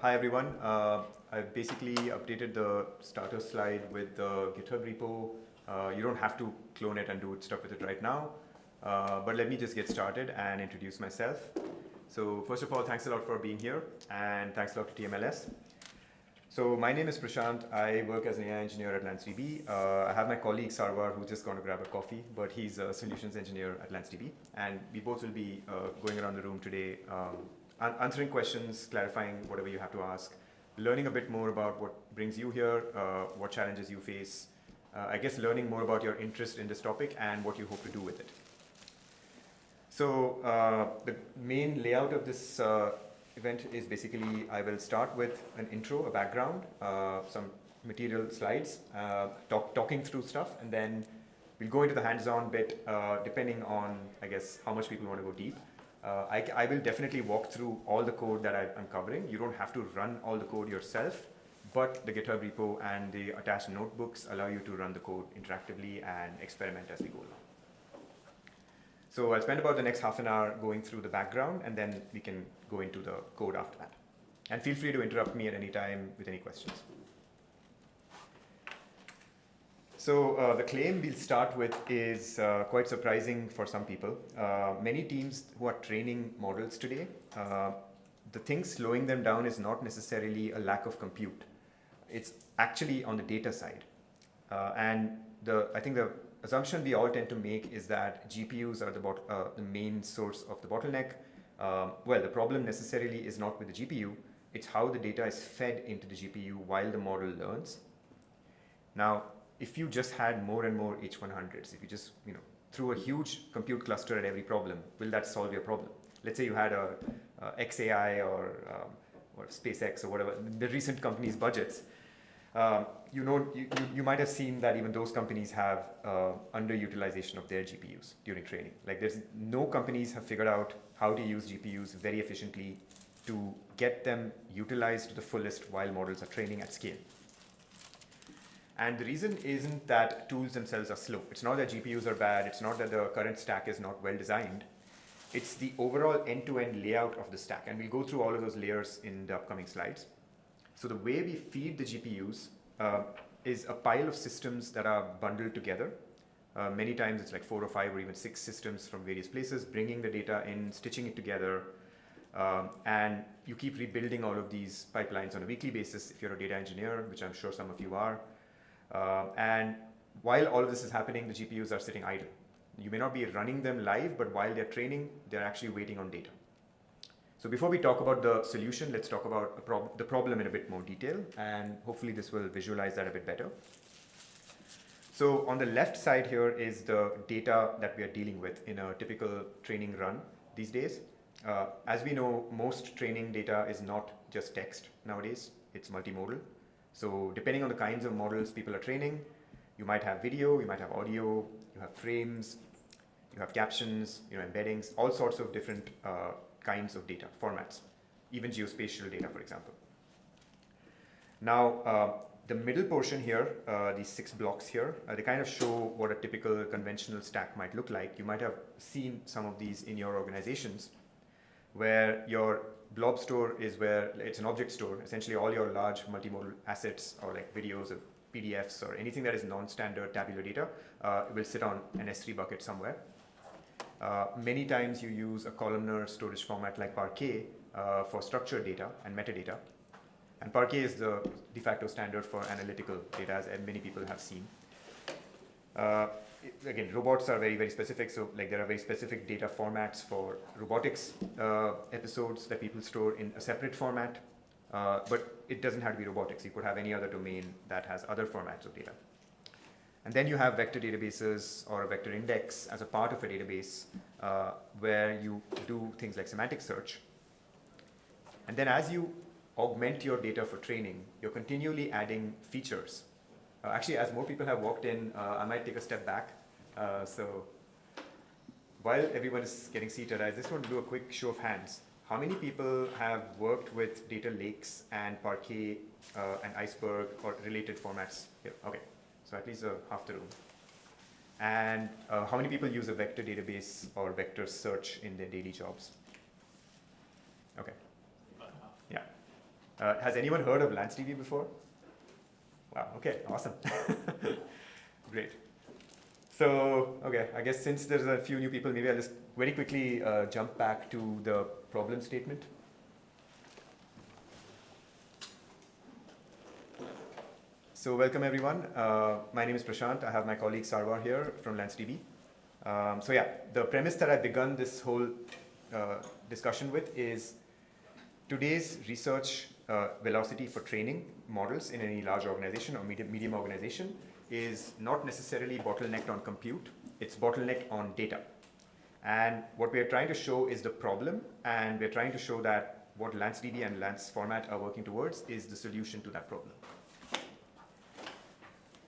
Hi everyone. I've basically updated the starter slide with the GitHub repo. You don't have to clone it and do stuff with it right now. But let me just get started and introduce myself. So first of all, thanks a lot for being here, and thanks a lot to TMLS. So my name is Prashanth. I work as an AI engineer at LanceDB. I have my colleague Sarwar, who's just going to grab a coffee, but he's a solutions engineer at LanceDB. And we both will be going around the room today, answering questions, clarifying whatever you have to ask, learning a bit more about what brings you here, what challenges you face, I guess learning more about your interest in this topic and what you hope to do with it. So the main layout of this event is basically I will start with an intro, a background, some material slides, talking through stuff, and then we'll go into the hands-on bit depending on, I guess, how much people want to go deep. I will definitely walk through all the code that I'm covering. You don't have to run all the code yourself, but the GitHub repo and the attached notebooks allow you to run the code interactively and experiment as we go along. So I'll spend about the next half an hour going through the background, and then we can go into the code after that. And feel free to interrupt me at any time with any questions. So the claim we'll start with is quite surprising for some people. Many teams who are training models today, the thing slowing them down is not necessarily a lack of compute. It's actually on the data side. And I think the assumption we all tend to make is that GPUs are the main source of the bottleneck. Well, the problem necessarily is not with the GPU. It's how the data is fed into the GPU while the model learns. Now, if you just had more and more H100s, if you just threw a huge compute cluster at every problem, will that solve your problem? Let's say you had a XAI or SpaceX or whatever, the recent companies' budgets. You might have seen that even those companies have underutilization of their GPUs during training. Like no companies have figured out how to use GPUs very efficiently to get them utilized to the fullest while models are training at scale. And the reason isn't that tools themselves are slow. It's not that GPUs are bad. It's not that the current stack is not well designed. It's the overall end-to-end layout of the stack. And we'll go through all of those layers in the upcoming slides. So the way we feed the GPUs is a pile of systems that are bundled together. Many times it's like 4 or 5 or even 6 systems from various places, bringing the data in, stitching it together. And you keep rebuilding all of these pipelines on a weekly basis if you're a data engineer, which I'm sure some of you are. And while all of this is happening, the GPUs are sitting idle. You may not be running them live, but while they're training, they're actually waiting on data. So before we talk about the solution, let's talk about the problem in a bit more detail, and hopefully this will visualize that a bit better. So on the left side here is the data that we are dealing with in a typical training run these days. As we know, most training data is not just text nowadays, it's multimodal. So depending on the kinds of models people are training, you might have video, you might have audio, you have frames, you have captions, embeddings, all sorts of different kinds of data, formats, even geospatial data, for example. Now, the middle portion here, these 6 blocks here, they kind of show what a typical conventional stack might look like. You might have seen some of these in your organizations, where your blob store is where it's an object store. Essentially, all your large multimodal assets, or like videos or PDFs or anything that is non-standard tabular data, will sit on an S3 bucket somewhere. Many times you use a columnar storage format like Parquet for structured data and metadata. And Parquet is the de facto standard for analytical data, as many people have seen. Again, robots are very, very specific. So like there are very specific data formats for robotics episodes that people store in a separate format. But it doesn't have to be robotics. You could have any other domain that has other formats of data. And then you have vector databases or a vector index as a part of a database where you do things like semantic search. And then as you augment your data for training, you're continually adding features. Actually, as more people have walked in, I might take a step back. So while everyone is getting seated, I just want to do a quick show of hands. How many people have worked with data lakes and Parquet and Iceberg or related formats here? Okay, so at least half the room. And how many people use a vector database or vector search in their daily jobs? Okay. Yeah. Has anyone heard of LanceDB before? Wow, okay, awesome. Great. So, okay, I guess since there's a few new people, maybe I'll just very quickly jump back to the problem statement. So welcome everyone. My name is Prashanth. I have my colleague Sarwar here from LanceDB. So yeah, the premise that I've begun this whole discussion with is today's research velocity for training models in any large organization or medium organization is not necessarily bottlenecked on compute, it's bottlenecked on data. And what we are trying to show is the problem, and we're trying to show that what LanceDB and Lance format are working towards is the solution to that problem.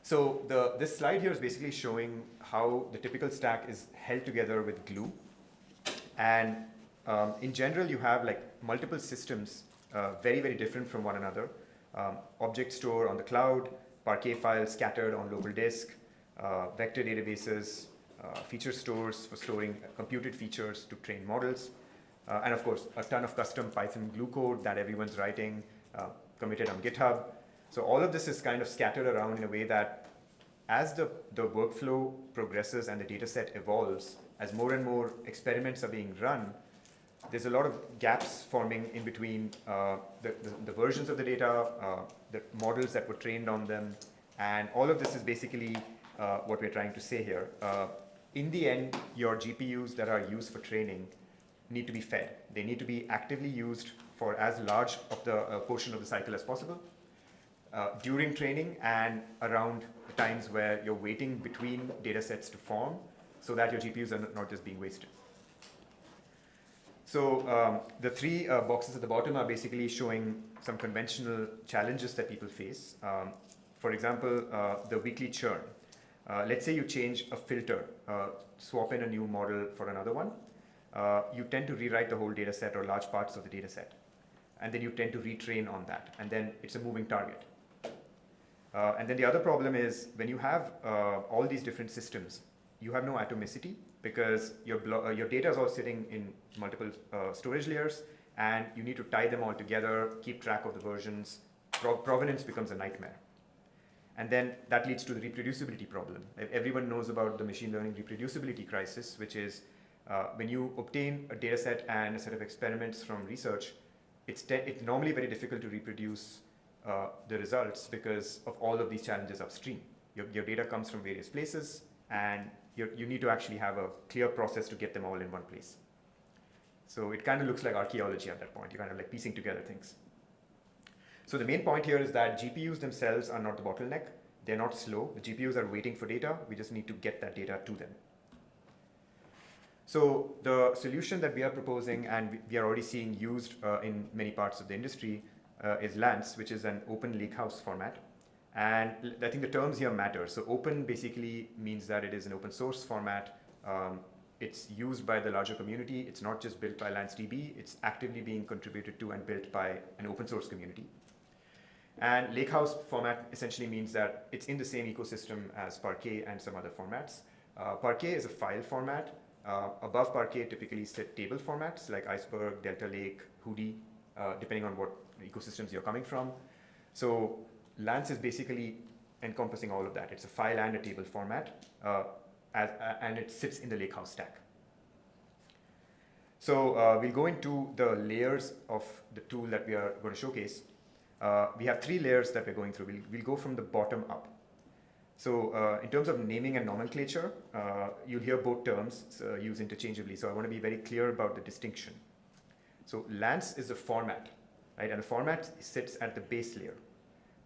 So this slide here is basically showing how the typical stack is held together with glue. And in general, you have like multiple systems, very, very different from one another. Object store on the cloud, Parquet files scattered on local disk, vector databases, feature stores for storing computed features to train models, and of course, a ton of custom Python glue code that everyone's writing, committed on GitHub. So all of this is kind of scattered around in a way that as the workflow progresses and the data set evolves, as more and more experiments are being run, there's a lot of gaps forming in between the versions of the data, the models that were trained on them, and all of this is basically what we're trying to say here. In the end, your GPUs that are used for training need to be fed. They need to be actively used for as large of the portion of the cycle as possible during training and around the times where you're waiting between data sets to form so that your GPUs are not just being wasted. So the three boxes at the bottom are basically showing some conventional challenges that people face. For example, the weekly churn. Let's say you change a filter, swap in a new model for another one. You tend to rewrite the whole data set or large parts of the data set. And then you tend to retrain on that. And then it's a moving target. And then the other problem is when you have all these different systems, you have no atomicity because your data is all sitting in multiple storage layers, and you need to tie them all together, keep track of the versions. Provenance becomes a nightmare. And then that leads to the reproducibility problem. Everyone knows about the machine learning reproducibility crisis, which is when you obtain a data set and a set of experiments from research, it's normally very difficult to reproduce the results because of all of these challenges upstream. Your data comes from various places, and you need to actually have a clear process to get them all in one place. So it kind of looks like archaeology at that point. You're kind of like piecing together things. So the main point here is that GPUs themselves are not the bottleneck. They're not slow. The GPUs are waiting for data. We just need to get that data to them. So the solution that we are proposing, and we are already seeing used in many parts of the industry, is Lance, which is an open lakehouse format. And I think the terms here matter. So open basically means that it is an open source format. It's used by the larger community. It's not just built by LanceDB. It's actively being contributed to and built by an open source community. And Lakehouse format essentially means that it's in the same ecosystem as Parquet and some other formats. Parquet is a file format. Above Parquet typically sit table formats like Iceberg, Delta Lake, Hudi, depending on what ecosystems you're coming from. So Lance is basically encompassing all of that. It's a file and a table format, and it sits in the Lakehouse stack. So we'll go into the layers of the tool that we are going to showcase. We have three layers that we're going through. We'll go from the bottom up. So in terms of naming and nomenclature, you'll hear both terms used interchangeably. So I want to be very clear about the distinction. So Lance is a format, right? And the format sits at the base layer.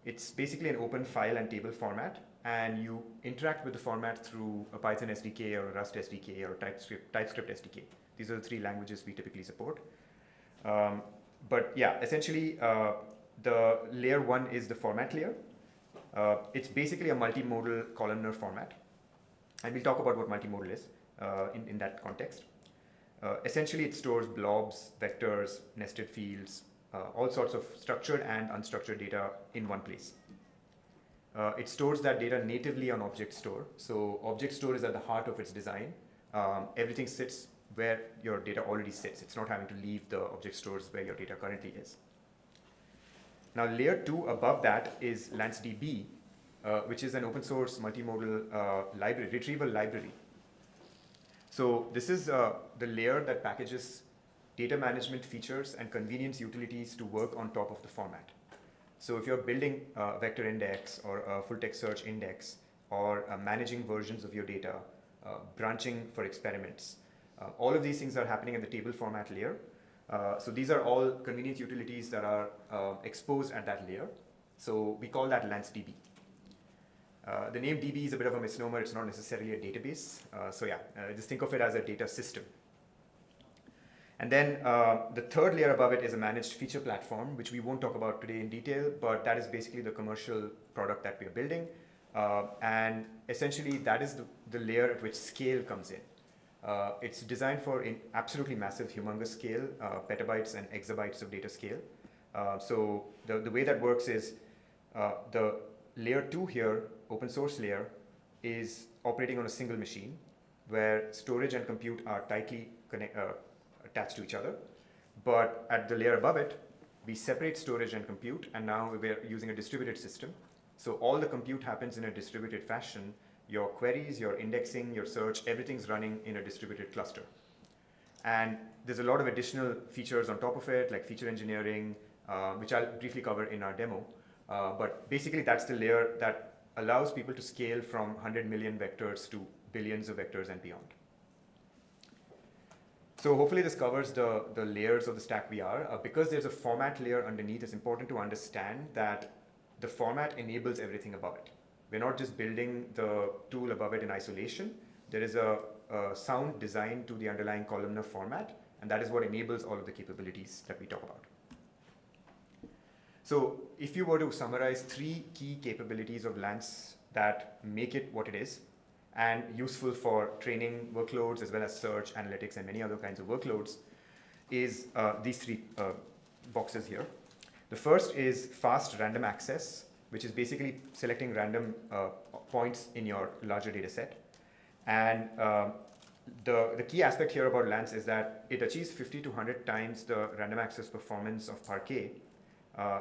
It's basically an open file and table format, and you interact with the format through a Python SDK or a Rust SDK or TypeScript SDK. These are the three languages we typically support. But yeah, essentially, the layer one is the format layer. It's basically a multimodal columnar format. And we'll talk about what multimodal is in that context. Essentially, it stores blobs, vectors, nested fields, all sorts of structured and unstructured data in one place. It stores that data natively on object store. So object store is at the heart of its design. Everything sits where your data already sits. It's not having to leave the object stores where your data currently is. Now layer 2 above that is LanceDB, which is an open source multimodal retrieval library. So this is the layer that packages data management features and convenience utilities to work on top of the format. So if you're building a vector index or a full text search index, or managing versions of your data, branching for experiments, all of these things are happening in the table format layer. So these are all convenience utilities that are exposed at that layer. So we call that LanceDB. The name DB is a bit of a misnomer. It's not necessarily a database. Just think of it as a data system. And then the third layer above it is a managed feature platform, which we won't talk about today in detail, but that is basically the commercial product that we are building. And essentially, that is the layer at which scale comes in. It's designed for absolutely massive, humongous scale, petabytes and exabytes of data scale. So the way that works is the layer 2 here, open source layer, is operating on a single machine where storage and compute are tightly attached to each other. But at the layer above it, we separate storage and compute, and now we're using a distributed system. So all the compute happens in a distributed fashion. Your queries, your indexing, your search, everything's running in a distributed cluster. And there's a lot of additional features on top of it, like feature engineering, which I'll briefly cover in our demo. But basically, that's the layer that allows people to scale from 100 million vectors to billions of vectors and beyond. So hopefully this covers the layers of the stack we are. Because there's a format layer underneath, it's important to understand that the format enables everything above it. We're not just building the tool above it in isolation. There is a sound design to the underlying columnar format, and that is what enables all of the capabilities that we talk about. So if you were to summarize 3 key capabilities of Lance that make it what it is, and useful for training workloads as well as search, analytics, and many other kinds of workloads, is these 3 boxes here. The first is fast random access, which is basically selecting random points in your larger data set. And the key aspect here about Lance is that it achieves 50 to 100 times the random access performance of Parquet,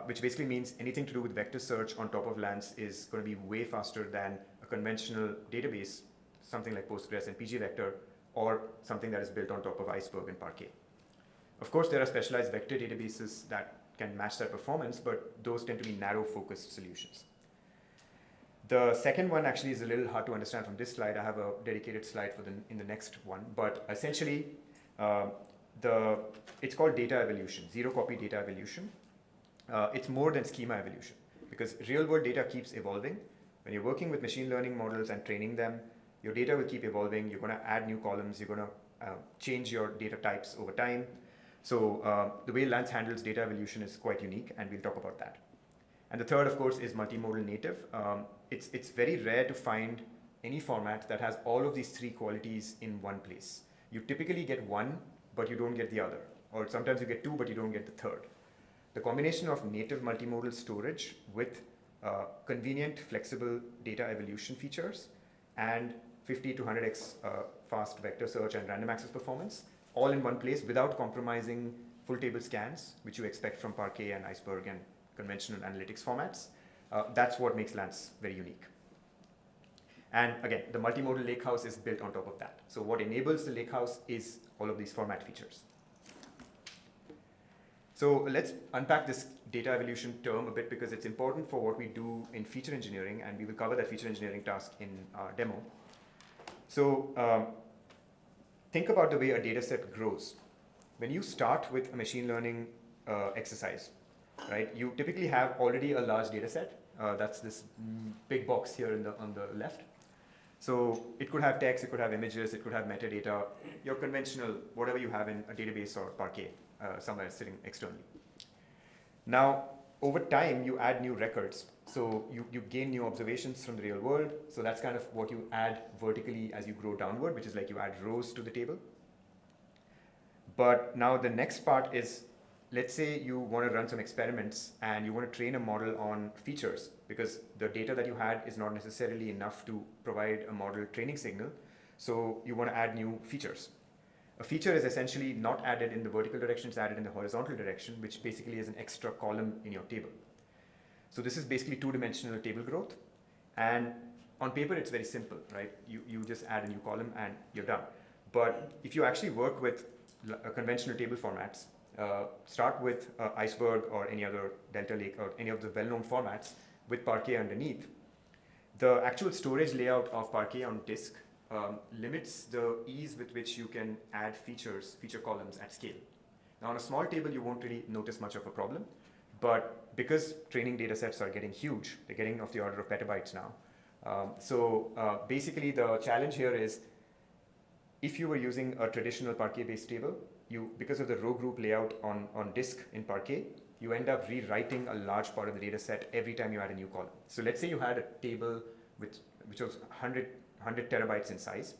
which basically means anything to do with vector search on top of Lance is going to be way faster than a conventional database, something like Postgres and pgvector, or something that is built on top of Iceberg and Parquet. Of course, there are specialized vector databases that can match that performance, but those tend to be narrow-focused solutions. The second one actually is a little hard to understand from this slide. I have a dedicated slide for in the next one, but essentially, it's called data evolution, zero-copy data evolution. It's more than schema evolution, because real-world data keeps evolving. When you're working with machine learning models and training them, your data will keep evolving. You're going to add new columns. You're going to change your data types over time. So the way Lance handles data evolution is quite unique, and we'll talk about that. And the third, of course, is multimodal native. It's very rare to find any format that has all of these 3 qualities in one place. You typically get one, but you don't get the other. Or sometimes you get 2, but you don't get the third. The combination of native multimodal storage with convenient, flexible data evolution features and 50 to 100x fast vector search and random access performance, all in one place without compromising full table scans, which you expect from Parquet and Iceberg and conventional analytics formats. That's what makes Lance very unique. And again, the multimodal Lakehouse is built on top of that. So what enables the Lakehouse is all of these format features. So let's unpack this data evolution term a bit, because it's important for what we do in feature engineering, and we will cover that feature engineering task in our demo. So think about the way a data set grows. When you start with a machine learning exercise, right, you typically have already a large data set. That's this big box here on the left. So it could have text, it could have images, it could have metadata, your conventional, whatever you have in a database or Parquet, somewhere sitting externally. Now, over time, you add new records. So you gain new observations from the real world. So that's kind of what you add vertically as you grow downward, which is like you add rows to the table. But now the next part is, let's say you want to run some experiments and you want to train a model on features, because the data that you had is not necessarily enough to provide a model training signal. So you want to add new features. A feature is essentially not added in the vertical direction, it's added in the horizontal direction, which basically is an extra column in your table. So this is basically two-dimensional table growth. And on paper, it's very simple, right? You just add a new column and you're done. But if you actually work with conventional table formats, start with Iceberg or any other Delta Lake or any of the well-known formats with Parquet underneath, the actual storage layout of Parquet on disk limits the ease with which you can add feature columns at scale. Now on a small table, you won't really notice much of a problem, but because training data sets are getting huge, they're getting of the order of petabytes now. Basically the challenge here is, if you were using a traditional Parquet-based table, because of the row group layout on disk in Parquet, you end up rewriting a large part of the data set every time you add a new column. So let's say you had a table which was 100 terabytes in size.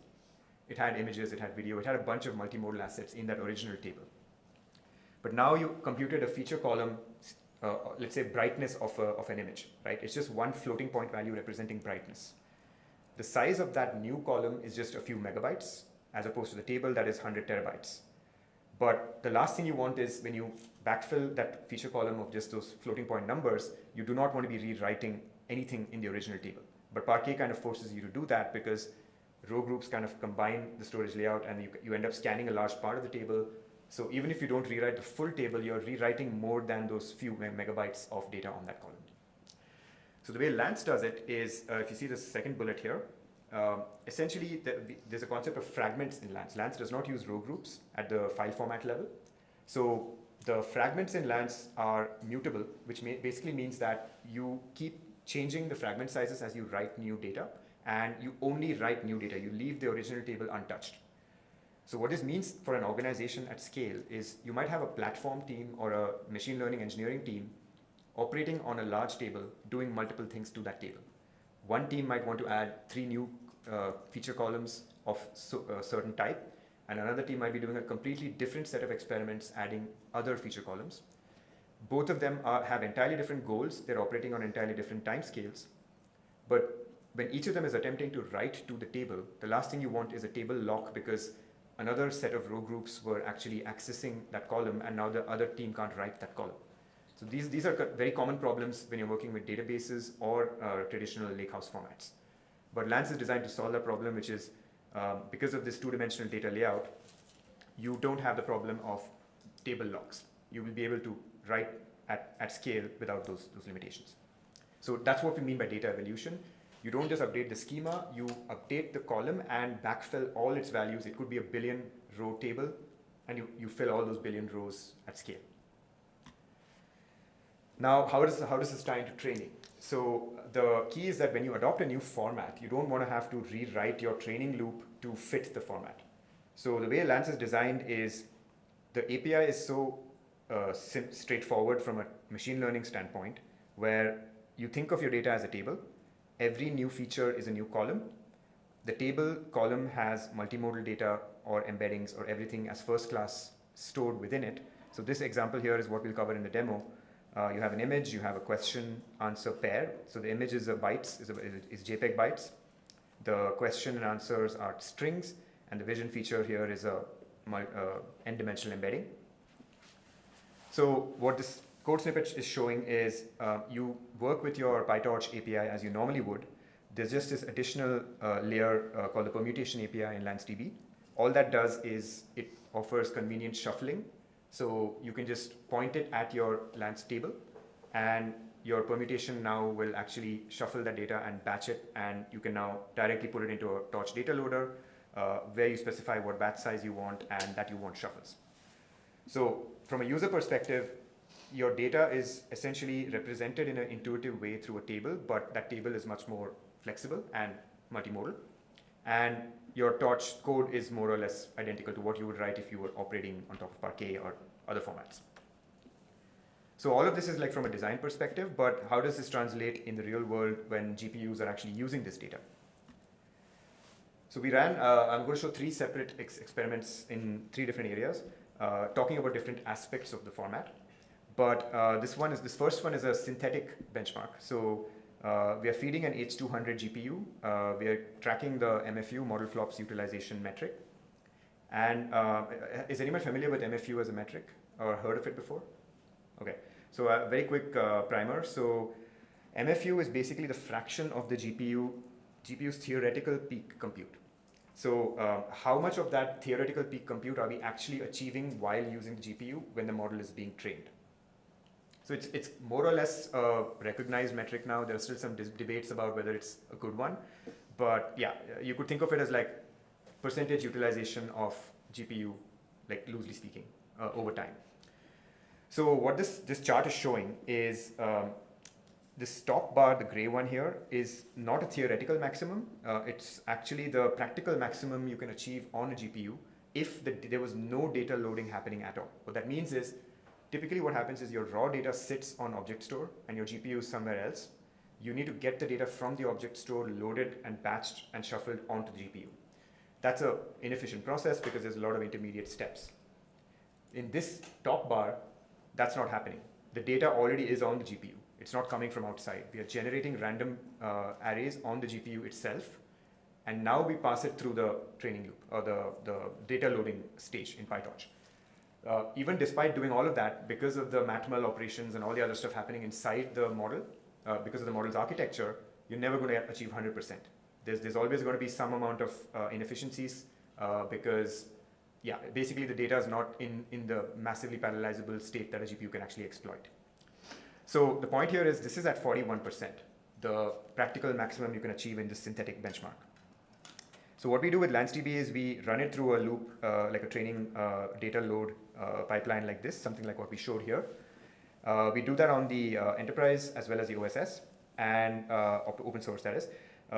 It had images, it had video, it had a bunch of multimodal assets in that original table. But now you computed a feature column, let's say brightness of an image, right? It's just one floating point value representing brightness. The size of that new column is just a few megabytes, as opposed to the table that is 100 terabytes. But the last thing you want is, when you backfill that feature column of just those floating point numbers, you do not want to be rewriting anything in the original table. But Parquet kind of forces you to do that, because row groups kind of combine the storage layout, and you end up scanning a large part of the table. So even if you don't rewrite the full table, you're rewriting more than those few megabytes of data on that column. So the way Lance does it is, if you see the second bullet here, essentially there's a concept of fragments in Lance. Lance does not use row groups at the file format level. So the fragments in Lance are mutable, which basically means that you keep changing the fragment sizes as you write new data, and you only write new data. You leave the original table untouched. So what this means for an organization at scale is, you might have a platform team or a machine learning engineering team operating on a large table, doing multiple things to that table. One team might want to add 3 new feature columns of a certain type, and another team might be doing a completely different set of experiments, adding other feature columns. Both of them have entirely different goals. They're operating on entirely different time scales. But when each of them is attempting to write to the table, the last thing you want is a table lock, because another set of row groups were actually accessing that column, and now the other team can't write that column. So these are very common problems when you're working with databases or traditional Lakehouse formats. But Lance is designed to solve that problem, which is, because of this two-dimensional data layout, you don't have the problem of table locks. You will be able to write at scale without those limitations. So that's what we mean by data evolution. You don't just update the schema, you update the column and backfill all its values. It could be a billion row table, and you fill all those billion rows at scale. Now, how does this tie into training? So the key is that when you adopt a new format, you don't want to have to rewrite your training loop to fit the format. So the way Lance is designed is, the API is so straightforward from a machine learning standpoint, where you think of your data as a table. Every new feature is a new column. The table column has multimodal data or embeddings or everything as first class stored within it. So this example here is what we'll cover in the demo. You have an image, you have a question answer pair. So the image is bytes, is JPEG bytes. The question and answers are strings, and the vision feature here is a n-dimensional embedding. So what this code snippet is showing is, you work with your PyTorch API as you normally would. There's just this additional layer called the permutation API in LanceDB. All that does is it offers convenient shuffling. So you can just point it at your Lance table, and your permutation now will actually shuffle that data and batch it, and you can now directly put it into a Torch data loader where you specify what batch size you want and that you want shuffles. So from a user perspective, your data is essentially represented in an intuitive way through a table, but that table is much more flexible and multimodal. And your Torch code is more or less identical to what you would write if you were operating on top of Parquet or other formats. So all of this is like from a design perspective, but how does this translate in the real world when GPUs are actually using this data? So we ran, I'm going to show 3 separate experiments in 3 different areas, talking about different aspects of the format. But this first one is a synthetic benchmark. So we are feeding an H200 GPU. We are tracking the MFU, model flops utilization metric. And is anyone familiar with MFU as a metric or heard of it before? Okay, so a very quick primer. So MFU is basically the fraction of the GPU's theoretical peak compute. So how much of that theoretical peak compute are we actually achieving while using the GPU when the model is being trained? So it's more or less a recognized metric now. There are still some debates about whether it's a good one. But yeah, you could think of it as like percentage utilization of GPU, like loosely speaking, over time. So what this chart is showing is this top bar, the gray one here, is not a theoretical maximum. It's actually the practical maximum you can achieve on a GPU if there was no data loading happening at all. What that means is, typically what happens is your raw data sits on object store and your GPU is somewhere else. You need to get the data from the object store, loaded and patched and shuffled onto the GPU. That's an inefficient process because there's a lot of intermediate steps. In this top bar, that's not happening. The data already is on the GPU. It's not coming from outside. We are generating random arrays on the GPU itself, and now we pass it through the training loop, or the data loading stage in PyTorch. Even despite doing all of that, because of the matmul operations and all the other stuff happening inside the model, because of the model's architecture, you're never going to achieve 100%. There's always going to be some amount of inefficiencies because, yeah, basically the data is not in the massively parallelizable state that a GPU can actually exploit. So the point here is this is at 41%, the practical maximum you can achieve in this synthetic benchmark. So what we do with LanceDB is we run it through a loop, like a training data load pipeline like this, something like what we showed here. We do that on the enterprise as well as the OSS and open source, that is.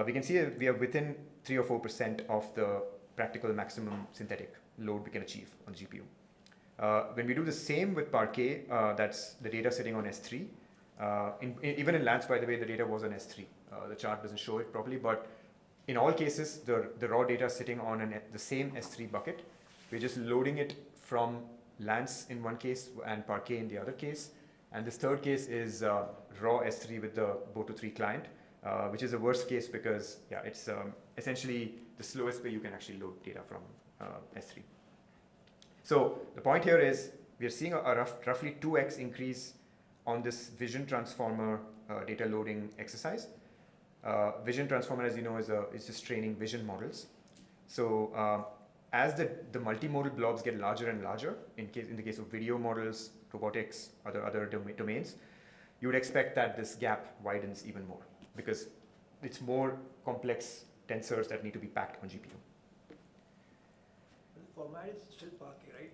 We can see that we are within 3 or 4% of the practical maximum synthetic load we can achieve on the GPU. When we do the same with Parquet, that's the data sitting on S3. Even in Lance, by the way, the data was on S3. The chart doesn't show it properly, but in all cases, the raw data is sitting on the same S3 bucket. We're just loading it from Lance in one case and Parquet in the other case. And this third case is raw S3 with the Boto3 client, which is the worst case because, yeah, it's essentially the slowest way you can actually load data from S3. So the point here is we are seeing a roughly 2x increase on this vision transformer data loading exercise. Vision transformer, as you know, is just training vision models. So as the multimodal blobs get larger and larger, in the case of video models, robotics, other domains, you would expect that this gap widens even more because it's more complex tensors that need to be packed on GPU. The format is still Parquet, right?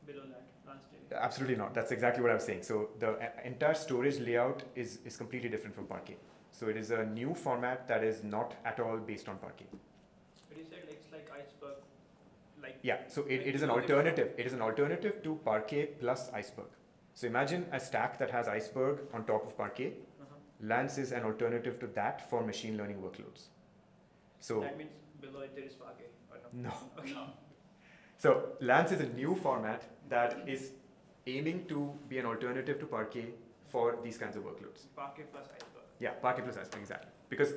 Below that, LanceDB. Absolutely not. That's exactly what I was saying. So the entire storage layout is completely different from Parquet. So it is a new format that is not at all based on Parquet. But you said it's like Iceberg. Yeah, so it is an alternative. It is an alternative to Parquet plus Iceberg. So imagine a stack that has Iceberg on top of Parquet. Lance is an alternative to that for machine learning workloads. So that means below it there is Parquet, or no? No. Okay. No. So Lance is a new format that is aiming to be an alternative to Parquet for these kinds of workloads. Parquet plus Iceberg. Yeah, Parquet plus Iceberg, exactly. Because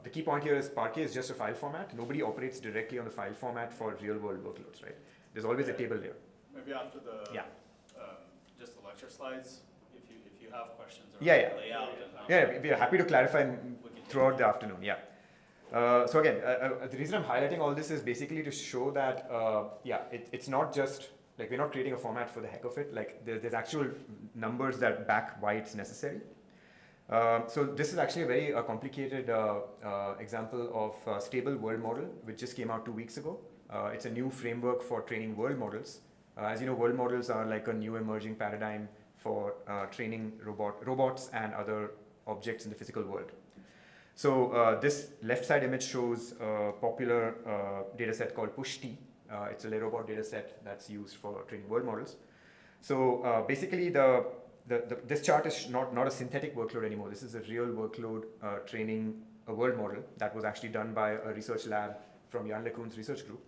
the key point here is Parquet is just a file format. Nobody operates directly on the file format for real-world workloads, right? There's always a table there. Maybe after the just the lecture slides, if you have questions or layout. We are happy to clarify throughout the afternoon. Yeah. So again, the reason I'm highlighting all this is basically to show that it's not just like we're not creating a format for the heck of it. Like there's actual numbers that back why it's necessary. So this is actually a very complicated example of stable world model, which just came out 2 weeks ago. It's a new framework for training world models. As you know, world models are like a new emerging paradigm for training robots and other objects in the physical world. So this left side image shows a popular data set called PushT. It's a Layrobot data set that's used for training world models. So basically this chart is not a synthetic workload anymore. This is a real workload training a world model that was actually done by a research lab from Jan LeCun's research group.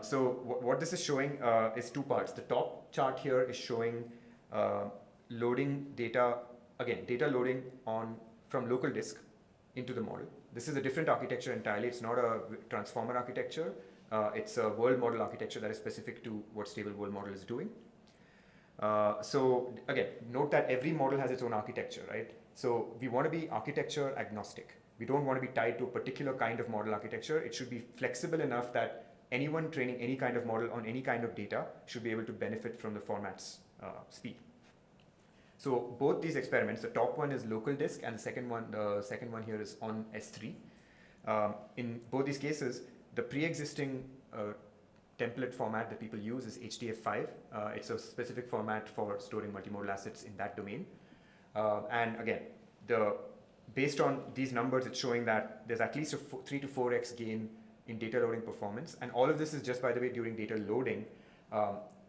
So what this is showing is two parts. The top chart here is showing loading data, again, data loading from local disk into the model. This is a different architecture entirely. It's not a transformer architecture. It's a world model architecture that is specific to what stable world model is doing. So again, note that every model has its own architecture, right? So we want to be architecture agnostic. We don't want to be tied to a particular kind of model architecture. It should be flexible enough that anyone training any kind of model on any kind of data should be able to benefit from the format's speed. So both these experiments, the top one is local disk, and the second one here is on S3. In both these cases, the pre-existing template format that people use is HDF5. It's a specific format for storing multimodal assets in that domain. And again, based on these numbers, it's showing that there's at least a 3 to 4x gain in data loading performance. And all of this is just, by the way, during data loading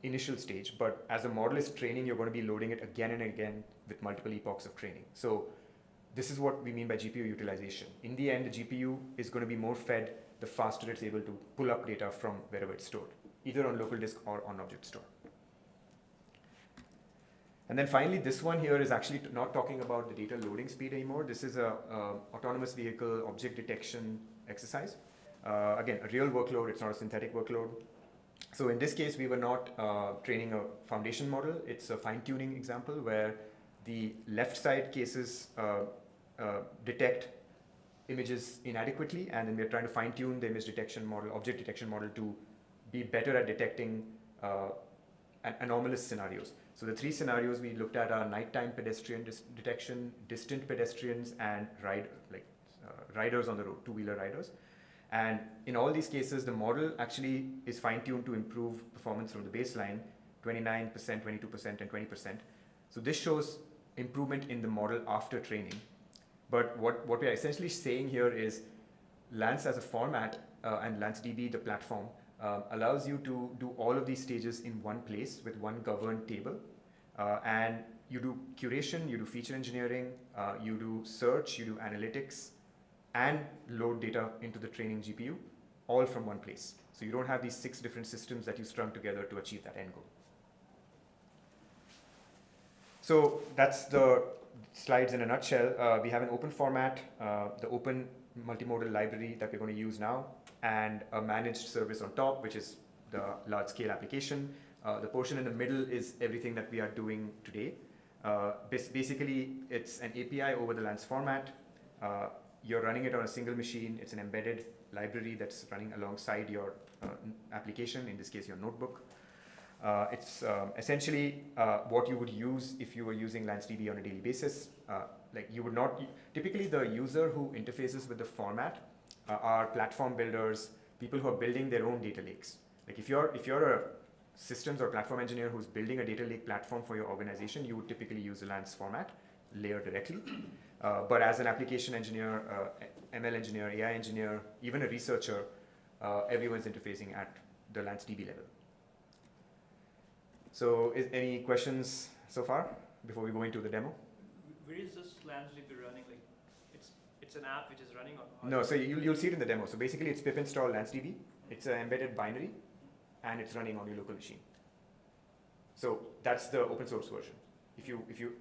initial stage. But as the model is training, you're going to be loading it again and again with multiple epochs of training. So this is what we mean by GPU utilization. In the end, the GPU is going to be more fed the faster it's able to pull up data from wherever it's stored, either on local disk or on object store. And then finally, this one here is actually not talking about the data loading speed anymore. This is a autonomous vehicle object detection exercise. Again, a real workload, it's not a synthetic workload. So in this case, we were not training a foundation model. It's a fine-tuning example where the left side cases detect images inadequately, and then we're trying to fine-tune the image detection model, object detection model, to be better at detecting anomalous scenarios. So the three scenarios we looked at are nighttime pedestrian detection, distant pedestrians, and riders on the road, two-wheeler riders. And in all these cases, the model actually is fine-tuned to improve performance from the baseline, 29%, 22%, and 20%. So this shows improvement in the model after training. But what we're essentially saying here is Lance as a format and LanceDB, the platform, allows you to do all of these stages in one place with one governed table. And you do curation, you do feature engineering, you do search, you do analytics, and load data into the training GPU, all from one place. So you don't have these 6 different systems that you strung together to achieve that end goal. So that's the slides in a nutshell. We have an open format, the open multimodal library that we're going to use now, and a managed service on top, which is the large-scale application. The portion in the middle is everything that we are doing today. Basically, it's an API over the Lance format. You're running it on a single machine. It's an embedded library that's running alongside your application, in this case, your notebook. It's essentially what you would use if you were using LanceDB on a daily basis. Like you would not, typically the user who interfaces with the format are platform builders, people who are building their own data lakes. Like if you're a systems or platform engineer who's building a data lake platform for your organization, you would typically use the Lance format layer directly. But as an application engineer, ML engineer, AI engineer, even a researcher, everyone's interfacing at the LanceDB level. So any questions so far before we go into the demo? Where is this LanceDB running? Like, it's an app which is running on? No, so you'll see it in the demo. So basically, it's pip install LanceDB. It's an embedded binary, and it's running on your local machine. So that's the open source version.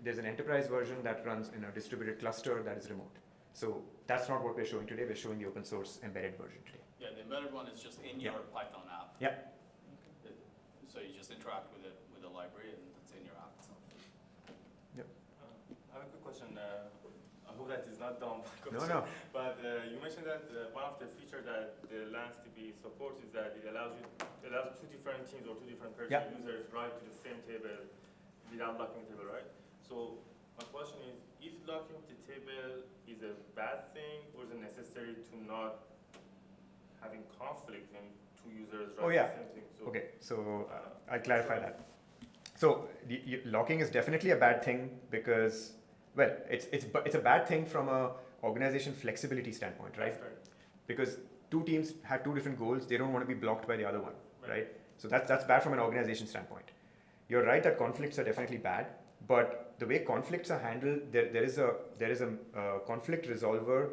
There's an enterprise version that runs in a distributed cluster that is remote. So that's not what we're showing today. We're showing the open source embedded version today. Yeah, the embedded one is just in your Python app. Yeah. So you just interact with it with the library, and it's in your app itself. Yep. I have a quick question. I hope that is not dumb. No. But you mentioned that one of the features that the LanceDB supports is that it allows two different teams or two different users write to the same table without locking the table, right? So my question is locking the table is a bad thing, or is it necessary to not having conflict when two users write the same thing? So, okay, so I'll clarify that. So locking is definitely a bad thing because, well, it's a bad thing from a organization flexibility standpoint, right? Because two teams have two different goals. They don't want to be blocked by the other one, right? So that's bad from an organization standpoint. You're right that conflicts are definitely bad, but the way conflicts are handled, there is a conflict resolver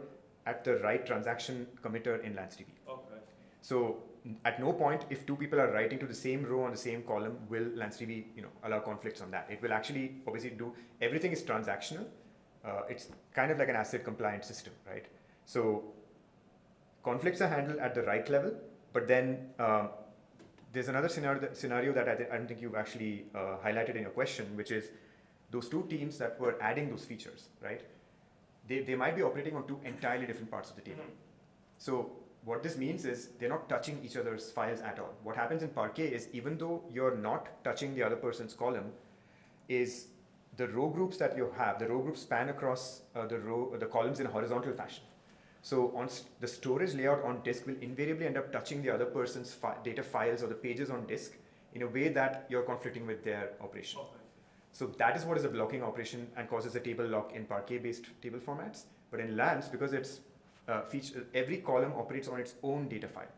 at the right transaction committer in LanceDB. Okay. So at no point, if two people are writing to the same row on the same column, will LanceDB allow conflicts on that. It will actually obviously do, everything is transactional. It's kind of like an ACID compliant system, right? So conflicts are handled at the right level, but then there's another scenario that I don't think you've actually highlighted in your question, which is those two teams that were adding those features, right? they might be operating on two entirely different parts of the table. So what this means is they're not touching each other's files at all. What happens in Parquet is even though you're not touching the other person's column, is the row groups that you have, the row groups span across the columns in a horizontal fashion. So the storage layout on disk will invariably end up touching the other person's data files or the pages on disk in a way that you're conflicting with their operation. Okay. So that is what is a blocking operation and causes a table lock in Parquet-based table formats. But in Lance, because it's every column operates on its own data file.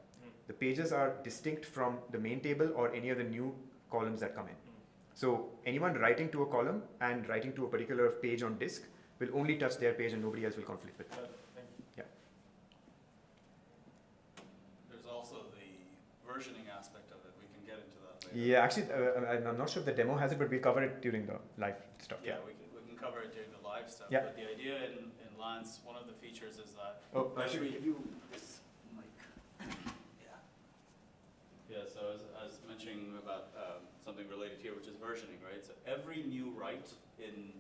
The pages are distinct from the main table or any of the new columns that come in. So anyone writing to a column and writing to a particular page on disk will only touch their page and nobody else will conflict with it. There's also the versioning aspect of it. We can get into that later. Yeah, actually, I'm not sure if the demo has it, but we'll cover it during the live stuff. Yeah, we can cover it during the live stuff. Yeah. But the idea in Lance, one of the features is that. Oh, I should give you this mic. Yeah, so I was mentioning about something related here, which is versioning, right? So every new write in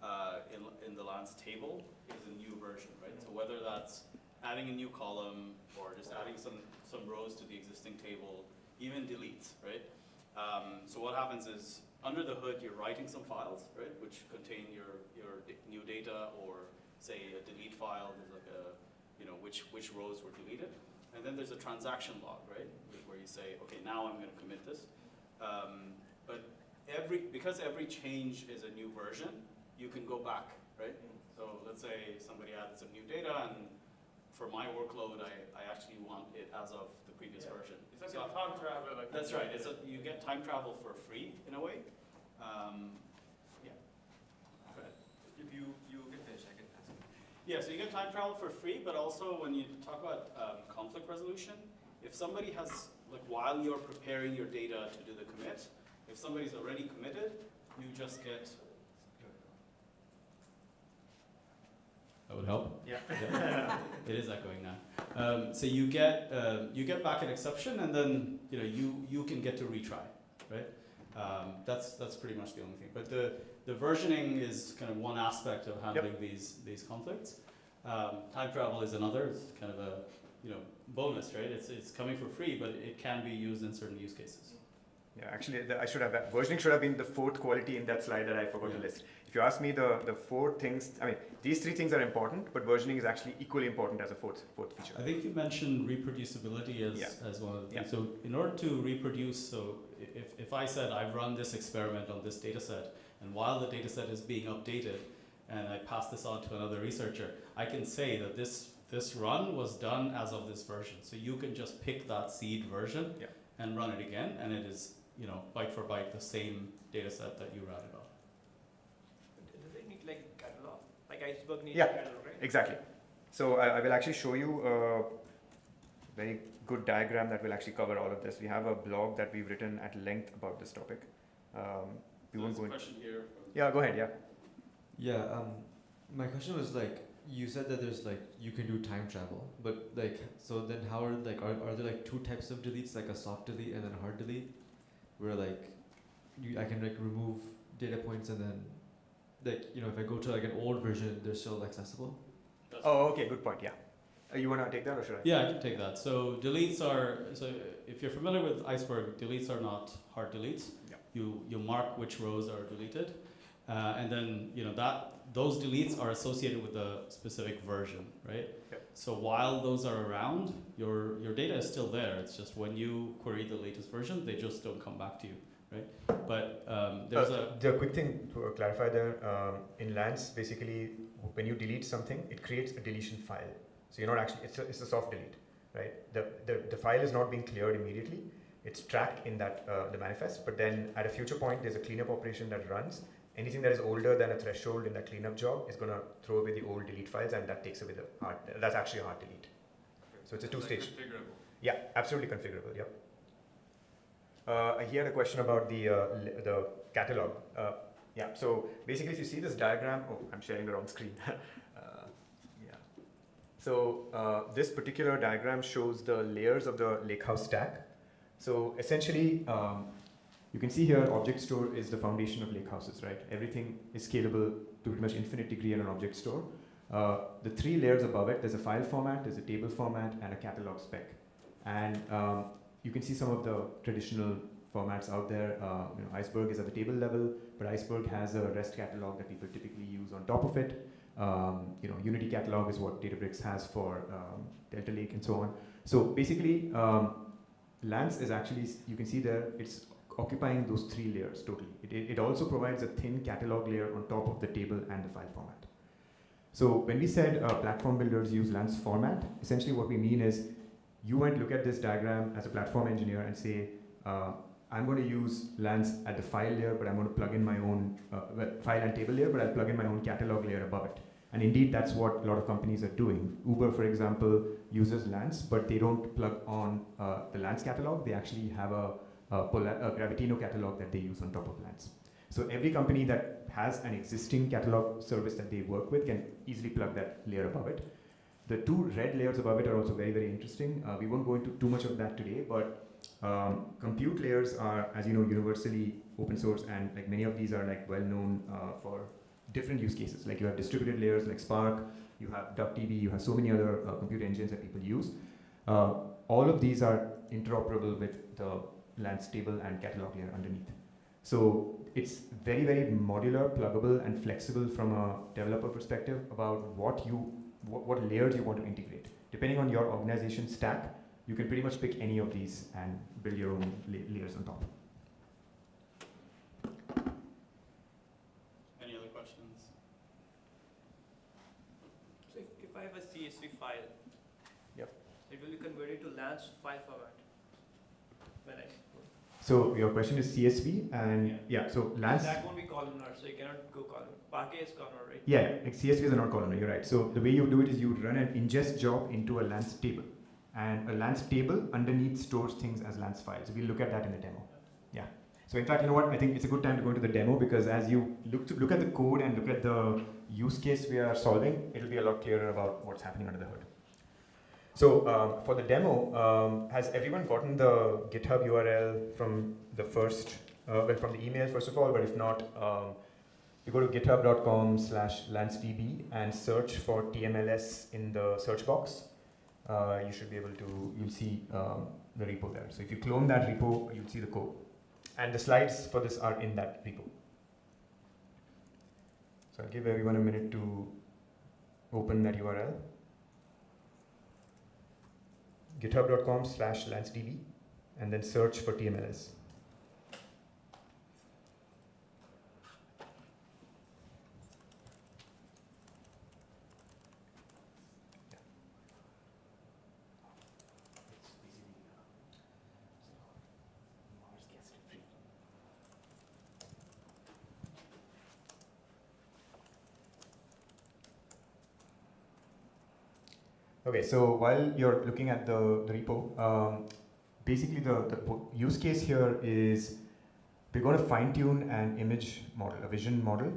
the Lance table is a new version, right? So whether that's adding a new column or just adding some rows to the existing table, even deletes, right? So what happens is under the hood, you're writing some files, right, which contain your new data, or say a delete file. There's like which rows were deleted, and then there's a transaction log, right, where you say, okay, now I'm going to commit this. But because every change is a new version, you can go back, right? So let's say somebody added some new data, and for my workload, I actually want it as of the previous version. It's like a time travel. That's right. You get time travel for free in a way. Yeah. Go ahead. If you can finish, I can ask. Yeah, so you get time travel for free, but also when you talk about conflict resolution, if somebody has, like while you're preparing your data to do the commit, if somebody's already committed, you just get. That would help. Yeah. It is echoing now. So you get back an exception, and then you can get to retry, right? That's pretty much the only thing. But the versioning is kind of one aspect of handling these conflicts. Time travel is another. It's kind of a bonus, right? It's coming for free, but it can be used in certain use cases. Yeah, actually, I should have versioning should have been the fourth quality in that slide that I forgot to list. If you ask me the four things, I mean, these three things are important, but versioning is actually equally important as a fourth feature. I think you mentioned reproducibility as one of the things. So in order to reproduce, so if I said I've run this experiment on this data set, and while the data set is being updated, and I pass this on to another researcher, I can say that this run was done as of this version. So you can just pick that seed version and run it again, and it is byte for byte the same data set that you ran it on. Do they need like catalog? Like Iceberg needs Yeah. catalog, right? Exactly. So I will actually show you a very good diagram that will actually cover all of this. We have a blog that we've written at length about this topic. We won't go into. Question here. Yeah, go ahead. Yeah. Yeah, my question was like, you said that there's like, you can do time travel, but like, so then how are there like two types of deletes, like a soft delete and then a hard delete, where like, I can like remove data points and then like, if I go to like an old version, they're still accessible? Oh, okay. Good point. Yeah. You want to take that or should I? Yeah, I can take that. So deletes are, if you're familiar with Iceberg, deletes are not hard deletes. Yeah. You mark which rows are deleted, and then those deletes are associated with a specific version, right? Yep. So while those are around, your data is still there. It's just when you query the latest version, they just don't come back to you, right? But there's the quick thing to clarify there, in Lance, basically, when you delete something, it creates a deletion file. So you're not actually, it's a soft delete, right? The file is not being cleared immediately. It's tracked in that the manifest, but then at a future point, there's a cleanup operation that runs. Anything that is older than a threshold in that cleanup job is going to throw away the old delete files, and that takes away the hard. That's actually a hard delete. So it's a two-stage. configurable. Yeah, absolutely configurable. Yep. I had a question about the catalog. Yeah. So basically, if you see this diagram, I'm sharing the wrong screen. Yeah. So this particular diagram shows the layers of the Lakehouse stack. So essentially, you can see here, object store is the foundation of Lakehouses, right? Everything is scalable to pretty much infinite degree in an object store. The three layers above it, there's a file format, there's a table format, and a catalog spec. And you can see some of the traditional formats out there. Iceberg is at the table level, but Iceberg has a REST catalog that people typically use on top of it. Unity catalog is what Databricks has for Delta Lake and so on. So basically, Lance is actually, you can see there, it's occupying those three layers totally. It also provides a thin catalog layer on top of the table and the file format. So when we said platform builders use Lance format, essentially what we mean is you might look at this diagram as a platform engineer and say, I'm going to use Lance at the file layer, but I'm going to plug in my own file and table layer, but I'll plug in my own catalog layer above it. And indeed, that's what a lot of companies are doing. Uber, for example, uses Lance, but they don't plug on the Lance catalog. They actually have a Gravitino catalog that they use on top of Lance. So every company that has an existing catalog service that they work with can easily plug that layer above it. The two red layers above it are also very, very interesting. We won't go into too much of that today, but compute layers are, as you know, universally open source, and like many of these are like well known for different use cases. Like you have distributed layers like Spark, you have DuckDB, you have so many other compute engines that people use. All of these are interoperable with the Lance table and catalog layer underneath. So it's very, very modular, pluggable, and flexible from a developer perspective about what layers you want to integrate. Depending on your organization stack, you can pretty much pick any of these and build your own layers on top. Any other questions? So if I have a CSV file, Yep. it will be converted to Lance file format. When I So your question is CSV, and yeah, so Lance. That won't be columnar, so you cannot go column. Parquet is columnar, right? Yeah, like CSVs are not columnar, you're right. So the way you do it is you run an ingest job into a Lance table. And a Lance table underneath stores things as Lance files. We'll look at that in the demo. Yeah. So in fact, you know what? I think it's a good time to go into the demo, because as you look at the code and look at the use case we are solving, it'll be a lot clearer about what's happening under the hood. So for the demo, has everyone gotten the GitHub URL from the first, from the email first of all? But if not, you go to github.com/LanceDB and search for TMLS in the search box. You should be able to, you'll see the repo there. So if you clone that repo, you'll see the code. And the slides for this are in that repo. So I'll give everyone a minute to open that URL. github.com/LanceDB and then search for TMLS. Okay, so while you're looking at the repo, basically the use case here is we're going to fine tune an image model, a vision model,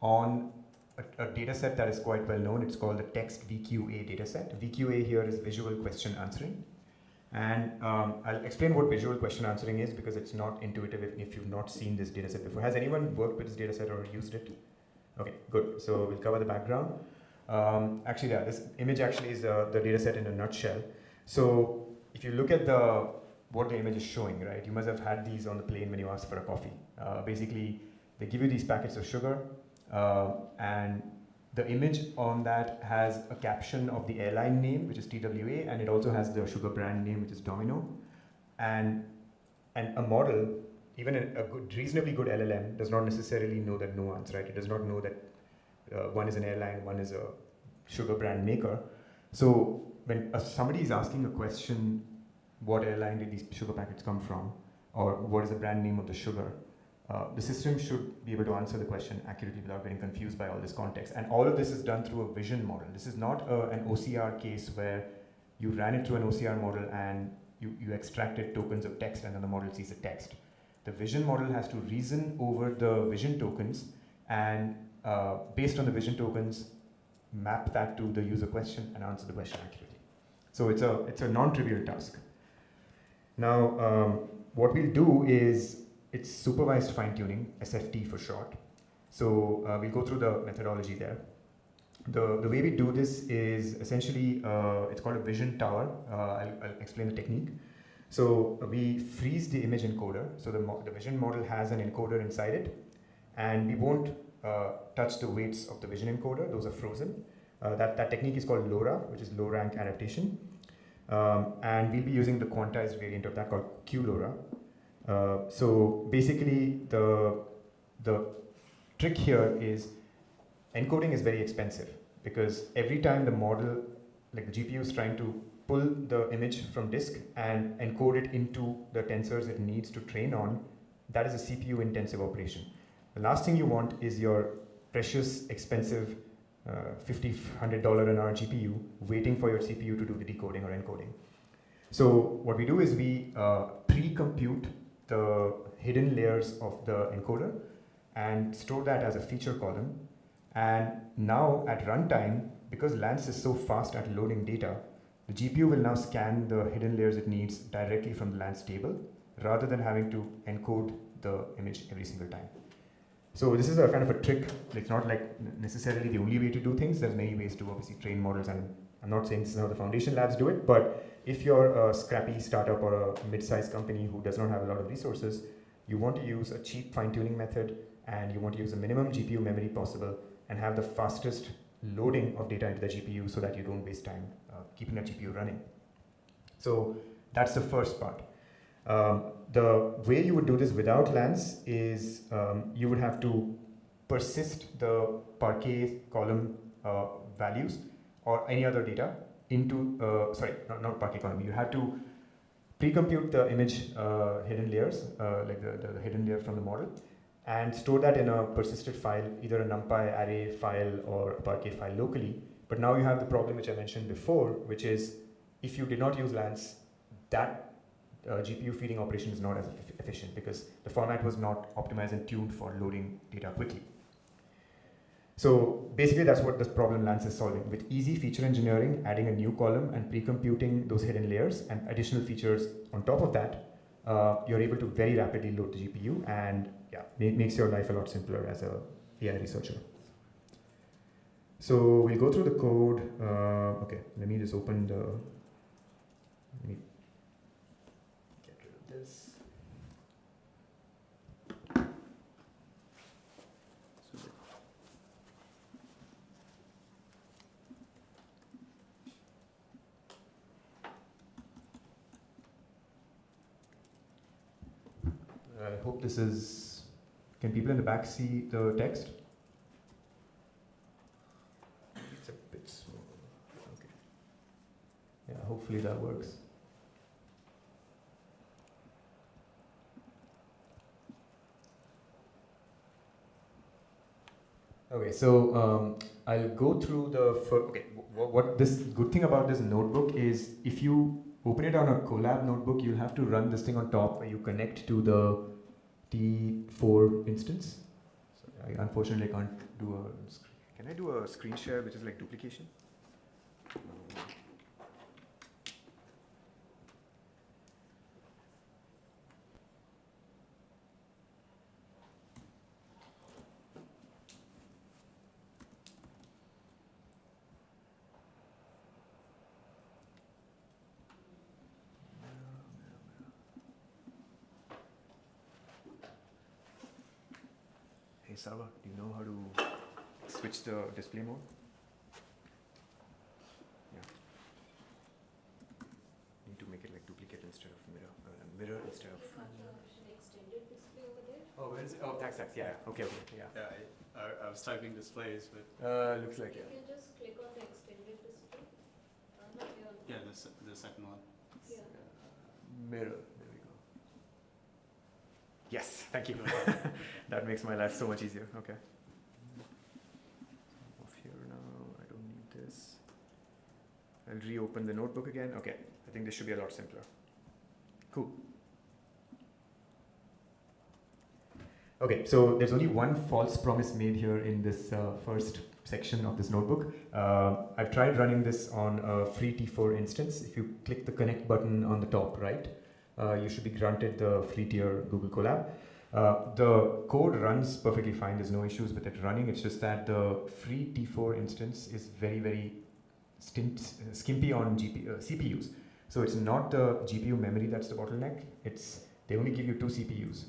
on a data set that is quite well known. It's called the text VQA data set. VQA here is visual question answering. And I'll explain what visual question answering is, because it's not intuitive if you've not seen this data set before. Has anyone worked with this data set or used it? Okay, good. So we'll cover the background. Actually, yeah, this image actually is the data set in a nutshell. So if you look at what the image is showing, right, you must have had these on the plane when you asked for a coffee. Basically, they give you these packets of sugar, and the image on that has a caption of the airline name, which is TWA, and it also has the sugar brand name, which is Domino. And a model, even a reasonably good LLM, does not necessarily know that nuance, right? It does not know that one is an airline, one is a sugar brand maker. So when somebody is asking a question, what airline did these sugar packets come from, or what is the brand name of the sugar, the system should be able to answer the question accurately without getting confused by all this context. And all of this is done through a vision model. This is not an OCR case where you ran it through an OCR model and you extracted tokens of text and then the model sees the text. The vision model has to reason over the vision tokens and based on the vision tokens, map that to the user question and answer the question accurately. So it's a non-trivial task. Now, what we'll do is, it's supervised fine-tuning, SFT for short. So we'll go through the methodology there. The way we do this is essentially, it's called a vision tower. I'll explain the technique. So we freeze the image encoder. So the vision model has an encoder inside it, and we won't touch the weights of the vision encoder. Those are frozen. That technique is called LoRa, which is low rank adaptation. And we'll be using the quantized variant of that called QLoRa. So basically, the trick here is encoding is very expensive, because every time the model, like the GPU, is trying to pull the image from disk and encode it into the tensors it needs to train on, that is a CPU intensive operation. The last thing you want is your precious, expensive $50, $100 an hour GPU waiting for your CPU to do the decoding or encoding. So what we do is we pre-compute the hidden layers of the encoder and store that as a feature column. And now at runtime, because Lance is so fast at loading data, the GPU will now scan the hidden layers it needs directly from the Lance table, rather than having to encode the image every single time. So this is a kind of a trick. It's not like necessarily the only way to do things. There's many ways to obviously train models, and I'm not saying this is how the foundation labs do it, but if you're a scrappy startup or a mid-sized company who does not have a lot of resources, you want to use a cheap fine-tuning method, and you want to use the minimum GPU memory possible and have the fastest loading of data into the GPU so that you don't waste time keeping the GPU running. So that's the first part. The way you would do this without Lance is you would have to persist the Parquet column values or any other data into, sorry, not Parquet column. You have to pre-compute the image hidden layers, like the hidden layer from the model, and store that in a persisted file, either a NumPy array file or a Parquet file locally. But now you have the problem which I mentioned before, which is if you did not use Lance, that GPU feeding operation is not as efficient because the format was not optimized and tuned for loading data quickly. So basically that's what this problem Lance is solving. With easy feature engineering, adding a new column and pre-computing those hidden layers and additional features on top of that, you're able to very rapidly load the GPU, and yeah, makes your life a lot simpler as a AI researcher. So we'll go through the code. Okay, let me just open the, let me get rid of this. I hope this is, can people in the back see the text? It's a bit small. Okay. Yeah, hopefully that works. Okay, so I'll go through the okay. What this good thing about this notebook is, if you open it on a Colab notebook, you'll have to run this thing on top where you connect to the T4 instance. So I unfortunately can't do a. Can I do a screen share, which is like duplication? Hey Sarwar, do you know how to switch the display mode? Yeah. Need to make it like duplicate instead of mirror. Mirror instead of. Extended display over there. Oh, where is it? Oh, tax. Yeah. Okay. Yeah. Yeah, I was typing displays, but Looks like You yeah. can just click on the extended display. Not here. yeah, the second one. Yeah. Mirror. There we go. Yes. Thank you. That makes my life so much easier. Okay. Off here now. I don't need this. I'll reopen the notebook again. Okay. I think this should be a lot simpler. Cool. Okay, so there's only one false promise made here in this first section of this notebook. I've tried running this on a free T4 instance. If you click the connect button on the top right, you should be granted the free tier Google Colab. The code runs perfectly fine. There's no issues with it running. It's just that the free T4 instance is very, very skimpy on CPUs. So it's not the GPU memory that's the bottleneck. They only give you 2 CPUs,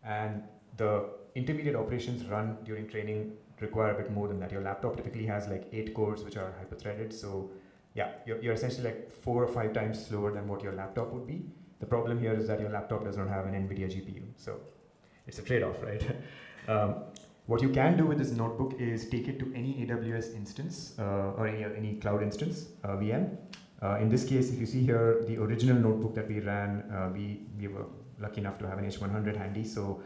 and the intermediate operations run during training require a bit more than that. Your laptop typically has like 8 cores which are hyper-threaded. So yeah, you're essentially like 4 or 5 times slower than what your laptop would be. The problem here is that your laptop does not have an NVIDIA GPU. So it's a trade-off, right? What you can do with this notebook is take it to any AWS instance or any cloud instance, VM. In this case, if you see here, the original notebook that we ran, we were lucky enough to have an H100 handy. So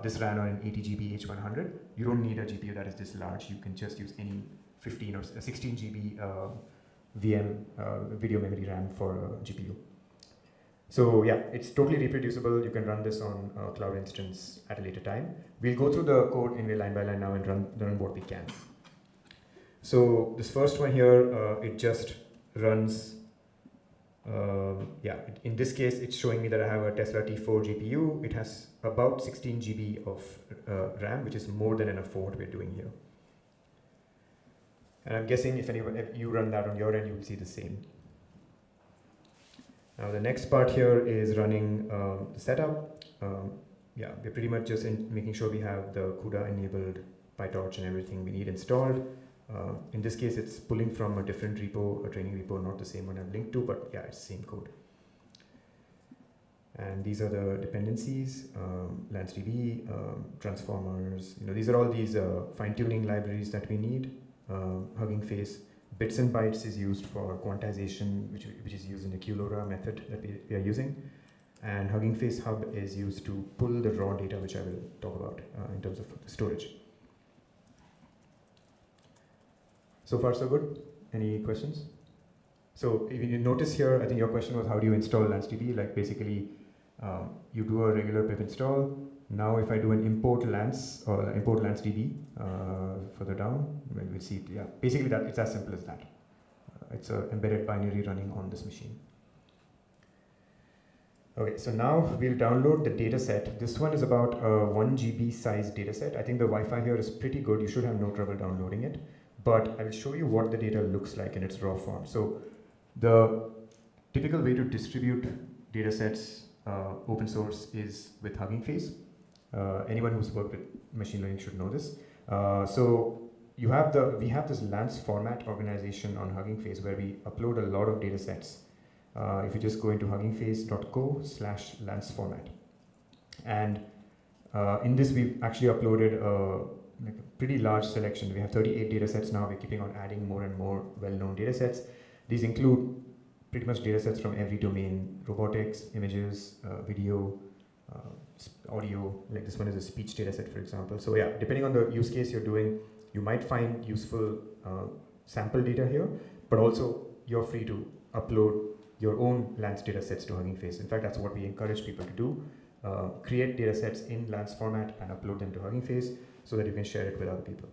this ran on an 80 GB H100. You don't need a GPU that is this large. You can just use any 15 or 16 GB VM video memory RAM for a GPU. So yeah, it's totally reproducible. You can run this on a cloud instance at a later time. We'll go through the code in line by line now and run what we can. So this first one here, it just runs, in this case, it's showing me that I have a Tesla T4 GPU. It has about 16 GB of RAM, which is more than enough for what we're doing here. And I'm guessing if you run that on your end, you will see the same. Now the next part here is running the setup. We're pretty much just making sure we have the CUDA enabled PyTorch and everything we need installed. In this case, it's pulling from a different repo, a training repo, not the same one I've linked to, but yeah, it's the same code. And these are the dependencies, LanceDB, transformers. These are all these fine-tuning libraries that we need. Hugging Face, bits and bytes is used for quantization, which is used in the QLoRa method that we are using. And Hugging Face Hub is used to pull the raw data, which I will talk about in terms of storage. So far, so good? Any questions? So if you notice here, I think your question was how do you install LanceDB? Like basically, you do a regular pip install. Now if I do an import Lance or import LanceDB further down, we'll see it. Yeah, basically it's as simple as that. It's an embedded binary running on this machine. Okay, so now we'll download the data set. This one is about a 1 GB size data set. I think the Wi-Fi here is pretty good. You should have no trouble downloading it. But I will show you what the data looks like in its raw form. So the typical way to distribute data sets open source is with Hugging Face. Anyone who's worked with machine learning should know this. So we have this Lance format organization on Hugging Face where we upload a lot of data sets. If you just go into huggingface.co/Lance format. And in this, we've actually uploaded a pretty large selection. We have 38 data sets now. We're keeping on adding more and more well-known data sets. These include pretty much data sets from every domain: robotics, images, video, audio. Like this one is a speech data set, for example. So yeah, depending on the use case you're doing, you might find useful sample data here, but also you're free to upload your own Lance data sets to Hugging Face. In fact, that's what we encourage people to do. Create data sets in Lance format and upload them to Hugging Face so that you can share it with other people.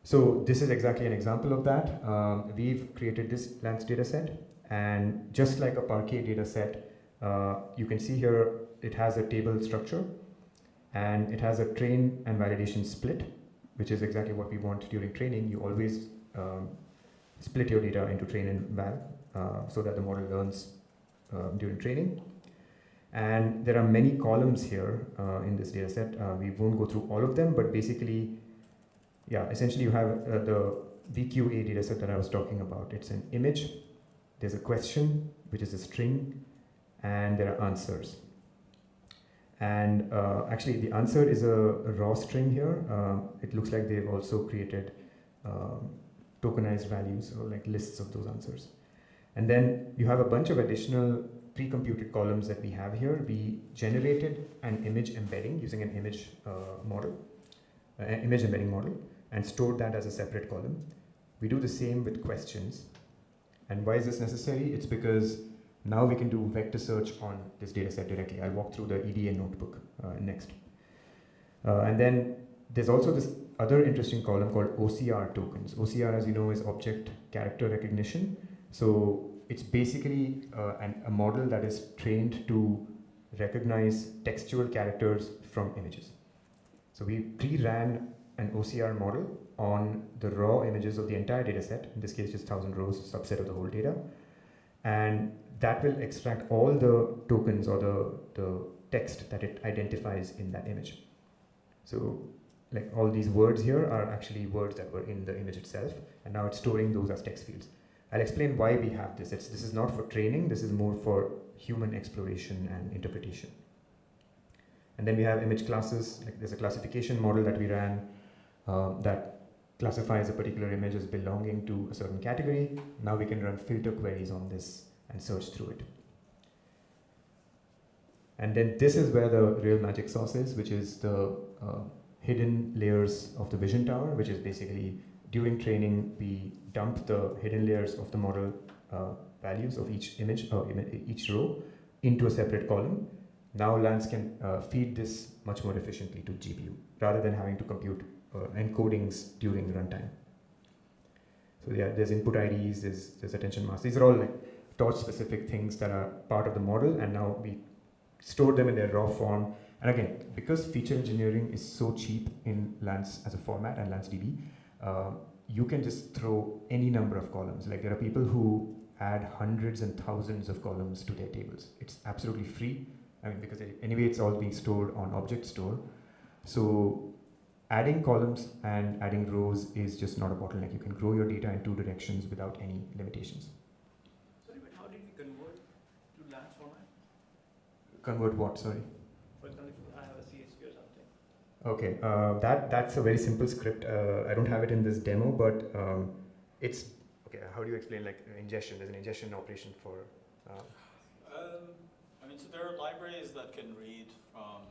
So this is exactly an example of that. We've created this Lance data set, and just like a Parquet data set, you can see here it has a table structure, and it has a train and validation split, which is exactly what we want during training. You always split your data into train and val so that the model learns during training. And there are many columns here in this data set. We won't go through all of them, but basically, yeah, essentially you have the VQA data set that I was talking about. It's an image, there's a question, which is a string, and there are answers. And actually the answer is a raw string here. It looks like they've also created tokenized values or like lists of those answers. And then you have a bunch of additional pre-computed columns that we have here. We generated an image embedding using an image model, image embedding model, and stored that as a separate column. We do the same with questions. And why is this necessary? It's because now we can do vector search on this data set directly. I'll walk through the EDA notebook next. And then there's also this other interesting column called OCR tokens. OCR, as you know, is object character recognition. So it's basically a model that is trained to recognize textual characters from images. So we pre-ran an OCR model on the raw images of the entire data set, in this case just 1000 rows, subset of the whole data, and that will extract all the tokens or the text that it identifies in that image. So like all these words here are actually words that were in the image itself, and now it's storing those as text fields. I'll explain why we have this. This is not for training, this is more for human exploration and interpretation. And then we have image classes, like there's a classification model that we ran that classifies a particular image as belonging to a certain category. Now we can run filter queries on this and search through it. And then this is where the real magic sauce is, which is the hidden layers of the vision tower, which is basically during training, we dump the hidden layers of the model values of each image or each row into a separate column. Now Lance can feed this much more efficiently to GPU rather than having to compute encodings during runtime. So yeah, there's input IDs, there's attention masks. These are all like torch specific things that are part of the model, and now we store them in their raw form. And again, because feature engineering is so cheap in Lance as a format and LanceDB, you can just throw any number of columns. Like there are people who add hundreds and thousands of columns to their tables. It's absolutely free. I mean, because anyway, it's all being stored on object store. So adding columns and adding rows is just not a bottleneck. You can grow your data in two directions without any limitations. Sorry, but how did we convert to Lance format? Convert what, sorry? For example, if I have a CSV or something. Okay, that's a very simple script. I don't have it in this demo, but it's, okay, how do you explain like ingestion? There's an ingestion operation for... I mean, so there are libraries that can read from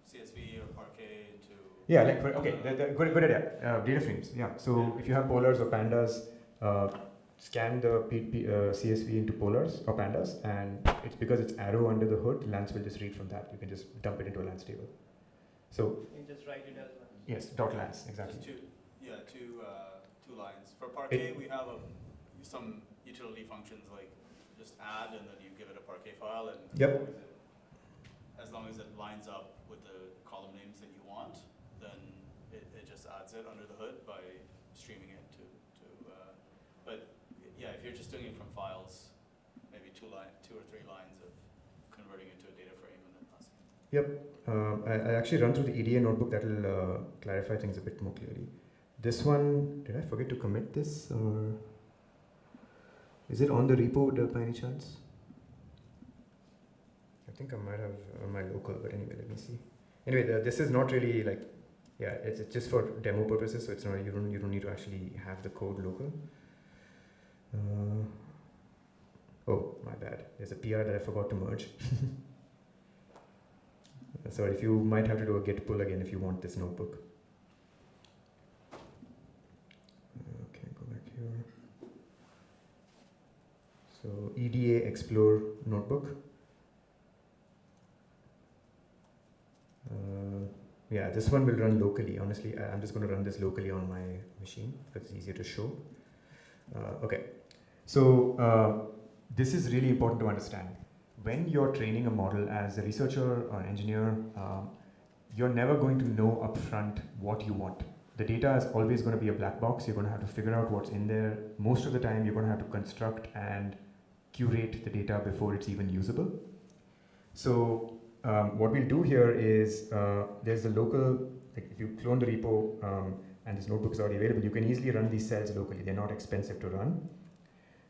CSV or Parquet into... Yeah, like, okay, good idea. Data frames, yeah. So if you have polars or pandas, scan the CSV into polars or pandas, and it's because it's arrow under the hood, Lance will just read from that. You can just dump it into a Lance table. So... You can just write it as Lance. Yes, dot Lance, exactly. Just two lines. For Parquet, we have some utility functions like just add, and then you give it a Parquet file, and Yep. as long as it lines up with the column names that you want, then it just adds it under the hood by streaming it to but yeah, if you're just doing it from files, maybe two or three lines of converting it to a data frame and then passing it. Yep, I actually run through the EDA notebook that will clarify things a bit more clearly. This one, did I forget to commit this, or is it on the repo by any chance? I think I might have on my local, but anyway, let me see. Anyway, this is not really like, yeah, it's just for demo purposes, so it's not, you don't need to actually have the code local. Oh, my bad. There's a PR that I forgot to merge. So if you might have to do a git pull again if you want this notebook. Okay, go back here. So EDA Explore notebook. Yeah, this one will run locally. Honestly, I'm just going to run this locally on my machine because it's easier to show. Okay, so this is really important to understand. When you're training a model as a researcher or an engineer, you're never going to know upfront what you want. The data is always going to be a black box. You're going to have to figure out what's in there. Most of the time, you're going to have to construct and curate the data before it's even usable. So what we'll do here is there's a local, like if you clone the repo and this notebook is already available, you can easily run these cells locally. They're not expensive to run.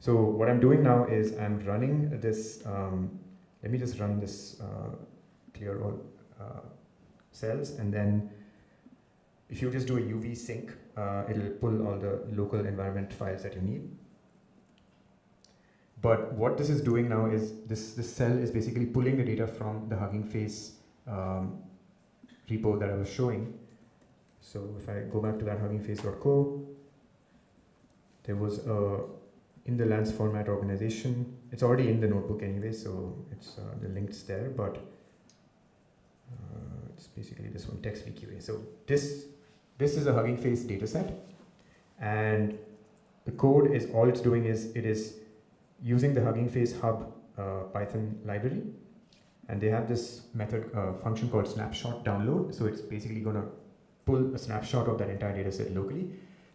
So what I'm doing now is I'm running this, let me just run this clear all cells, and then if you just do a UV sync, it'll pull all the local environment files that you need. But what this is doing now is this cell is basically pulling the data from the Hugging Face repo that I was showing. So if I go back to that huggingface.co, there was in the Lance format organization, it's already in the notebook anyway, so it's the link's there, but it's basically this one, text VQA. So this is a Hugging Face dataset, and the code is, all it's doing is it is using the Hugging Face Hub Python library, and they have this method function called snapshot download. So it's basically going to pull a snapshot of that entire data set locally.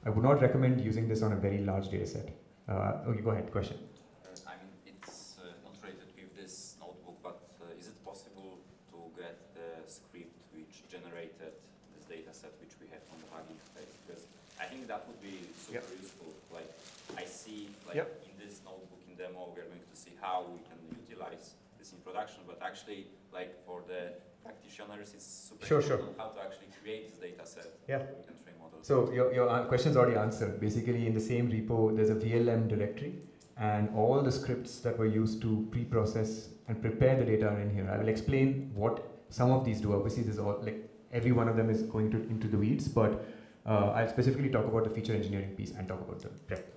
I would not recommend using this on a very large data set. Okay, go ahead, question. I mean, it's not related with this notebook, but is it possible to get the script which generated this data set which we have on the Hugging Face? Because I think that would be super useful. Like, I see, like, in this notebook in demo, we are going to see how we can utilize this in production, but actually, like, for the practitioners, it's super important how to actually create this data set. Yeah. We can train models. So your question's already answered. Basically, in the same repo, there's a VLM directory, and all the scripts that were used to pre-process and prepare the data are in here. I will explain what some of these do. Obviously, there's all, like, every one of them is going into the weeds, but I'll specifically talk about the feature engineering piece and talk about the prep.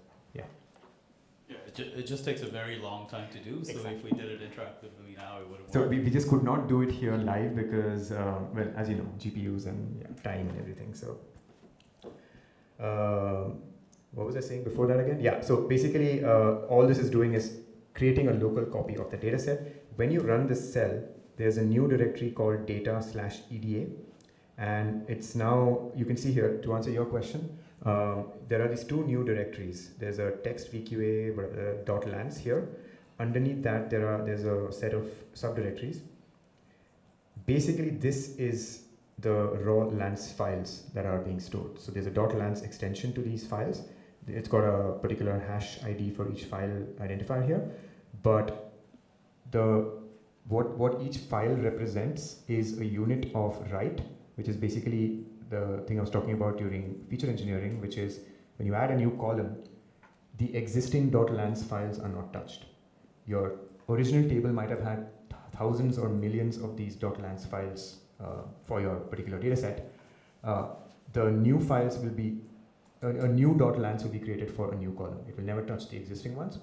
Yeah, it just takes a very long time to do. So if we did it interactively now, it would have So worked. we just could not do it here live because, well, as you know, GPUs and time and everything. So, what was I saying before that again? Yeah, so basically, all this is doing is creating a local copy of the data set. When you run this cell, there's a new directory called data/EDA. And it's now, you can see here, to answer your question, there are these two new directories. There's a text VQA .lance here. Underneath that, there's a set of subdirectories. Basically, this is the raw Lance files that are being stored. So there's a .lance extension to these files. It's got a particular hash ID for each file identifier here. But what each file represents is a unit of write, which is basically the thing I was talking about during feature engineering, which is when you add a new column, the existing .lance files are not touched. Your original table might have had thousands or millions of these .lance files for your particular data set. The new files will be, a new .lance will be created for a new column. It will never touch the existing ones.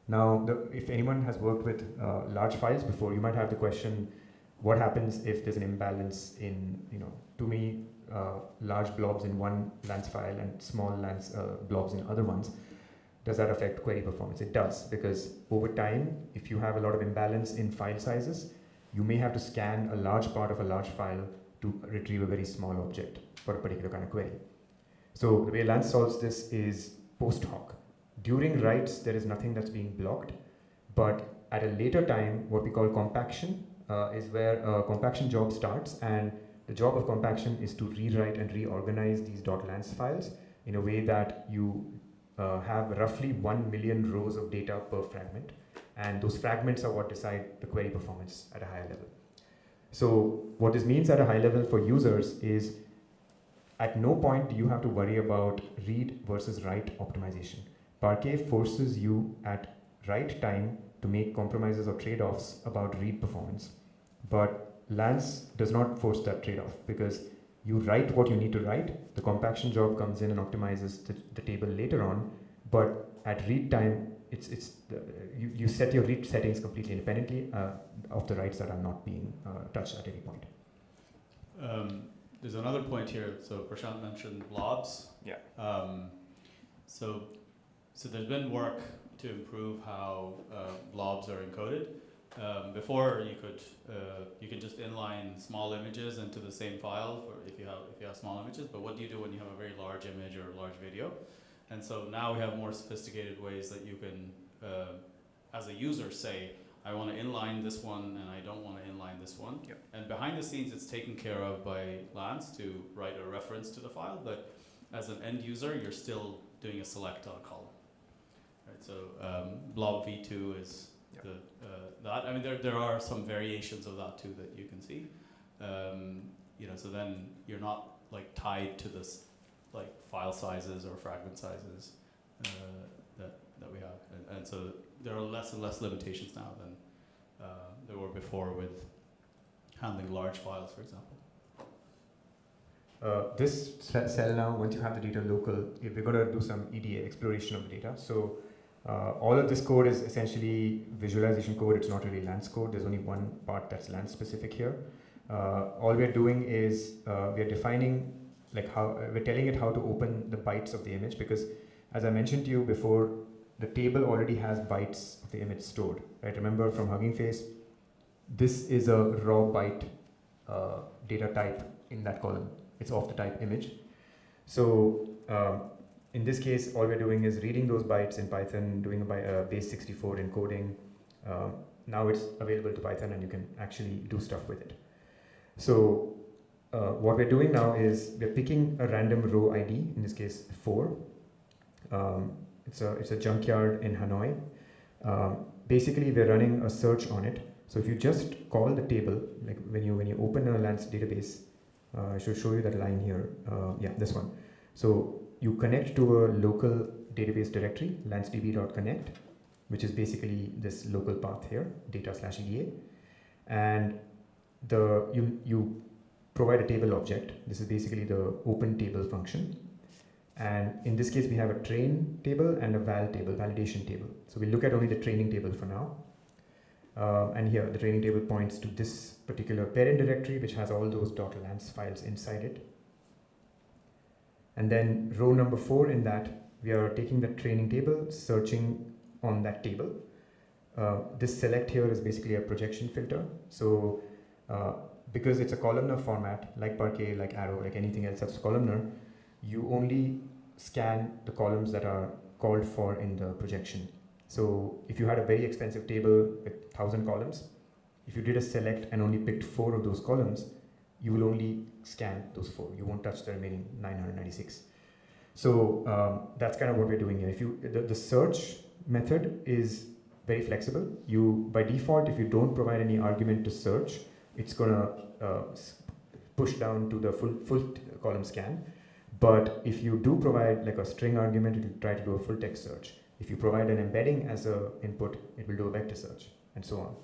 Now, if anyone has worked with large files before, you might have the question, what happens if there's an imbalance in, too many large blobs in one Lance file and small Lance blobs in other ones? Does that affect query performance? It does, because over time, if you have a lot of imbalance in file sizes, you may have to scan a large part of a large file to retrieve a very small object for a particular kind of query. So the way Lance solves this is post hoc. During writes, there is nothing that's being blocked, but at a later time, what we call compaction is where a compaction job starts, and the job of compaction is to rewrite and reorganize these .lance files in a way that you have roughly 1 million rows of data per fragment, and those fragments are what decide the query performance at a higher level. So what this means at a high level for users is at no point do you have to worry about read versus write optimization. Parquet forces you at write time to make compromises or trade-offs about read performance, but Lance does not force that trade-off, because you write what you need to write, the compaction job comes in and optimizes the table later on, but at read time, you set your read settings completely independently of the writes that are not being touched at any point. There's another point here. So Prashanth mentioned blobs. Yeah. So there's been work to improve how blobs are encoded. Before you could just inline small images into the same file for if you have small images. But what do you do when you have a very large image or a large video? And so now we have more sophisticated ways that you can, as a user, say, I want to inline this one and I don't want to inline this one. Yep. And behind the scenes, it's taken care of by Lance to write a reference to the file. But as an end user, you're still doing a select on a column. Right. So blob v2 is that. I mean, there are some variations of that too that you can see. So then you're not like tied to this like file sizes or fragment sizes that we have, and so there are less and less limitations now than there were before with handling large files, for example. This cell now, once you have the data local, if we're going to do some EDA, exploration of the data. So all of this code is essentially visualization code. It's not really Lance code. There's only one part that's Lance specific here. All we're doing is we're defining we're telling it how to open the bytes of the image, because as I mentioned to you before, the table already has bytes of the image stored, right? Remember from Hugging Face, this is a raw byte data type in that column. It's of the type image. So in this case, all we're doing is reading those bytes in Python, doing a base 64 encoding. Now it's available to Python and you can actually do stuff with it. So what we're doing now is we're picking a random row ID, in this case 4. It's a junkyard in Hanoi. Basically, we're running a search on it. So if you just call the table, like when you open a Lance database, I should show you that line here. Yeah, this one. So you connect to a local database directory, lancedb.connect, which is basically this local path here, data/EDA, and you provide a table object. This is basically the open table function. And in this case, we have a train table and a val table, validation table. So we look at only the training table for now. And here, the training table points to this particular parent directory, which has all those .lance files inside it. And then row number 4 in that, we are taking the training table, searching on that table. This select here is basically a projection filter. So because it's a columnar format, like Parquet, like Arrow, like anything else that's columnar, you only scan the columns that are called for in the projection. So if you had a very expensive table with 1,000 columns, if you did a select and only picked 4 of those columns, you will only scan those 4. You won't touch the remaining 996. So that's kind of what we're doing here. If the search method is very flexible. By default, if you don't provide any argument to search, it's gonna push down to the full column scan. But if you do provide like a string argument, it will try to do a full text search. If you provide an embedding as an input, it will do a vector search, and so on.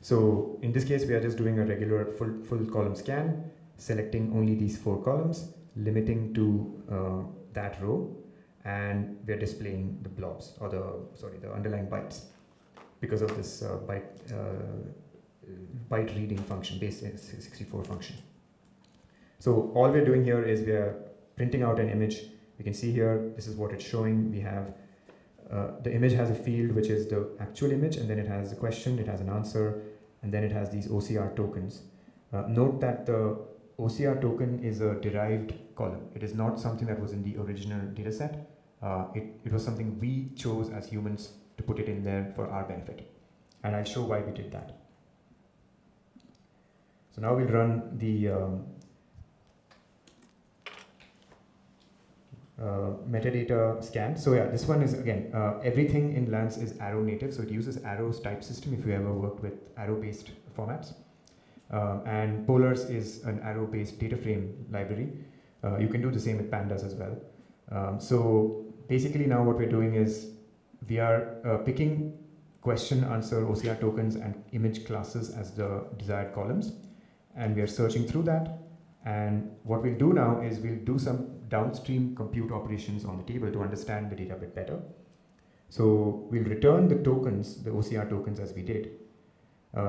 So in this case, we are just doing a regular full column scan, selecting only these 4 columns, limiting to that row, and we are displaying the blobs, or the underlying bytes, because of this byte reading function, base 64 function. So all we're doing here is we are printing out an image. We can see here, this is what it's showing. We have the image has a field which is the actual image, and then it has a question, it has an answer, and then it has these OCR tokens. Note that the OCR token is a derived column. It is not something that was in the original data set. It was something we chose as humans to put it in there for our benefit. And I'll show why we did that. So now we'll run the metadata scan. So yeah, this one is again, everything in Lance is Arrow native, so it uses Arrow's type system if you ever worked with Arrow-based formats. And Polars is an Arrow-based data frame library. You can do the same with Pandas as well. So basically now what we're doing is we are picking question, answer, OCR tokens, and image classes as the desired columns. And we are searching through that. And what we'll do now is we'll do some downstream compute operations on the table to understand the data a bit better. So we'll return the tokens, the OCR tokens as we did,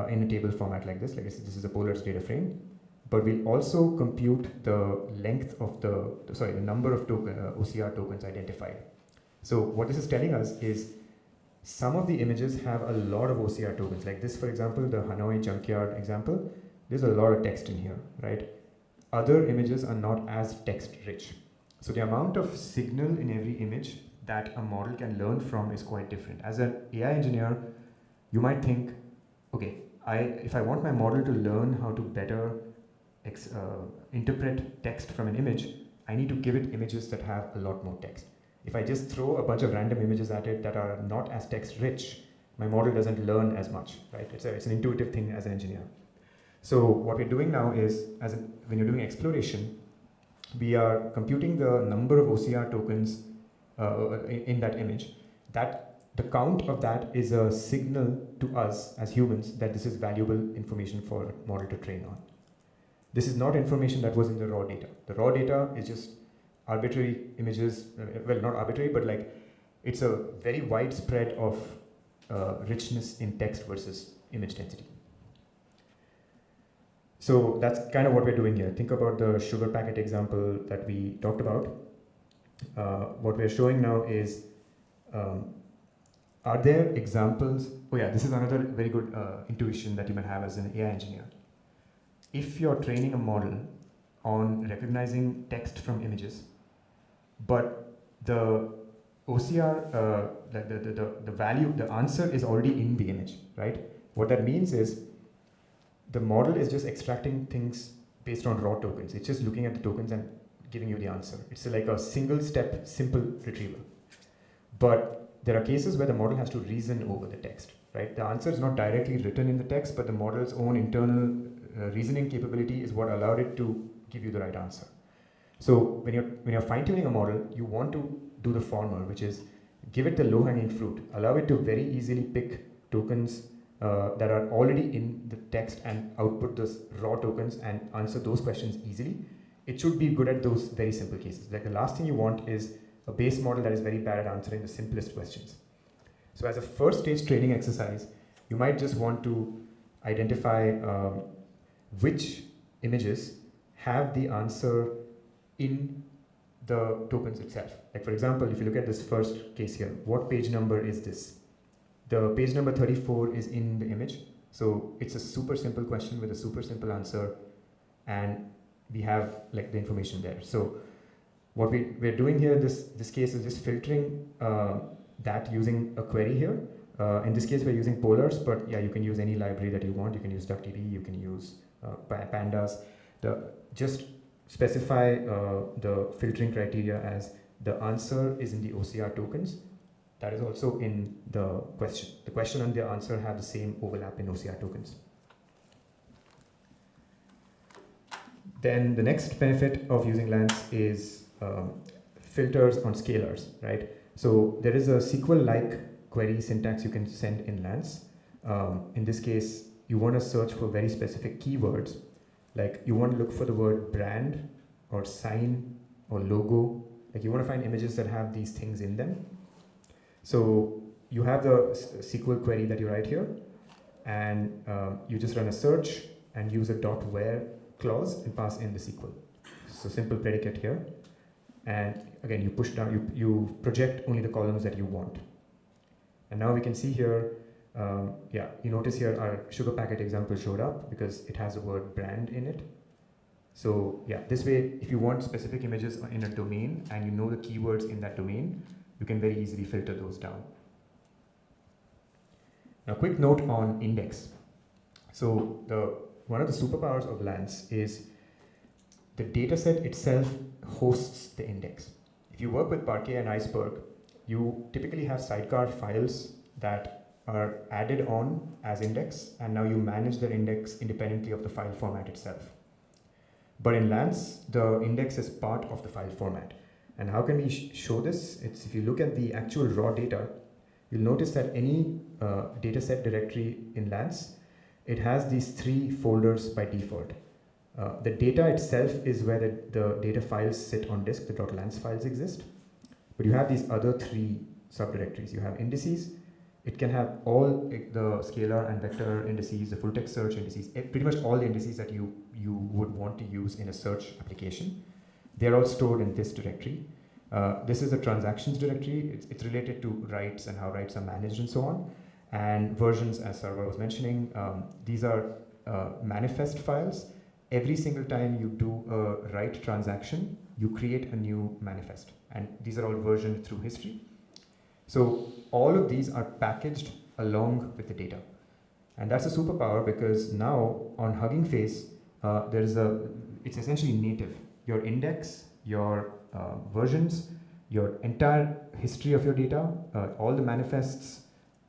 in a table format like this. Like this is a Polars data frame. But we'll also compute the length of the number of OCR tokens identified. So what this is telling us is some of the images have a lot of OCR tokens. Like this, for example, the Hanoi junkyard example, there's a lot of text in here, right? Other images are not as text rich. So the amount of signal in every image that a model can learn from is quite different. As an AI engineer, you might think, okay, if I want my model to learn how to better interpret text from an image, I need to give it images that have a lot more text. If I just throw a bunch of random images at it that are not as text rich, my model doesn't learn as much, right? It's an intuitive thing as an engineer. So what we're doing now is, when you're doing exploration, we are computing the number of OCR tokens in that image. That the count of that is a signal to us as humans that this is valuable information for a model to train on. This is not information that was in the raw data. The raw data is just arbitrary images, well, not arbitrary, but like it's a very wide spread of richness in text versus image density. So that's kind of what we're doing here. Think about the sugar packet example that we talked about. What we're showing now is are there examples? Oh yeah, this is another very good intuition that you might have as an AI engineer. If you're training a model on recognizing text from images, but the OCR, the value, the answer is already in the image, right? What that means is the model is just extracting things based on raw tokens. It's just looking at the tokens and giving you the answer. It's like a single step, simple retrieval. But there are cases where the model has to reason over the text, right? The answer is not directly written in the text, but the model's own internal reasoning capability is what allowed it to give you the right answer. So when you're fine-tuning a model, you want to do the former, which is give it the low-hanging fruit, allow it to very easily pick tokens that are already in the text and output those raw tokens and answer those questions easily. It should be good at those very simple cases. Like the last thing you want is a base model that is very bad at answering the simplest questions. So as a first stage training exercise, you might just want to identify which images have the answer in the tokens itself. Like for example, if you look at this first case here, what page number is this? The page number 34 is in the image. So it's a super simple question with a super simple answer, and we have like the information there. So what we're doing here in this case is just filtering that using a query here. In this case, we're using polars, but yeah, you can use any library that you want. You can use DuckDB, you can use pandas. Just specify the filtering criteria as the answer is in the OCR tokens. That is also in the question. The question and the answer have the same overlap in OCR tokens. Then the next benefit of using Lance is filters on scalars, right? So there is a SQL-like query syntax you can send in Lance. In this case, you want to search for very specific keywords. Like you want to look for the word brand or sign or logo. Like you want to find images that have these things in them. So you have the SQL query that you write here, and you just run a search and use a .where clause and pass in the SQL. So simple predicate here. And again, you push down, you project only the columns that you want. And now we can see here, yeah, you notice here our sugar packet example showed up because it has the word brand in it. So yeah, this way, if you want specific images in a domain and you know the keywords in that domain, you can very easily filter those down. Now, quick note on index. So one of the superpowers of Lance is the dataset itself hosts the index. If you work with Parquet and Iceberg, you typically have sidecar files that are added on as index, and now you manage the index independently of the file format itself. But in Lance, the index is part of the file format. And how can we show this? It's if you look at the actual raw data, you'll notice that any dataset directory in Lance, it has these 3 folders by default. The data itself is where the data files sit on disk, the .lance files exist. But you have these other 3 subdirectories. You have indices. It can have all the scalar and vector indices, the full text search indices, pretty much all the indices that you would want to use in a search application. They're all stored in this directory. This is a transactions directory. It's related to writes and how writes are managed and so on. And versions, as Sarwar was mentioning, these are manifest files. Every single time you do a write transaction, you create a new manifest. And these are all versioned through history. So all of these are packaged along with the data. And that's a superpower because now on Hugging Face, it's essentially native. Your index, your versions, your entire history of your data, all the manifests,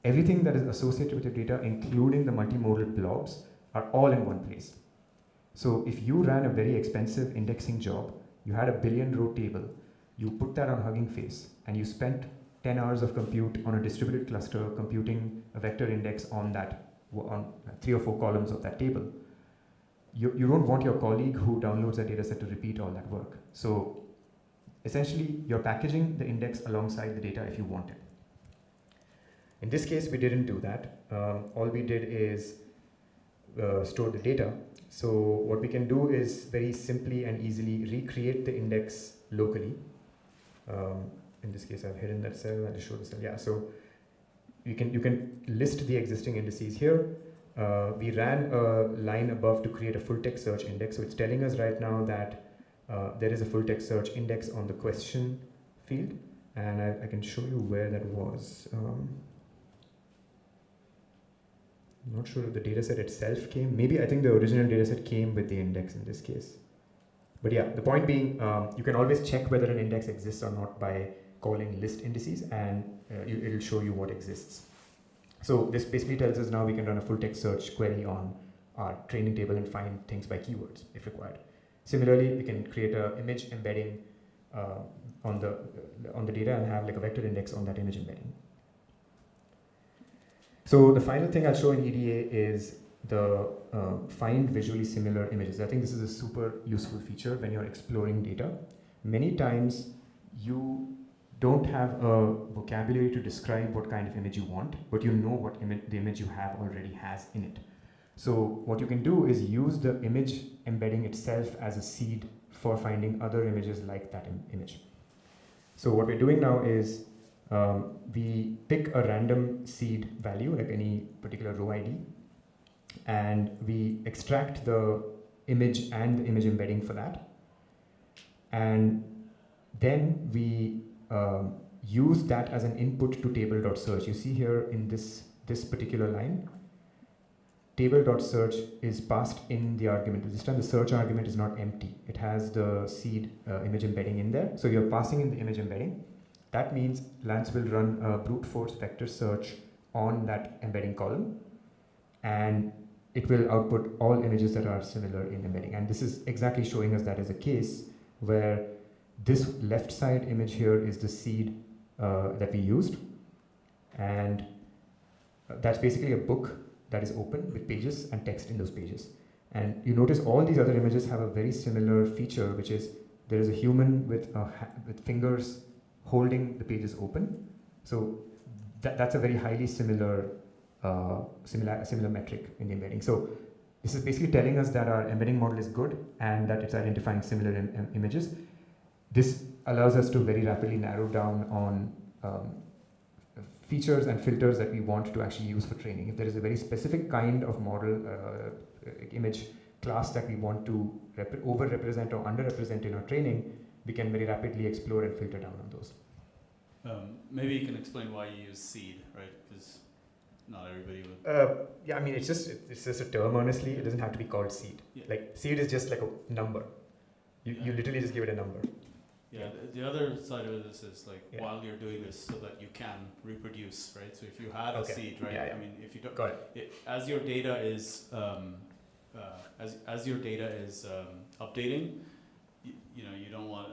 everything that is associated with your data, including the multimodal blobs, are all in one place. So if you ran a very expensive indexing job, you had a 1 billion row table, you put that on Hugging Face, and you spent 10 hours of compute on a distributed cluster computing a vector index on 3 or 4 columns of that table. You don't want your colleague who downloads that data set to repeat all that work. So essentially, you're packaging the index alongside the data if you want it. In this case, we didn't do that. All we did is store the data. So what we can do is very simply and easily recreate the index locally. In this case, I've hidden that cell and just show the cell. Yeah, so you can list the existing indices here. We ran a line above to create a full text search index. So it's telling us right now that there is a full text search index on the question field, and I can show you where that was. I'm not sure if the dataset itself came. Maybe I think the original dataset came with the index in this case. But yeah, the point being, you can always check whether an index exists or not by calling list indices, and it'll show you what exists. So this basically tells us now we can run a full text search query on our training table and find things by keywords if required. Similarly, we can create an image embedding on the data and have like a vector index on that image embedding. So the final thing I'll show in EDA is the find visually similar images. I think this is a super useful feature when you're exploring data. Many times you don't have a vocabulary to describe what kind of image you want, but you know what the image you have already has in it. So what you can do is use the image embedding itself as a seed for finding other images like that image. So what we're doing now is we pick a random seed value, like any particular row ID, and we extract the image and the image embedding for that. And then we use that as an input to table.search. You see here in this particular line, table.search is passed in the argument. This time the search argument is not empty. It has the seed image embedding in there. So you're passing in the image embedding. That means Lance will run a brute force vector search on that embedding column, and it will output all images that are similar in embedding. And this is exactly showing us that as a case where this left side image here is the seed that we used, and that's basically a book that is open with pages and text in those pages. And you notice all these other images have a very similar feature, which is there is a human with fingers holding the pages open. So that's a very highly similar metric in the embedding. So this is basically telling us that our embedding model is good and that it's identifying similar images. This allows us to very rapidly narrow down on features and filters that we want to actually use for training. If there is a very specific kind of model image class that we want to over-represent or under-represent in our training, we can very rapidly explore and filter down on those. Maybe you can explain why you use seed, right? Because not everybody would. Yeah, I mean, it's just a term, honestly. It doesn't have to be called seed. Yeah. Like, seed is just like a number. You literally just give it a number. Yeah, the other side of this is like Yeah. while you're doing this so that you can reproduce, right? So if you had a Okay. seed, right? Yeah, yeah. I mean, if you don't, Got it. as your data is as your data is updating, you don't want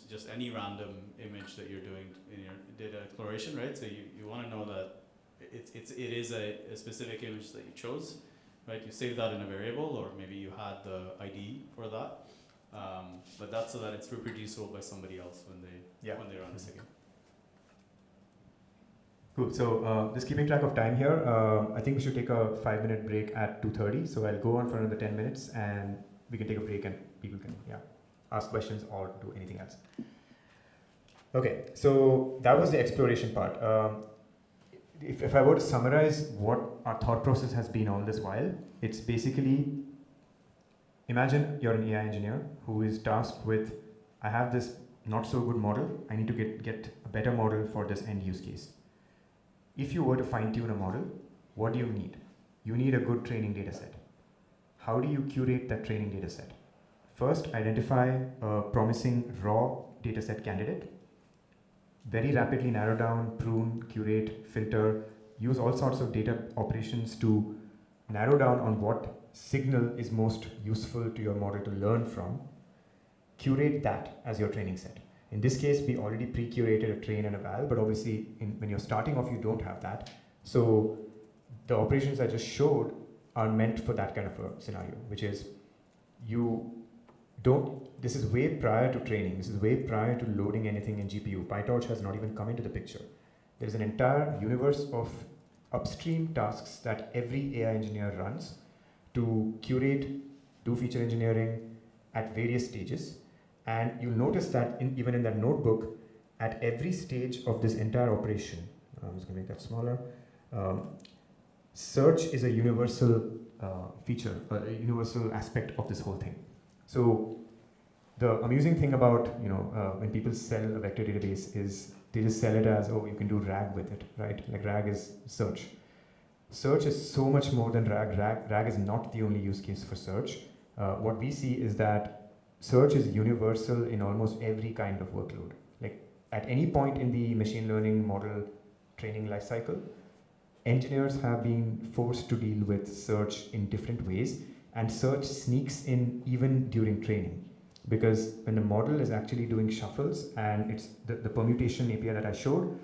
just any random image that you're doing in your data exploration, right? So you want to know that it is a specific image that you chose, right? You save that in a variable, or maybe you had the ID for that. But that's so that it's reproducible by somebody else when they run this again. Cool. So just keeping track of time here, I think we should take a 5-minute break at 2:30. So I'll go on for another 10 minutes, and we can take a break, and people can ask questions or do anything else. Okay. So that was the exploration part. If I were to summarize what our thought process has been all this while, it's basically, imagine you're an AI engineer who is tasked with, I have this not so good model, I need to get a better model for this end use case. If you were to fine tune a model, what do you need? You need a good training data set. How do you curate that training data set? First, identify a promising raw data set candidate. Very rapidly narrow down, prune, curate, filter, use all sorts of data operations to narrow down on what signal is most useful to your model to learn from. Curate that as your training set. In this case, we already pre-curated a train and a val, but obviously when you're starting off, you don't have that. So the operations I just showed are meant for that kind of a scenario, which is this is way prior to training. This is way prior to loading anything in GPU. PyTorch has not even come into the picture. There's an entire universe of upstream tasks that every AI engineer runs to curate, do feature engineering at various stages. And you'll notice that even in that notebook, at every stage of this entire operation, I'm just going to make that smaller. Search is a universal feature, a universal aspect of this whole thing. So the amusing thing about, when people sell a vector database is they just sell it as, oh, you can do RAG with it, right? Like RAG is search. Search is so much more than RAG. RAG is not the only use case for search. What we see is that search is universal in almost every kind of workload. Like at any point in the machine learning model training lifecycle, engineers have been forced to deal with search in different ways, and search sneaks in even during training. Because when the model is actually doing shuffles and it's the permutation API that I showed,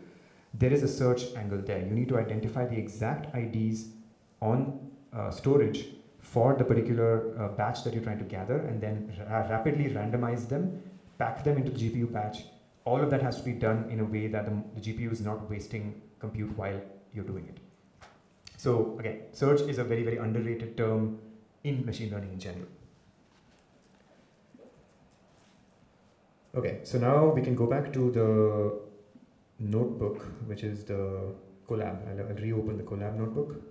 there is a search angle there. You need to identify the exact IDs on storage for the particular batch that you're trying to gather, and then rapidly randomize them, pack them into the GPU batch. All of that has to be done in a way that the GPU is not wasting compute while you're doing it. So again, search is a very, very underrated term in machine learning in general. Okay, so now we can go back to the notebook, which is the Colab. I'll reopen the Colab notebook.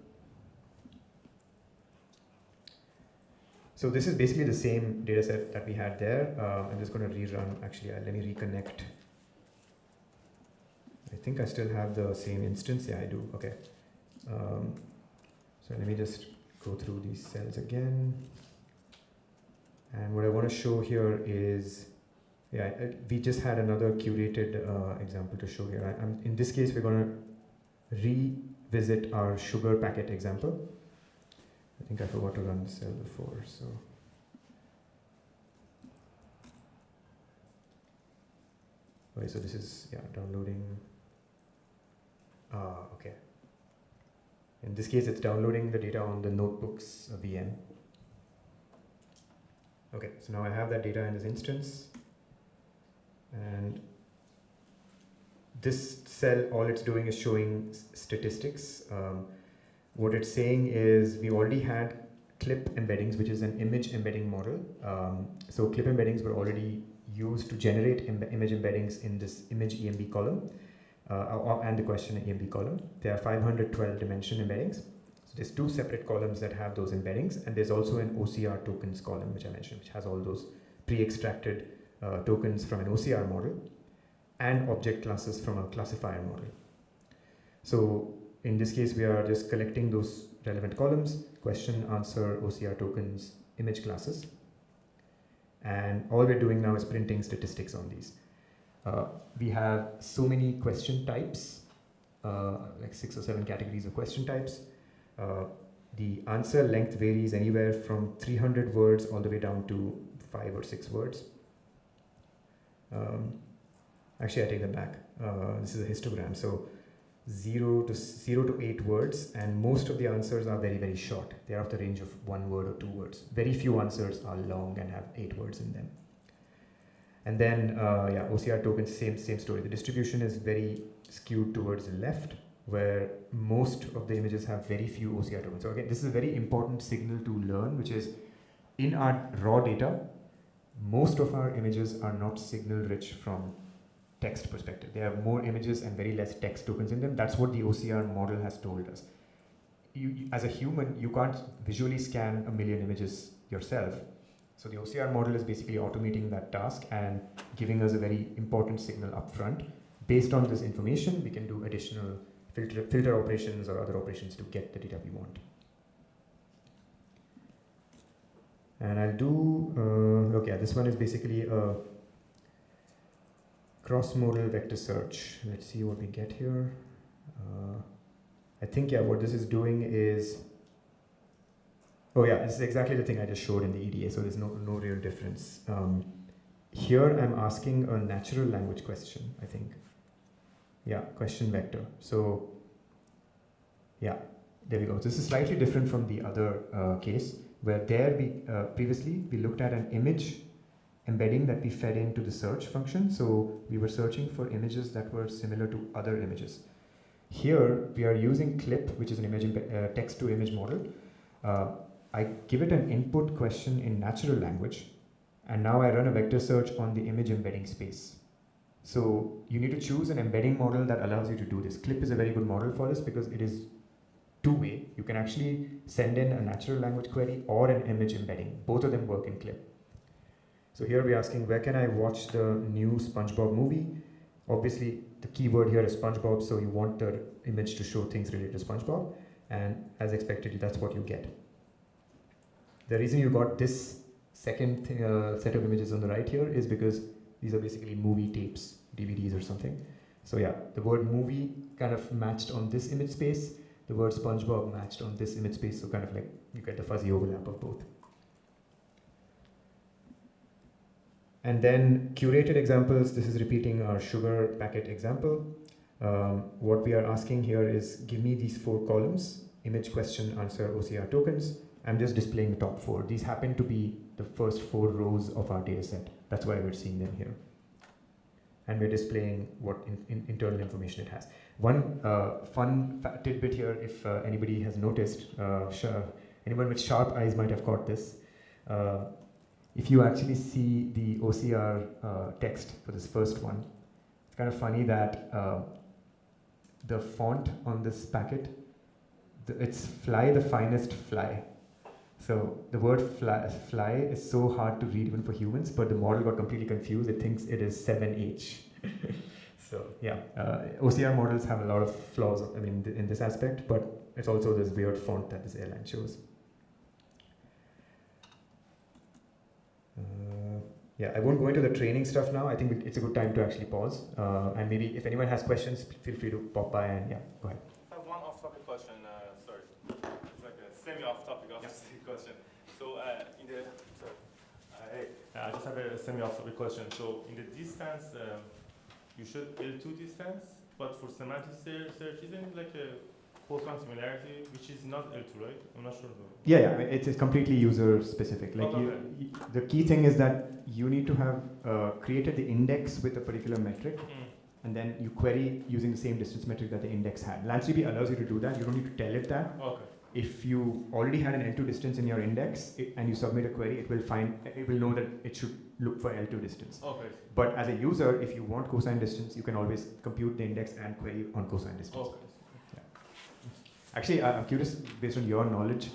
So this is basically the same data set that we had there. I'm just going to rerun. Actually, let me reconnect. I think I still have the same instance. Yeah, I do. Okay. So let me just go through these cells again. And what I want to show here is, we just had another curated example to show here. In this case, we're going to revisit our sugar packet example. I think I forgot to run the cell before, so. Okay, so this is, downloading. Okay. In this case, it's downloading the data on the notebooks VM. Okay, so now I have that data in this instance. And this cell, all it's doing is showing statistics. What it's saying is we already had clip embeddings, which is an image embedding model. So clip embeddings were already used to generate image embeddings in this image EMB column and the question EMB column. There are 512 dimension embeddings. So there's two separate columns that have those embeddings, and there's also an OCR tokens column, which I mentioned, which has all those pre-extracted tokens from an OCR model and object classes from a classifier model. So in this case, we are just collecting those relevant columns, question, answer, OCR tokens, image classes. And all we're doing now is printing statistics on these. We have so many question types, like 6 or 7 categories of question types. The answer length varies anywhere from 300 words all the way down to 5 or 6 words. Actually, I take that back. This is a histogram. So 0 to 8 words, and most of the answers are very, very short. They are of the range of 1 word or 2 words. Very few answers are long and have 8 words in them. And then, OCR tokens, same story. The distribution is very skewed towards the left, where most of the images have very few OCR tokens. So again, this is a very important signal to learn, which is in our raw data, most of our images are not signal rich from text perspective. They have more images and very less text tokens in them. That's what the OCR model has told us. You, as a human, you can't visually scan a million images yourself. So the OCR model is basically automating that task and giving us a very important signal up front. Based on this information, we can do additional filter operations or other operations to get the data we want. And I'll do, this one is basically a cross-modal vector search. Let's see what we get here. I think, what this is doing is, this is exactly the thing I just showed in the EDA, so there's no real difference. Here I'm asking a natural language question, I think. Question vector. So, there we go. This is slightly different from the other case, where there we previously we looked at an image embedding that we fed into the search function. So we were searching for images that were similar to other images. Here we are using clip, which is an image text to image model. I give it an input question in natural language, and now I run a vector search on the image embedding space. So you need to choose an embedding model that allows you to do this. Clip is a very good model for this because it is two-way. You can actually send in a natural language query or an image embedding. Both of them work in Clip. So here we're asking, where can I watch the new SpongeBob movie? Obviously, the keyword here is SpongeBob, so you want the image to show things related to SpongeBob, and as expected, that's what you get. The reason you got this second set of images on the right here is because these are basically movie tapes, DVDs or something. So yeah, the word movie kind of matched on this image space, the word SpongeBob matched on this image space, so kind of like you get the fuzzy overlap of both. And then curated examples, this is repeating our sugar packet example. What we are asking here is give me these 4 columns, image, question, answer, OCR tokens. I'm just displaying the top 4. These happen to be the first 4 rows of our data set. That's why we're seeing them here. And we're displaying what internal information it has. One fun tidbit here, if anybody has noticed, anyone with sharp eyes might have caught this. If you actually see the OCR text for this first one, it's kind of funny that the font on this packet, it's fly the finest fly. So the word fly is so hard to read even for humans, but the model got completely confused. It thinks it is 7H. So yeah, OCR models have a lot of flaws, I mean, in this aspect, but it's also this weird font that this airline shows. Yeah, I won't go into the training stuff now. I think it's a good time to actually pause. And maybe if anyone has questions, feel free to pop by and yeah, go ahead. I have one off-topic question. Sorry, it's like a semi-off-topic question. So I just have a semi-off-topic question. So in the distance, you should L2 distance, but for semantic search, isn't it like a cosine similarity, which is not L2, right? I'm not sure. Yeah, I mean, it's completely user specific. Like the key thing is that you need to have created the index with a particular metric, and then you query using the same distance metric that the index had. LanceDB allows you to do that. You don't need to tell it that. Okay. If you already had an L2 distance in your index and you submit a query, it will know that it should look for L2 distance. Okay. But as a user, if you want cosine distance, you can always compute the index and query on cosine distance. Okay. Actually, I'm curious, based on your knowledge,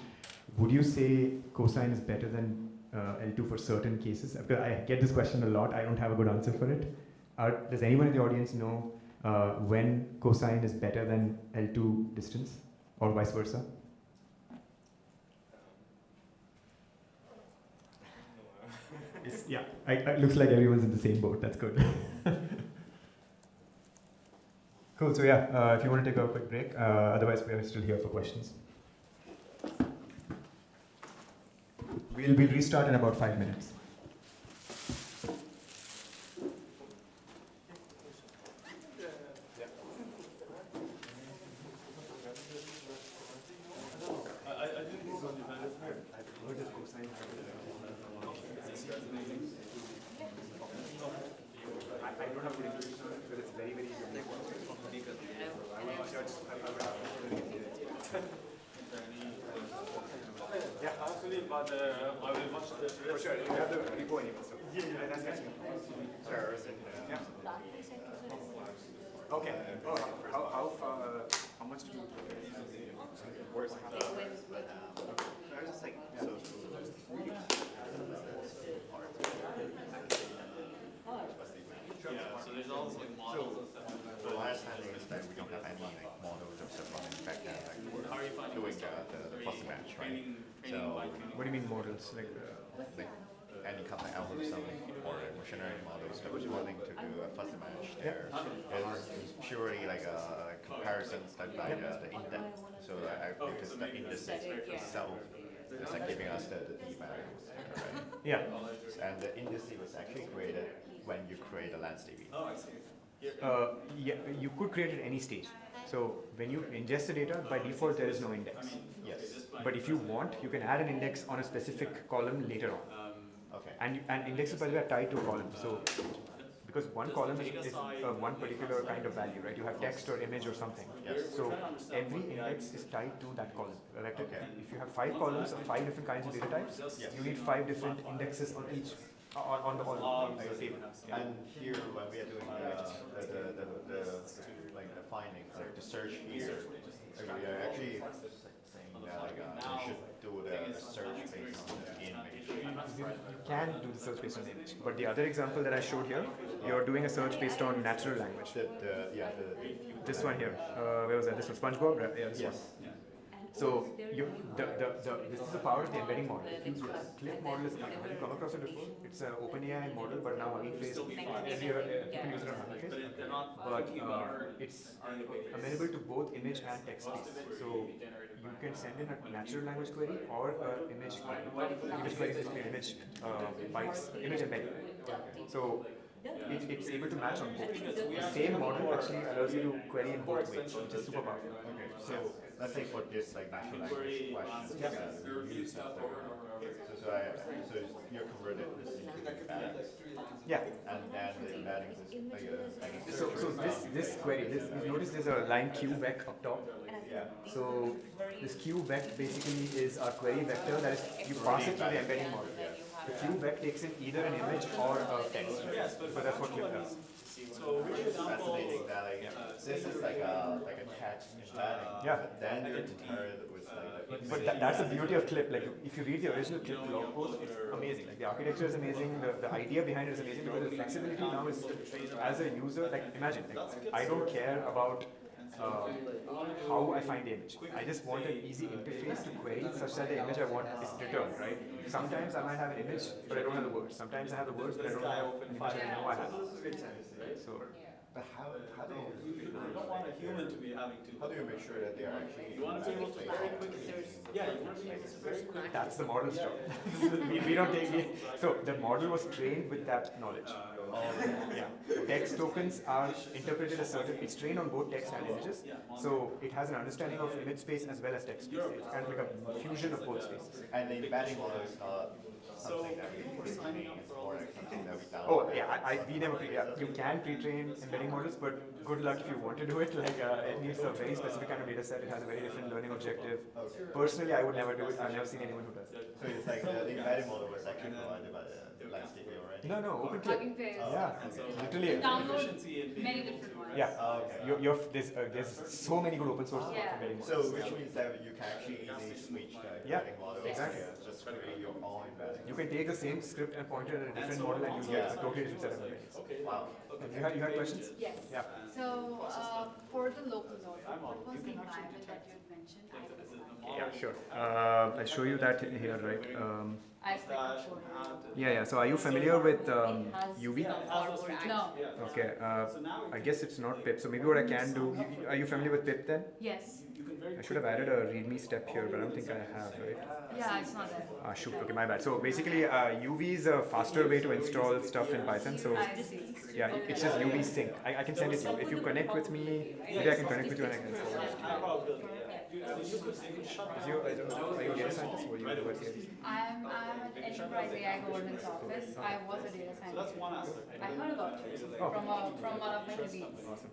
would you say cosine is better than L2 for certain cases? Because I get this question a lot. I don't have a good answer for it. Does anyone in the audience know when cosine is better than L2 distance, or vice versa? Yeah, it looks like everyone's in the same boat. That's good. Cool. So yeah, if you want to take a quick break, otherwise we are still here for questions. We'll restart in about 5 minutes. But I will watch the For sure, you have the repo anyway, so yeah, that's actually sure. Yeah. Okay. How much do you where's the I was just like, So there's all this like models and stuff. The last time is that we don't have any like models of stuff running back then, like we're How are you finding doing this? the fuzzy match, right? Training So- by training. what do you mean models? Like Any kind of algorithm or machine learning models that was willing to do a fuzzy match there. It's purely like a comparisons type by the index. So because the index itself is like giving us the D values there, right? yeah. And the index was actually created when you create a LanceDB. Oh, I see. Yeah, you could create it at any stage. So when you ingest the data, by default there is no index. Yes. But if you want, you can add an index on a specific column later on. Okay. And indexes, by the way, are tied to columns. So because one column is one particular kind of value, right? You have text or image or something. Yes. So every index is tied to that column. Right? Okay. If you have 5 columns of 5 different kinds of data types, Yes. you need 5 different indexes on each. on the table. Yeah. And here, when we are doing the findings, like the search here, we are actually saying that we should do the search based on the image. You can do the search based on the image, but the other example that I showed here, you're doing a search based on natural language. This one here, where was that? This one, SpongeBob, right? Yeah, this one. So this is the power of the embedding model. Clip model is, have you come across it before? It's an OpenAI model, but now Hugging Face, people use it on Hugging Face. But it's amenable to both image and text based. So you can send in a natural language query or an image query. Image query is basically image bytes, image embedding. So it's able to match on both. The same model actually allows you to query in both ways, which is super powerful. Okay, so let's say for this like natural language questions, you use so you converted this into embeddings. Yeah. And then the embeddings is So this query, you notice there's a line qvec up top. Yeah. So this qvec basically is a query vector that is you pass it through the embedding model. The qvec takes in either an image or a text. So that's what clip does. So It's fascinating that this is like a text embedding. Yeah. But then you compare it with like But that's the beauty of clip. Like if you read the original clip blog post, it's amazing. Like the architecture is amazing. The idea behind it is amazing because the flexibility now is, as a user, like imagine, like, I don't care about how I find the image. I just want an easy interface to query such that the image I want is returned, right? Sometimes I might have an image, but I don't have the words. Sometimes I have the words, but I don't have an image I know I have. So, but how do you don't want a human to be having to. how do you make sure that they are actually You want to be able to very quickly. Yeah, you want to be able to very quickly. that's the model's job. we don't take it. So the model was trained with that knowledge. Yeah. Text tokens are interpreted as certain. It's trained on both text and images. So it has an understanding of image space as well as text space. It's kind of like a fusion of both spaces. And the embedding model is not something that we pre-train, it's more like something that we download. Oh yeah, we never you can pre-train embedding models, but good luck if you want to do it. Like it needs a very specific kind of data set. It has a very different learning objective. Personally, I would never do it. I've never seen anyone who does it. So it's like the embedding model was actually provided by the LanceDB already? No, open clip. Hugging Face. Yeah, literally. Download many different ones. Yeah. Okay. There's so many good open source embedding models. So which means that you can actually easily switch the embedding model. exactly. Just create your own embedding. You can take the same script and point it at a different model and you get a totally different set of embeddings. Wow. You had questions? Yes. Yeah. So for the local node, what was the environment that you had mentioned? Yeah, sure. I'll show you that here, right? Yeah. So are you familiar with UV? No. Okay. I guess it's not pip. So maybe what I can do. Are you familiar with pip then? Yes. I should have added a README step here, but I don't think I have, right? Yeah, it's not there. Ah, shoot. Okay, my bad. So basically, UV is a faster way to install stuff in Python. So I see. yeah, it's just UV sync. I can send it to you. If you connect with me, maybe I can connect with you and I can install it. Are you a data scientist or you work here? I'm at Enterprise AI Governance Office. I was a data scientist. I heard about you from one of my colleagues. Awesome.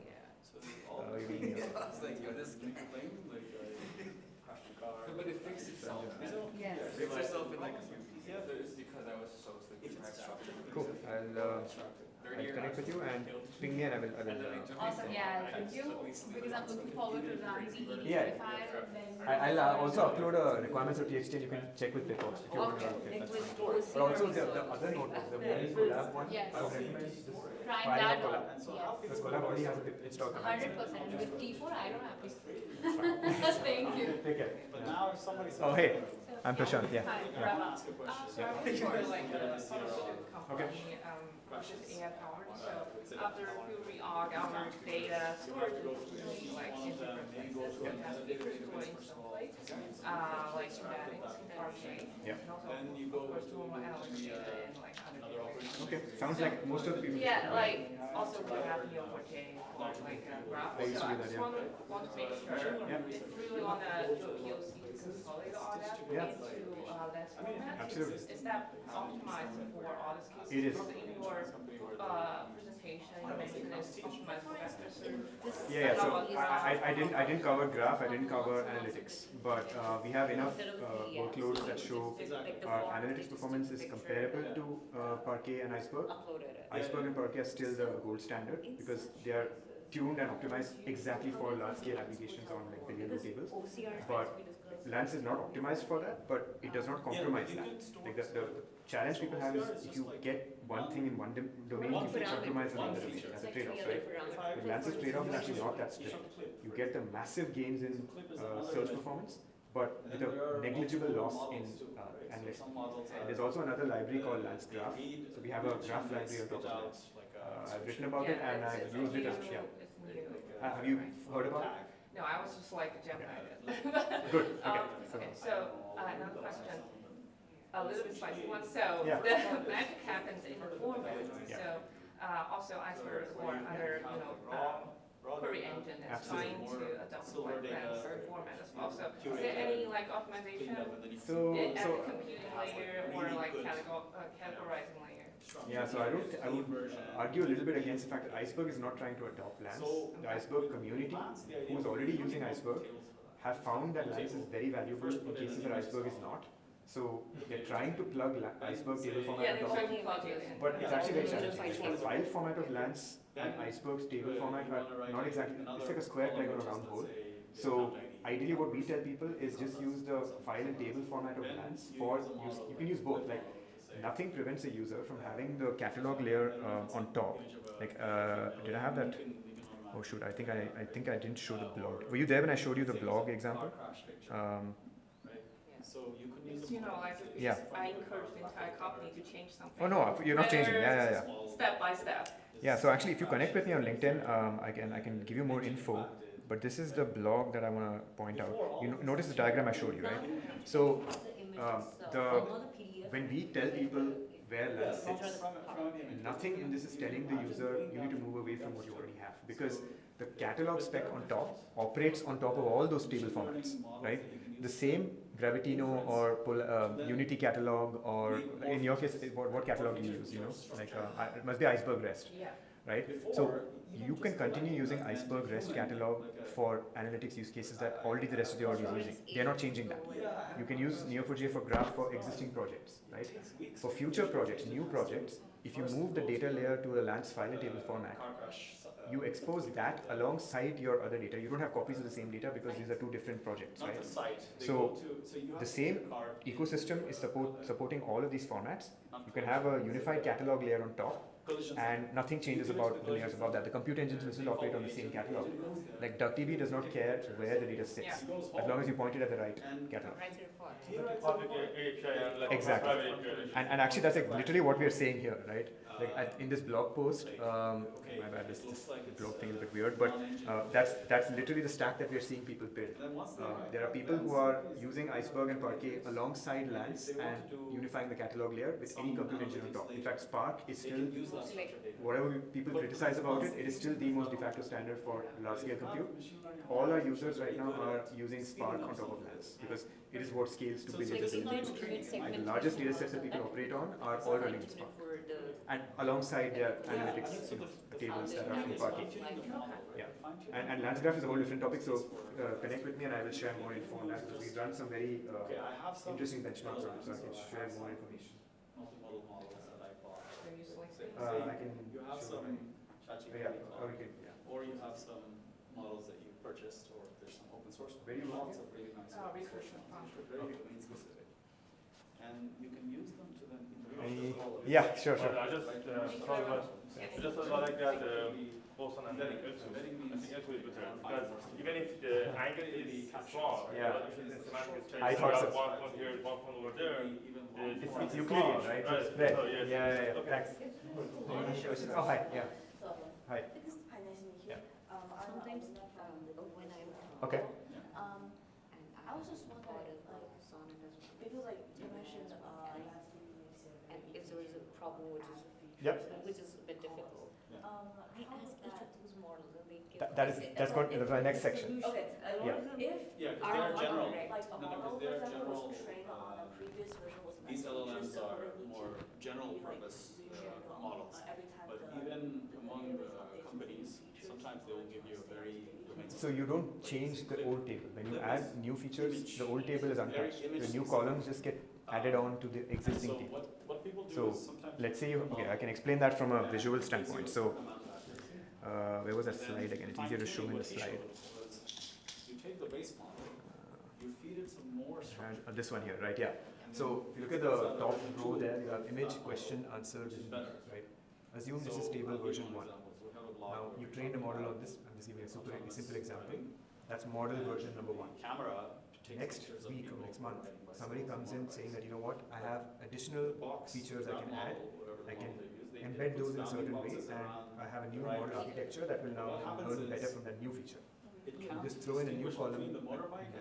But it fixed itself. Yes. It fixed itself in like a few pieces because I was so sleepy. Cool. I'll connect with you and ping me and I will. Awesome. Yeah. Thank you. Because I'm looking forward to run the Yeah. file and then. I'll also upload a requirements of TXT and you can check with Pip also if you want to run Pip. But also the other notebook, the Moody Collab one, Yes. I would recommend just Trying try that out Collab. out. Because Collab already has a Pip install command. 100%. With T4, I don't have to. Thank you. Take care. But now if somebody says. Oh hey, I'm Prashanth, yeah. Hi. Yeah. So I was sort of like a photoshop company, which is AI powered. So after we reorg our data storage into like in different places, we have different templates, like embeddings, Parquet, Yeah. and also of course normal analytics data and like other databases. Okay, sounds like most of the people. Yeah, like also we have Neo4j for like graphs. I used to So do I that, just yeah. want to make sure Yeah. if we really want to do a POC to consolidate all that Yeah. into lens format? Absolutely. Is that optimized for all these cases? It is. Because in your presentation, you mentioned it's optimized for vectors. Yeah, so I didn't cover graph, I didn't cover analytics, but we have enough workloads that show our analytics performance is comparable to Parquet and Iceberg. Iceberg and Parquet are still the gold standard because they are tuned and optimized exactly for large-scale applications on like billion row tables. But Lance is not optimized for that, but it does not compromise that. Like the challenge people have is if you get one thing in one domain, you can compromise another domain. That's a trade-off, right? But Lance's trade-off is actually not that strict. You get the massive gains in search performance, but with a negligible loss in analytics. And there's also another library called Lance Graph. So we have a graph library on top of Lance. I've written about it and I've used it as have you heard about it? No, I was just like Gemini. Good. Okay. So another question, a little bit spicy one. So Yeah. the magic happens in the format. Yeah. So also Iceberg or other query engine is trying to adopt like Lance format as well. So is there any like optimization at the computing layer or like categorizing layer? Yeah, so I would argue a little bit against the fact that Iceberg is not trying to adopt Lance. The Iceberg community, who is already using Iceberg, have found that Lance is very valuable in cases where Iceberg is not. So they're trying to plug Iceberg table format on top, but it's actually very challenging. The file format of Lance and Iceberg's table format are not exactly, it's like a square peg on a round hole. So ideally what we tell people is just use the file and table format of Lance for use, you can use both. Like nothing prevents a user from having the catalog layer on top. Like, did I have that? Oh shoot, I think I didn't show the blog. Were you there when I showed you the blog example? Like yeah. I encourage the entire company to change something. Oh no, you're not changing. Yeah. Step by step. Yeah, so actually if you connect with me on LinkedIn, I can give you more info. But this is the blog that I want to point out. You notice the diagram I showed you, right? So when we tell people where Lance sits, nothing in this is telling the user you need to move away from what you already have, because the catalog spec on top operates on top of all those table formats, right? The same Gravitino or Unity catalog, or in your case, what catalog do you use? You know, like it must be Iceberg REST, right? So you can continue using Iceberg REST catalog for analytics use cases that already the rest of the audience is using. They're not changing that. You can use Neo4j for graph for existing projects, right? For future projects, new projects, if you move the data layer to a Lance file and table format, you expose that alongside your other data. You don't have copies of the same data because these are two different projects, right? So the same ecosystem is supporting all of these formats. You can have a unified catalog layer on top, and nothing changes about the layers above that. The compute engines will still operate on the same catalog. Like DuckDB does not care where the data sits, as long as you point it at the right catalog. Exactly. And actually that's like literally what we are saying here, right? Like in this blog post, my bad, this blog thing is a bit weird, but that's literally the stack that we are seeing people build. There are people who are using Iceberg and Parquet alongside Lance and unifying the catalog layer with any compute engine on top. In fact, Spark is still, whatever people criticize about it, it is still the most de facto standard for large-scale compute. All our users right now are using Spark on top of Lance because it is what scales to billions of data. And the largest data sets that people operate on are all running in Spark. And alongside their analytics tables that are in Parquet. Yeah. And LanceGraph is a whole different topic, so connect with me and I will share more info on that, because we've done some very interesting benchmarks on it, so I can share more information. Multimodal models that I bought. I can you have some ChatGPT, or you have some models that you purchased, or there's some open source. Very lots of really nice research domain specific, and you can use them to then yeah, sure. I just like that Boson and then L2. I think L2 is better because even if the angle is small, I thought so. One point here, one point over there. It's Euclidean, right? So it's spread. Yeah. Thanks. Oh, hi. Yeah. Hi. Hi, nice to meet you. Sometimes when I'm okay. I was just wondering, because like you mentioned and if there is a problem which is a bit difficult, I ask each of those models and they give That's my next section. Okay, Yeah. if they're general. like a model, for example, was trained on a previous general purpose models. But even among the companies, sometimes they will give you a very domain. So you don't change the old table. When you add new features, the old table is untouched. The new columns just get added on to the existing so table. what people do So is sometimes let's say okay, I can explain that from a visual standpoint. So where was that slide again? It's easier to show in the slide. You take the base model, you feed it some more structure. And this one here, right? Yeah. So if you look at the top row there, you have image, question, answer, right? Assume this is table version 1. Now you trained a model on this. I'm just giving a simple example. That's model version number 1. Next week or next month, somebody comes in saying that, you know what, I have additional features I can add. I can embed those in a certain way, and I have a new model architecture that will now learn better from that new feature. You just throw in a new column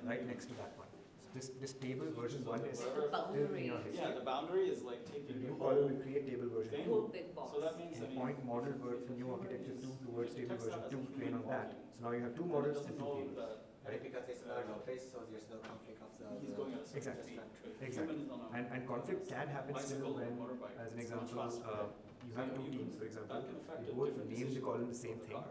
right next to that one. So this table version 1 is still in your history. Yeah, the boundary is like The taking new column will create table version 2. Whole big box. So that means And point model from new architecture 2 towards table version 2 train on that. So now you have 2 models and 2 tables. Right, because it's not office, so there's no conflict of the. He's going at a certain Exactly. speed. Exactly. Human is on a And conflict can happen still bicycle or when, motorbike. as an It's much example, faster. you have 2 teams, for example. That can affect They a both different name the decision column the making same in thing, car.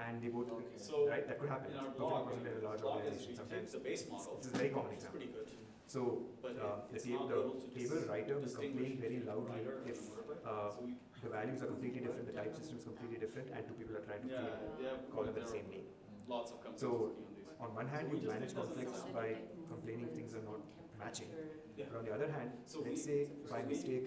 and they both, So right, that could happen. in our Perfect blog, wasn't in a large blog is organization we sometimes. take the base model. This is a very common It's example. pretty good. So But the it's not table, able to the table writer will distinguish complain very between loudly rider and if motorbike. So we, the values are completely different, the type system is completely different, and 2 people are trying to create column with the same name. lots of companies So, working on these. On one hand, you manage conflicts by complaining things are not matching. But on the other hand, So let's we- say so by we- mistake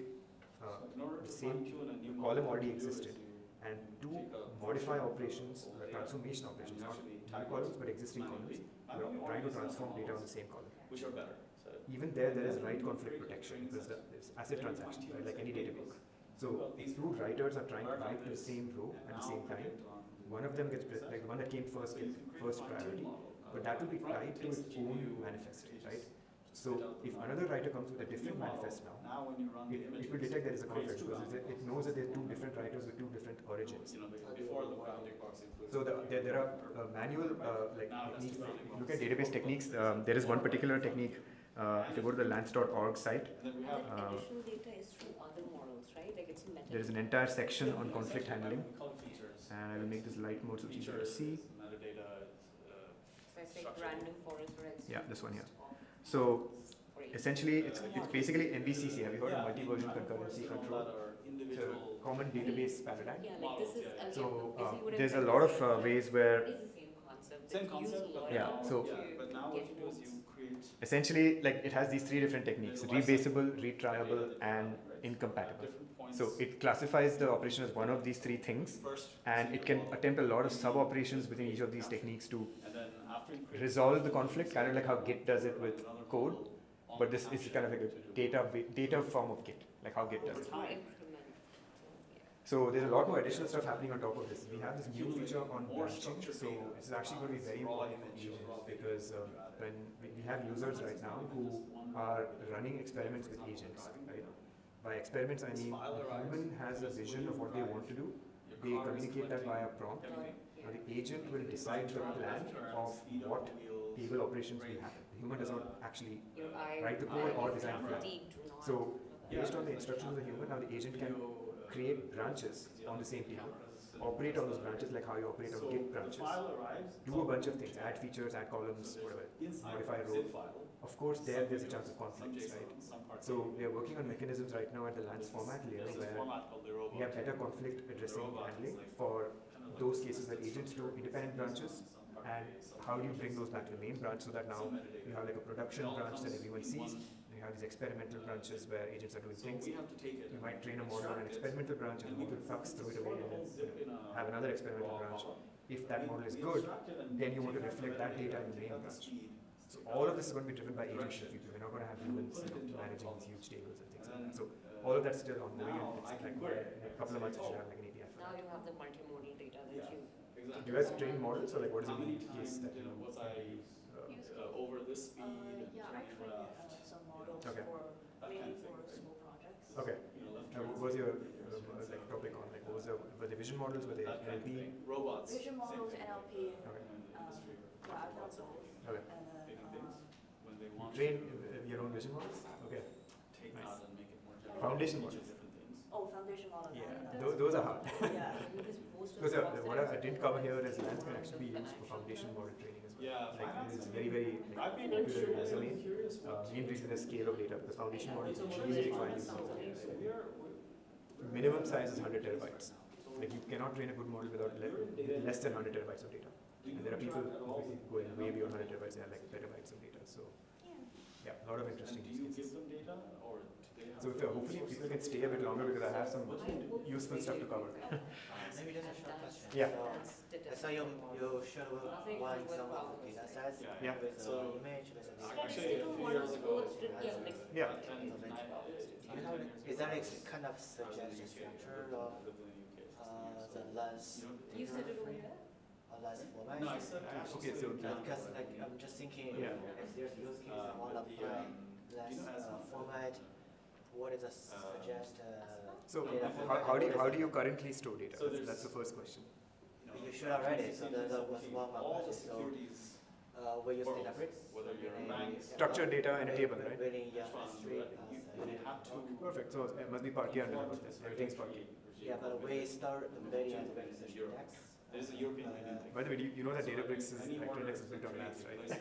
In order the to same fine-tune a new column model, already what you do is existed, you and 2 take a modify version of operations, old or data, transformation and operations, you not actually new tag columns those but existing columns. manually. You're Manually trying to organize transform them data on models, the same column. which are better. So Even there is write conflict protection because there's asset transactions, right, like any database. So if 2 writers are trying to write the same row at the same time, one of them gets like the one that came first gets first priority, but that will be tied to its own manifest, right? So if another writer comes with a different manifest now, now when you run the it will images, detect there is a conflict creates two because it knows that there are 2 different writers with 2 different origins. you know, before the bounding box includes. So there are manual like techniques. If you look at database techniques, there is one particular technique. If you go to the lance.org site, And then we And have then additional data is from other models, right? Like it's a meta. there is an entire section on conflict handling, we call it features. and I will make this light mode so it's easier to Features see. is metadata is, So it's like structure. random forest or it's Yeah, this one here. of So phrase. essentially, it's basically MVCC. Have you heard of yeah, multi-version the concurrency versions control? that are It's a individual. common database paradigm. Yeah, like this is, models, yeah, So basically what I'm there's a trying lot to of say is ways that where it is the same concept. Same It's used concept, a but lot Yeah, now, so- but now what get you do is nodes. you create essentially like it has these 3 different techniques: rebasable, retriable, and incompatible. different points. So it classifies the operation as one of these 3 things, First, and it can attempt a lot of sub operations within each of these techniques to and then after you create resolve the conflict, kind of like how Git does it with another code, model on but this the is kind of like a snapshot data form of Git, like how Git does over it. time. Increment. So, yeah. So there's a lot more additional stuff happening on top of this. We have this new feature on More branching, structured so data. it's actually going to be very Raw important for image, agents raw video. because when we have users right now who are running experiments with agents, right? By experiments, I mean the human has a vision of what they want to do. They communicate that via prompt. Now the agent will decide the plan of what table operations will happen. The human does not actually Your eye. write the code or design the plan. Fatigue to not. So based on the instructions of the human, now the agent can create branches on the same table, operate on those branches like how you operate on Git branches, do a bunch of things, add features, add columns, whatever, modify a row. Of course, there's a chance of conflicts, right? So we are working on mechanisms right now at the Lance format layer where we have better conflict addressing handling for those cases that agents do independent branches, and how do you bring those back to the main branch so that now you have like a production branch that everyone sees, and you have these experimental branches where agents are doing things. You might train a model on an experimental branch and Google fucks, throw it away, and then have another experimental branch. If that model is good, then you want to reflect that data in the main branch. So all of this is going to be driven by agents in the future. We're not going to have humans managing these huge tables and things like that. So all of that's still ongoing, and it's like in a couple of months we should have like an API for Now that. you have the multimodal data that you. Do you guys train models, or like what is the case that you was I over this speed and Yeah, I turning trained left? some models Okay. for That mainly kind of for thing, small projects. Okay. You know, left What was your like topic on? Like what was were they vision models? Were they that kind of NLP? thing. Robots. Vision same models, thing. NLP, Okay. yeah, I've done both. Okay. And then, Making things when they want Train to your own vision models? Okay. take Nice. that and make it more general. Foundation Teach models. different things. Oh, foundation model. Yeah, those are hard. Yeah. Because what I didn't cover here is Lance can actually be used for foundation model training as well. Yeah, Like it's very, very like, popular in the domain. Main reason is scale of data because foundation models usually require use of minimum size is 100 terabytes. Like you cannot train a good model without less than 100 terabytes of data. And there are people who going way beyond 100 terabytes, they have like petabytes of data. So yeah, a lot of interesting use cases. So hopefully people can stay a bit longer because I have some useful stuff to cover. Maybe just a short question. Yeah. So you showed one example of data sets Yeah. with an image, with a Statistical models would, Yeah. Is there a kind of suggested structure of the lens? You said it over here? Lens format? No, I said Okay, so Because like I'm just thinking Yeah. if there's use case I want to apply lens format, what is the suggested so data how do you currently store data? That's the first question. You should already. So that was one of my questions. So we use Databricks. Structured data in a table, right? Really, yeah, Perfect. So it must be Parquet under the hood. Everything's Parquet. yeah, but we start the data as a research index. There's a European Union. By the way, you know that Databricks is vector index is built on Lance, right? It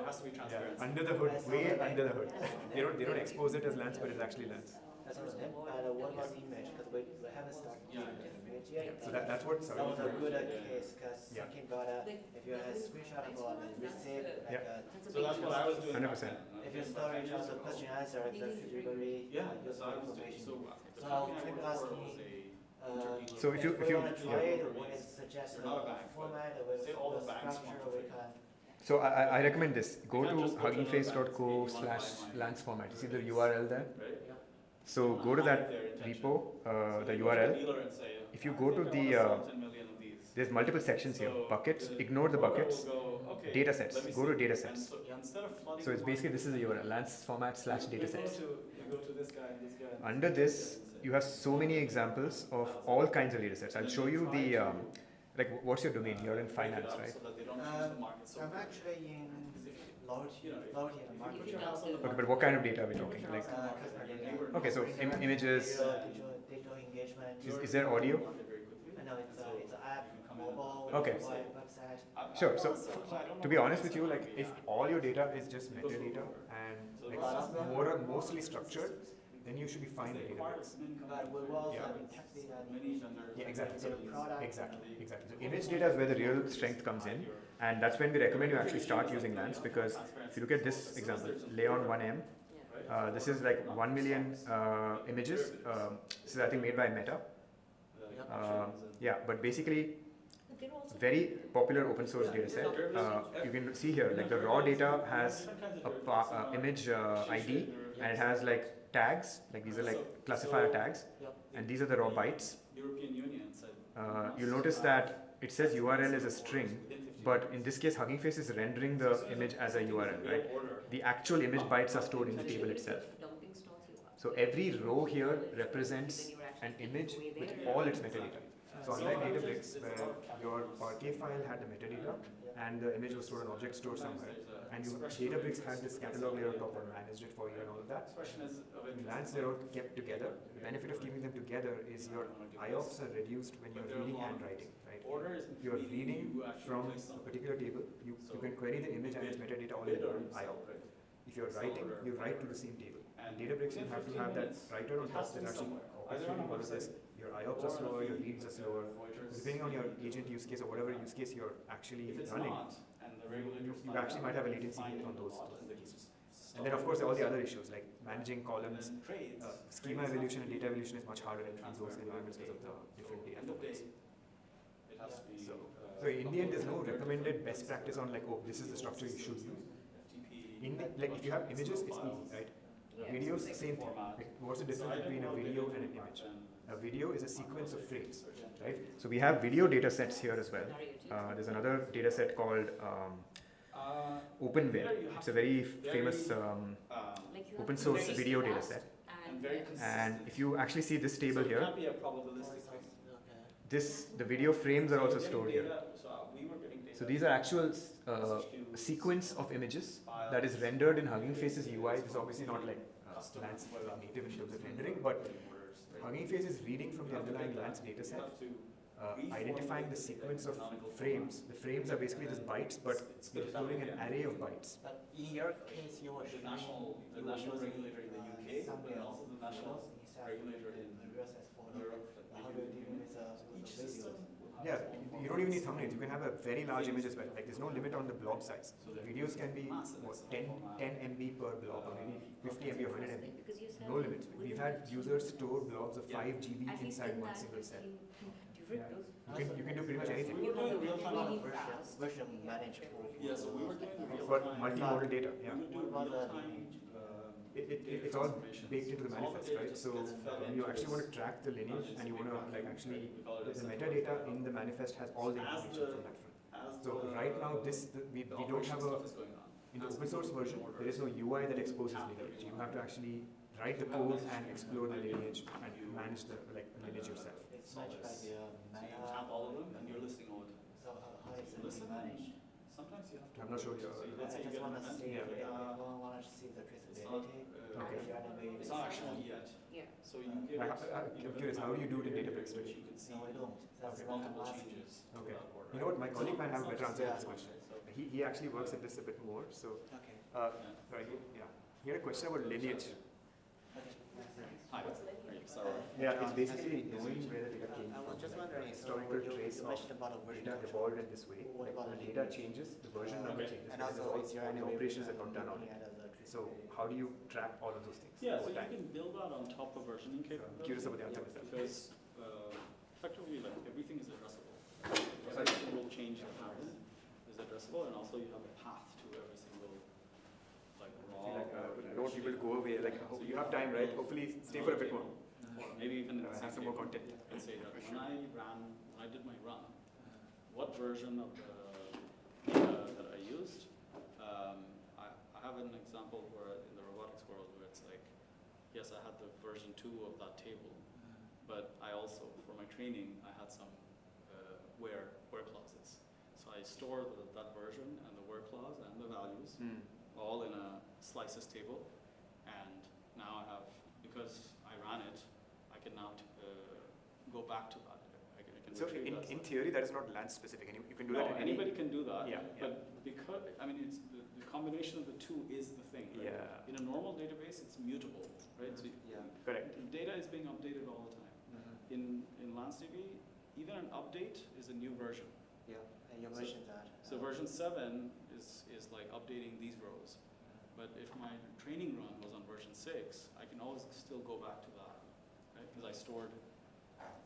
has to be transparent. Yeah, under the hood, way under the hood. They don't expose it as Lance, but it's actually Lance. That's what I'm saying. And one more image, because we haven't started using the image yet. So that's what That was a Sarwar good case, because Yeah. thinking about if you have a screenshot of a receipt, like Yeah. So that's what I was doing. 100%. if you storage of the question answer, it's a very useful information. So I was asking, So if you want to try it, what is suggested format, with the structure, we can. So I recommend this. Go to huggingface.co/Lance format. You see the URL there? So go to that repo, the URL. If you go to the, there's multiple sections here. Buckets, ignore the buckets. Data sets, go to data sets. So it's basically, this is the URL, Lance format/data sets. Under this, you have so many examples of all kinds of data sets. I'll show you the, like what's your domain? You're in finance, right? I'm actually in loyalty and marketing. Okay, but what kind of data are we talking? Like, okay, so images, Digital engagement. is there audio? No, it's an app, mobile, Okay. website. Sure, so to be honest with you, like if all your data is just metadata and like mostly structured, then you should be fine with Databricks. But we will also Yeah. have text data. Yeah, exactly. So, Product. exactly. So image data is where the real strength comes in, and that's when we recommend you actually start using Lance, because if you look at this example, Leon 1M, this is like 1 million images. This is I think made by Meta. Yeah, but basically very popular open source data set. You can see here like the raw data has a image ID, and it has like tags, like these are like classifier tags, and these are the raw bytes. You'll notice that it says URL is a string, but in this case Hugging Face is rendering the image as a URL, right? The actual image bytes are stored in the table itself. So every row here represents an image with all its metadata. So unlike Databricks, where your Parquet file had the metadata and the image was stored in object store somewhere, and Databricks had this catalog layer on top and managed it for you and all of that. In Lance, they're all kept together. The benefit of keeping them together is your IOPS are reduced when you're reading and writing, right? You're reading from a particular table, you can query the image and its metadata all in one IOP. If you're writing, you write to the same table. In Databricks, you have to have that writer on top that actually orchestrating all of this. Your IOPS are slower, your reads are slower. Depending on your agent use case or whatever use case you're actually running, you actually might have a latency on those cases. And then of course all the other issues like managing columns, schema evolution and data evolution is much harder in those environments because of the different data formats. So in the end, there's no recommended best practice on like, oh, this is the structure you should use. Like if you have images, it's easy, right? Videos, same thing. Like, what's the difference between a video and an image? A video is a sequence of frames, right? So we have video data sets here as well. There's another data set called OpenVid. It's a very famous open source video data set. And if you actually see this table here, the video frames are also stored here. So these are actual sequence of images that is rendered in Hugging Face's UI. It's obviously not like Lance native in terms of rendering, but Hugging Face is reading from the underlying Lance dataset, identifying the sequence of frames. The frames are basically just bytes, but you're storing an array of bytes. But in your case, you were The national regulator in the UK, and also the national regulator in US as for Europe. how do you deal with Each the system. videos? Yeah, you don't even need thumbnails. You can have a very large image as well. Like there's no limit on the blob size. Videos can be what, 10 MB per blob, or maybe 50 MB or 100 MB. Because you said No limits. We've had users store blobs of 5 GB at least inside in one that single case cell. you You can do pretty much anything. We were doing really real-time fast. version managed for. Yeah, so we were doing But multimodal data, yeah. We would do What was real-time. It's all baked into the manifest, right? So when you actually want to track the lineage and you want to like actually, the metadata in the manifest has all the information from that front. So right now, we don't have a, in the open source version, there is no UI that exposes lineage. You have to actually write the code and explore the lineage and manage the lineage yourself. It's managed by the So you tap all of them and you're listing all the. So how is it Listen. managed? Sometimes you have to. I'm not sure. So let's say I you just get an want to event. see Yeah. if one want to see the traceability. Okay. It's not actual yet. Yeah. So you give it. I'm curious, how do you do it in Databricks today? You can see No, I don't. That's there's what I'm multiple asking. changes. Okay. to that order. You know what, my colleague might have a better answer to this Yeah. question. He actually works at this a bit more, so, Okay. sorry, yeah. He had a question about lineage. Okay. Hi, are you Sarwar? Yeah, it's basically knowing where the data came I was from. just wondering, Historical you trace of mentioned about a version data control. evolved in this way. What Like about the the data lineage? changes, the version number changes. And because also, all is there the any way operations we that got done on looking it. at the So traceability? how do you track all of those things Yeah, so over you time? can build that on top of versioning I'm capability. curious about the answer myself. Because effectively, like everything is addressable. Every single change that happens is addressable, and also you have a path to every single like I raw. feel like I don't want people to go away. Like, I hope you have time, right? Hopefully, stay for a bit more. Or maybe even Have some more content. Let's say that when I did my run, what version of the data that I used, I have an example where in the robotics world where it's like, yes, I had the version 2 of that table, but I also, for my training, I had some where clauses. So I store that version and the where clause and the values all in a slices table, and now I have, because I ran it, I can now go back to that. I can So retrieve that in stuff. theory, that is not Lance specific, and you can do No, that in any. anybody can do that. Yeah, But because I mean, it's the combination of the two is the thing. Right? Yeah. In a normal database, it's mutable, right? So Yeah. Correct. data is being updated all the time. In LanceDB, even an update is a new version. Yeah, and you So- mentioned that. So version 7 is like updating these rows. But if my training run was on version 6, I can always still go back to that, right? Because I stored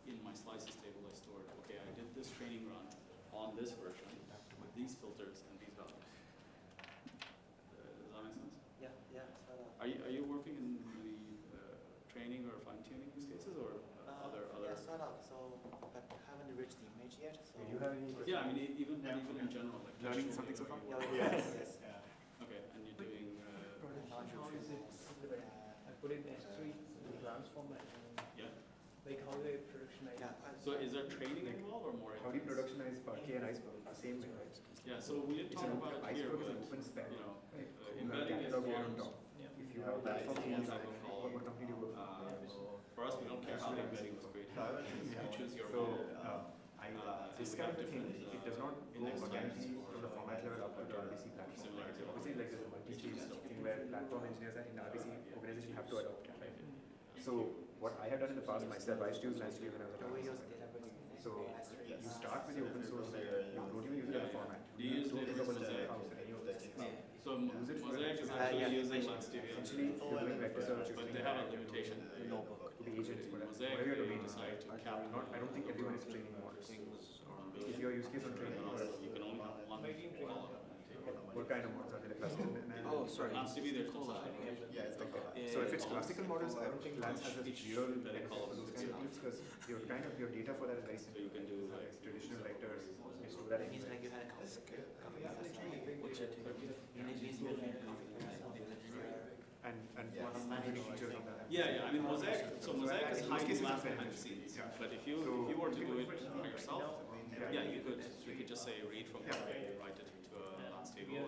in my slices table, I stored, okay, I did this training run on this version with these filters and these values. Does that make sense? Yeah, yeah. So, Are you working in the training or fine tuning use cases or other? Yeah, sort of. So, but haven't reached the image yet. So. Do you have any? Yeah, I mean even in general, like Learning textual something so data, far? you- Yes. Okay, and you're doing. I put in S3 glance format. Yeah. Like how they productionize. Yeah. So is there training involved or more? How do you advanced? productionize Parquet and Iceberg? The same way, right? Yeah, so we didn't It's talk an about it here, Iceberg is but an open spec. you know, Right. You have embedding is catalog layer on one. top. Yeah. If you have platform tools, Type of call. what company do you work for? For us, we don't care how the embedding was created. You choose your So, model. this kind of thing, it does not go organically from the format level up to the RBC platform. Similar to- Obviously, like there's a multi-stage thing where platform engineers in the RBC organization have to adopt it. Right? So, what I have done in the past myself, I used to use LanceDB when I was at We RBC. use Databricks. So, you start with the open source layer, you don't even use it as a format. Do you use don't Databricks use it as a Mosaic? house or any of those things. So Use it for Mosaic is yeah. actually using LanceDB. Essentially, if you're doing vector search, But they have a limitation. to the agents, whatever Mosaic, your they domain is. decide to cap. I don't think everyone is training models. If your use case on training models, You can only have one column. what kind of models are they? Like classical? For LanceDB, there's no such thing. So if it's classical models, I don't think Lance has a real benefit for those kind of things because your data for that is very So simple. you can do Like like traditional vectors, you store that It means anywhere. like you had a copy. What's your take? And it means you had a copy. And unique features on that. Yeah, I mean Mosaic. So Mosaic is Use highly cases advanced are behind the better. scenes. Yeah. But if you were to do it by yourself, yeah, you could just say read from Mosaic, write it to a Lance table.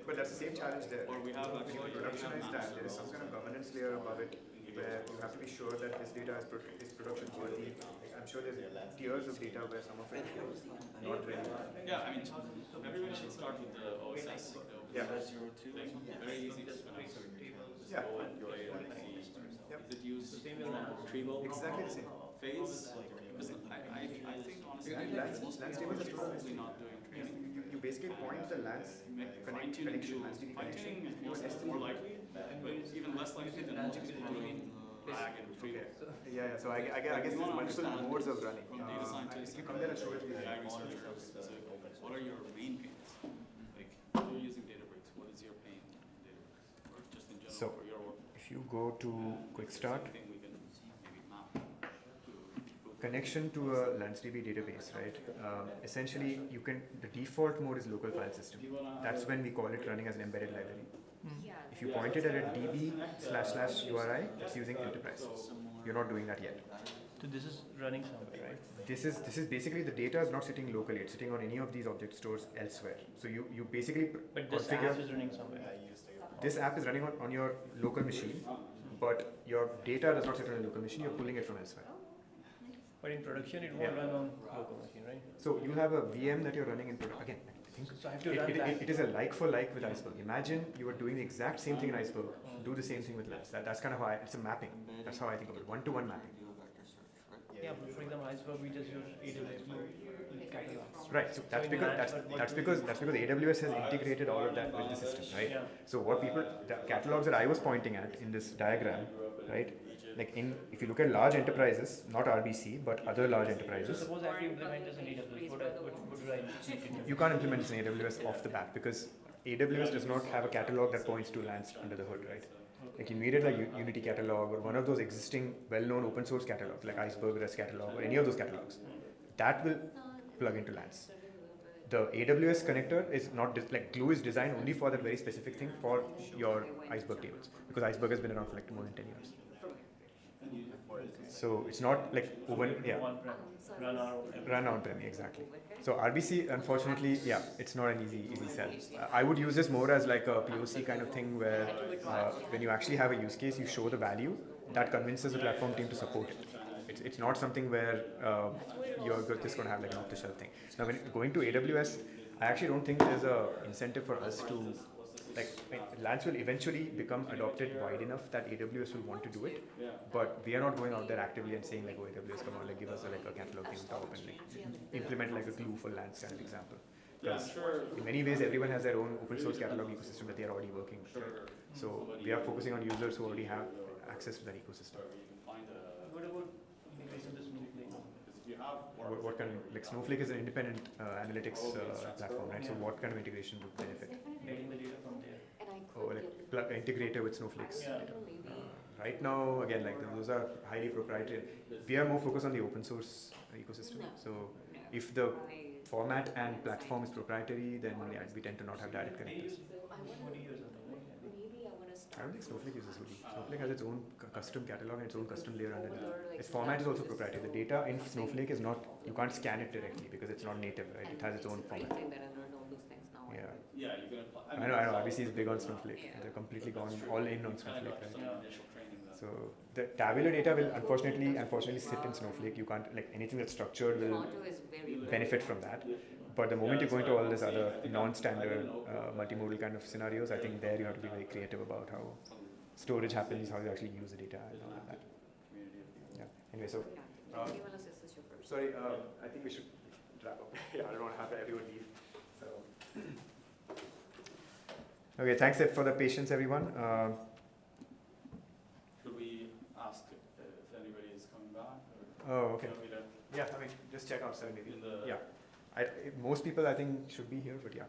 But that's the same challenge there. Or we have When you actually productionize that, there is some kind of governance layer above it. where you have to be sure that this data is production worthy. Like, I'm sure there's tiers of data where some of it is not really. Yeah, I mean, everybody should start with the OSS. Yeah. Thing. Very easy. Yeah. Is it used retrieval? Exactly the same. Phase? I think honestly, LanceDB is probably not doing training. You basically point the Lance Fine-tuning connection, to LanceDB fine-tuning connection. is more likely, but even less likely than most people doing RAG and retrieval. Yeah, so I guess there's multiple modes of running. From data scientists If you come there and show it to me. AI researchers, so what are your main pains? Like, if you're using Databricks, what is your pain in Databricks? Or just in general So, for your work? if you go to Quick Start, Something we can maybe map to connection to a LanceDB database, right? Essentially, the default mode is local file system. That's when we call it running as an embedded library. If you point it at a db//URI, it's using enterprise. You're not doing that yet. So this is running somewhere, right? This is basically the data is not sitting locally. It's sitting on any of these object stores elsewhere. So you basically But this configure. app is running somewhere. This app is running on your local machine, but your data does not sit on a local machine. You're pulling it from elsewhere. But in production, it won't run on local machine, right? So you have a VM that you're running in production. Again, I think So I have to run that. it is a like for like with Iceberg. Imagine you are doing the exact same thing in Iceberg. Do the same thing with Lance. That's kind of how it's a mapping. That's how I think of it. One-to-one mapping. Yeah, but for example, Iceberg, we just use AWS catalogs. Right. So that's because AWS has integrated all of that with the system, right? Yeah. So the catalogs that I was pointing at in this diagram, right? Like if you look at large enterprises, not RBC, but other large So enterprises, suppose I have to implement this in AWS, what do I need to do? you can't implement this in AWS off the bat because AWS does not have a catalog that points to Lance under the hood, right? Like you needed a Unity catalog or one of those existing well-known open source catalogs like Iceberg, REST catalog, or any of those catalogs. That will plug into Lance. The AWS connector is not like Glue is designed only for that very specific thing for your Iceberg tables because Iceberg has been around for like more than 10 years. So it's not like run on-prem, exactly. So RBC, unfortunately, yeah, it's not an easy sell. I would use this more as like a POC kind of thing where when you actually have a use case, you show the value that convinces the platform team to support it. It's not something where you're just going to have like an off-the-shelf thing. Now, when going to AWS, I actually don't think there's a incentive for us to Lance will eventually become adopted wide enough that AWS will want to do it, but we are not going out there actively and saying like, oh AWS, come on, like give us a catalog thing on top and like implement like a Glue for Lance kind of example. Because in many ways, everyone has their own open source catalog ecosystem that they are already working with. Right? So we are focusing on users who already have access to that ecosystem. What about integration to Snowflake? What kind of, like Snowflake is an independent analytics platform, right? So what kind of integration would benefit? Getting the data from there. Oh, like integrator with Snowflake's Yeah. data. Right now, again, like those are highly proprietary. We are more focused on the open source ecosystem. So if the format and platform is proprietary, then yeah, we tend to not have direct connectors. I don't think Snowflake uses Hoodie. Snowflake has its own custom catalog and its own custom layer underneath. Its format is also proprietary. The data in Snowflake is not, you can't scan it directly because it's not native, right? It has its own format. Yeah. Yeah, you can apply. I know. RBC is big on Snowflake. They're completely gone all in on Snowflake, right? So the tabular data will unfortunately sit in Snowflake. You can't, like anything that's structured will benefit from that. But the moment you go into all this other non-standard multimodal kind of scenarios, I think there you have to be very creative about how storage happens, how you actually use the data and all of that. Yeah. Anyway, so sorry, I think we should wrap up. Yeah, I don't want to have everyone leave. So. Okay, thanks for the patience, everyone. Should we ask if anybody is coming back? Oh, okay. Yeah, I mean, just check outside maybe. Yeah. Most people I think should be here, but yeah.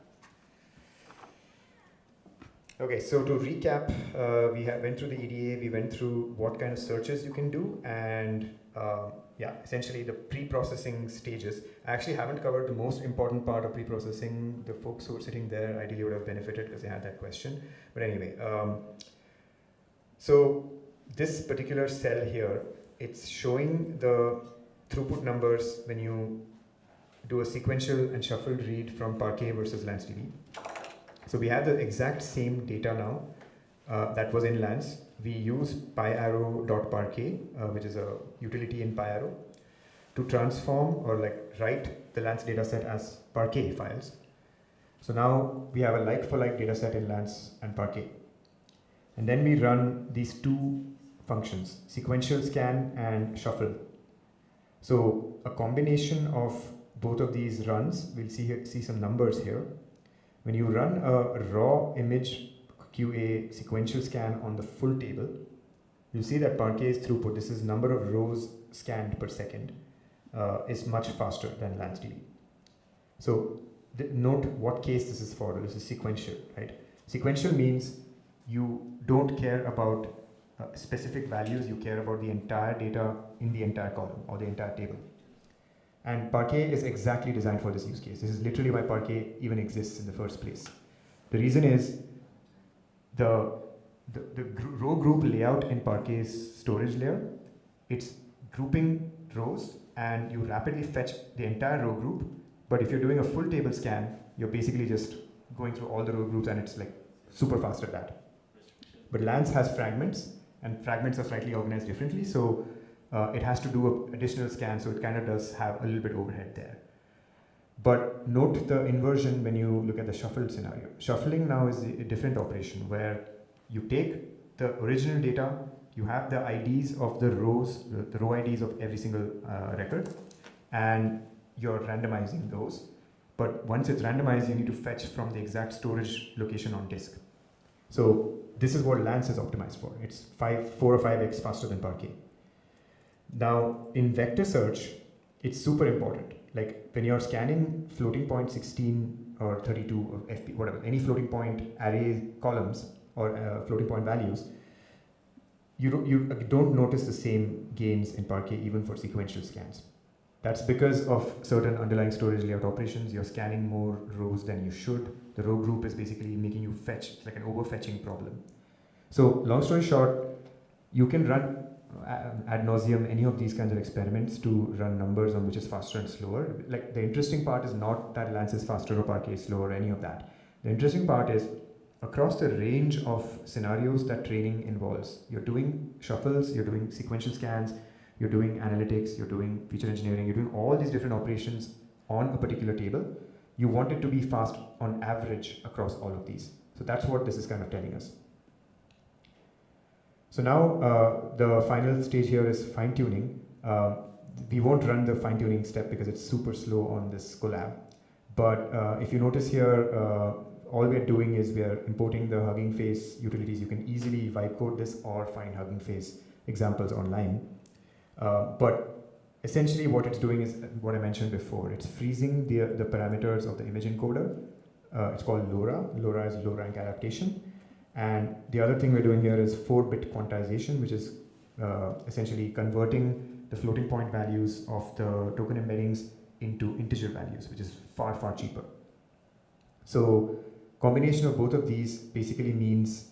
Okay, so to recap, we went through the EDA, we went through what kind of searches you can do, and essentially the pre-processing stages. I actually haven't covered the most important part of pre-processing. The folks who are sitting there ideally would have benefited because they had that question. But anyway, so this particular cell here, it's showing the throughput numbers when you do a sequential and shuffled read from Parquet versus LanceDB. So we have the exact same data now that was in Lance. we use pyarrow.parquet, which is a utility in pyarrow, to transform or like write the Lance dataset as Parquet files. So now we have a like-for-like dataset in Lance and Parquet. And then we run these two functions, sequential scan and shuffle. So a combination of both of these runs, we'll see some numbers here. When you run a raw image QA sequential scan on the full table, you'll see that Parquet's throughput, this is number of rows scanned per second, is much faster than LanceDB. So note what case this is for. This is sequential, right? Sequential means you don't care about specific values, you care about the entire data in the entire column or the entire table. And Parquet is exactly designed for this use case. This is literally why Parquet even exists in the first place. The reason is the row group layout in Parquet's storage layer, it's grouping rows and you rapidly fetch the entire row group. But if you're doing a full table scan, you're basically just going through all the row groups and it's like super fast at that. But Lance has fragments and fragments are slightly organized differently. So it has to do an additional scan, so it kind of does have a little bit overhead there. But note the inversion when you look at the shuffled scenario. Shuffling now is a different operation where you take the original data, you have the IDs of the rows, the row IDs of every single record, and you're randomizing those. But once it's randomized, you need to fetch from the exact storage location on disk. So this is what Lance is optimized for. It's 4 or 5x faster than Parquet. Now, in vector search, it's super important. Like when you're scanning floating point 16 or 32 or FP, whatever, any floating point array columns or floating point values, you don't notice the same gains in Parquet even for sequential scans. That's because of certain underlying storage layout operations. You're scanning more rows than you should. The row group is basically making you fetch. It's like an overfetching problem. So long story short, you can run ad nauseum any of these kinds of experiments to run numbers on which is faster and slower. Like the interesting part is not that Lance is faster or Parquet is slower or any of that. The interesting part is across the range of scenarios that training involves. You're doing shuffles, you're doing sequential scans, you're doing analytics, you're doing feature engineering, you're doing all these different operations on a particular table. You want it to be fast on average across all of these. So that's what this is kind of telling us. So now the final stage here is fine-tuning. We won't run the fine-tuning step because it's super slow on this collab. But if you notice here, all we're doing is we're importing the Hugging Face utilities. You can easily vibe code this or find Hugging Face examples online. But essentially what it's doing is what I mentioned before. It's freezing the parameters of the image encoder. It's called LoRa. LoRa is low rank adaptation. And the other thing we're doing here is 4-bit quantization, which is essentially converting the floating point values of the token embeddings into integer values, which is far, far cheaper. So combination of both of these basically means,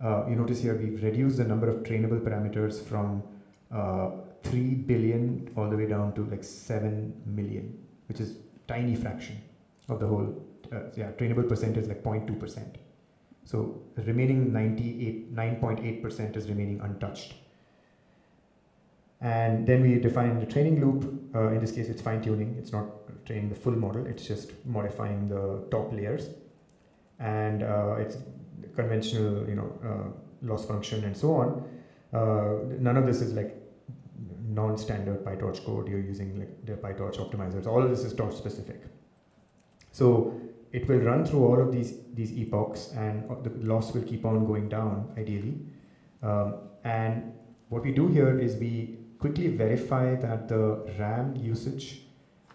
you notice here we've reduced the number of trainable parameters from 3 billion all the way down to like 7 million, which is tiny fraction of the whole, trainable percent is like 0.2%. So the remaining 9.8% is remaining untouched. And then we define the training loop. In this case, it's fine tuning. It's not training the full model. It's just modifying the top layers. And it's conventional, loss function and so on. None of this is like non-standard PyTorch code. You're using like the PyTorch optimizers. All of this is torch specific. So it will run through all of these epochs and the loss will keep on going down ideally. And what we do here is we quickly verify that the RAM usage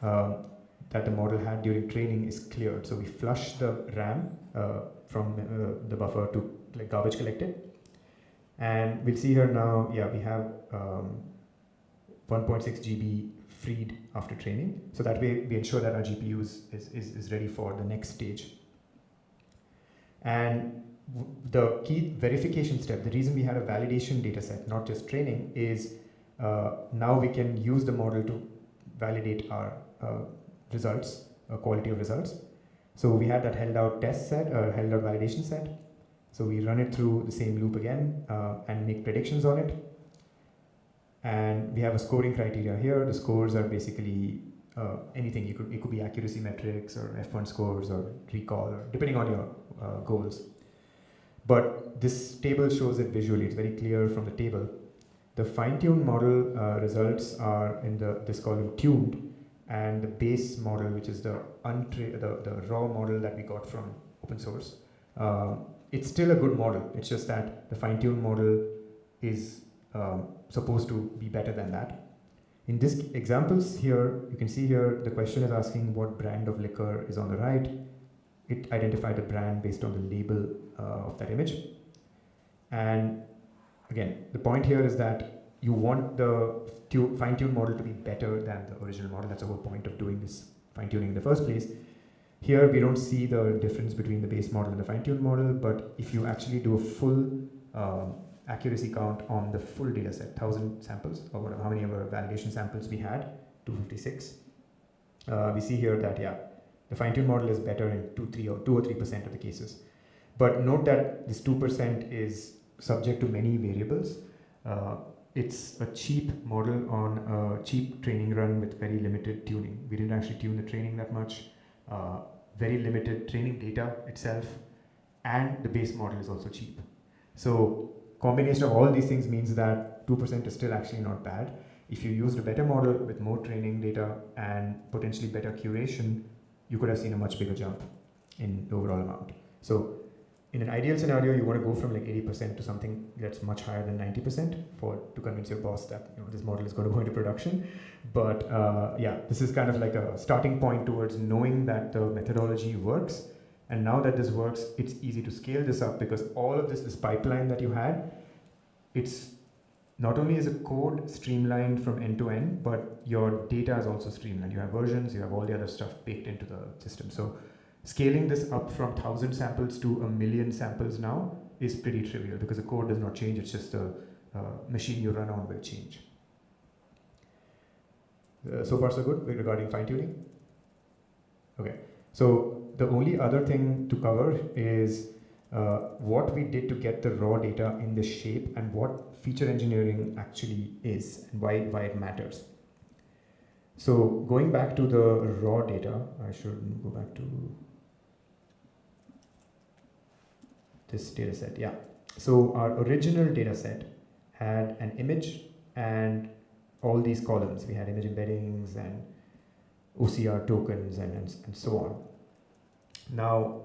that the model had during training is cleared. So we flush the RAM from the buffer to like garbage collected. And we'll see here now, we have 1.6 GB freed after training. So that way we ensure that our GPU is ready for the next stage. And the key verification step, the reason we had a validation data set, not just training, is now we can use the model to validate our results, quality of results. So we had that held out test set, held out validation set. So we run it through the same loop again and make predictions on it. And we have a scoring criteria here. The scores are basically anything. It could be accuracy metrics or F1 scores or recall, or depending on your goals. But this table shows it visually. It's very clear from the table. The fine-tuned model results are in this column tuned, and the base model, which is the raw model that we got from open source, it's still a good model. It's just that the fine-tuned model is supposed to be better than that. In this examples here, you can see here the question is asking what brand of liquor is on the right. It identified a brand based on the label of that image. And again, the point here is that you want the fine-tuned model to be better than the original model. That's the whole point of doing this fine-tuning in the first place. Here we don't see the difference between the base model and the fine-tuned model, but if you actually do a full accuracy count on the full data set, 1,000 samples, or whatever, how many of our validation samples we had, 256, we see here that, yeah, the fine-tuned model is better in 2 or 3% of the cases. But note that this 2% is subject to many variables. It's a cheap model on a cheap training run with very limited tuning. We didn't actually tune the training that much. Very limited training data itself, and the base model is also cheap. So combination of all these things means that 2% is still actually not bad. If you used a better model with more training data and potentially better curation, you could have seen a much bigger jump in the overall amount. So in an ideal scenario, you want to go from like 80% to something that's much higher than 90% to convince your boss that this model is going to go into production. But yeah, this is kind of like a starting point towards knowing that the methodology works. And now that this works, it's easy to scale this up because all of this pipeline that you had, it's not only is a code streamlined from end to end, but your data is also streamlined. You have versions, you have all the other stuff baked into the system. So scaling this up from 1,000 samples to 1,000,000 samples now is pretty trivial because the code does not change. It's just the machine you run on will change. So far so good regarding fine tuning? Okay, so the only other thing to cover is what we did to get the raw data in this shape and what feature engineering actually is and why it matters. So going back to the raw data, I should go back to this data set, yeah. So our original data set had an image and all these columns. We had image embeddings and OCR tokens and so on. Now,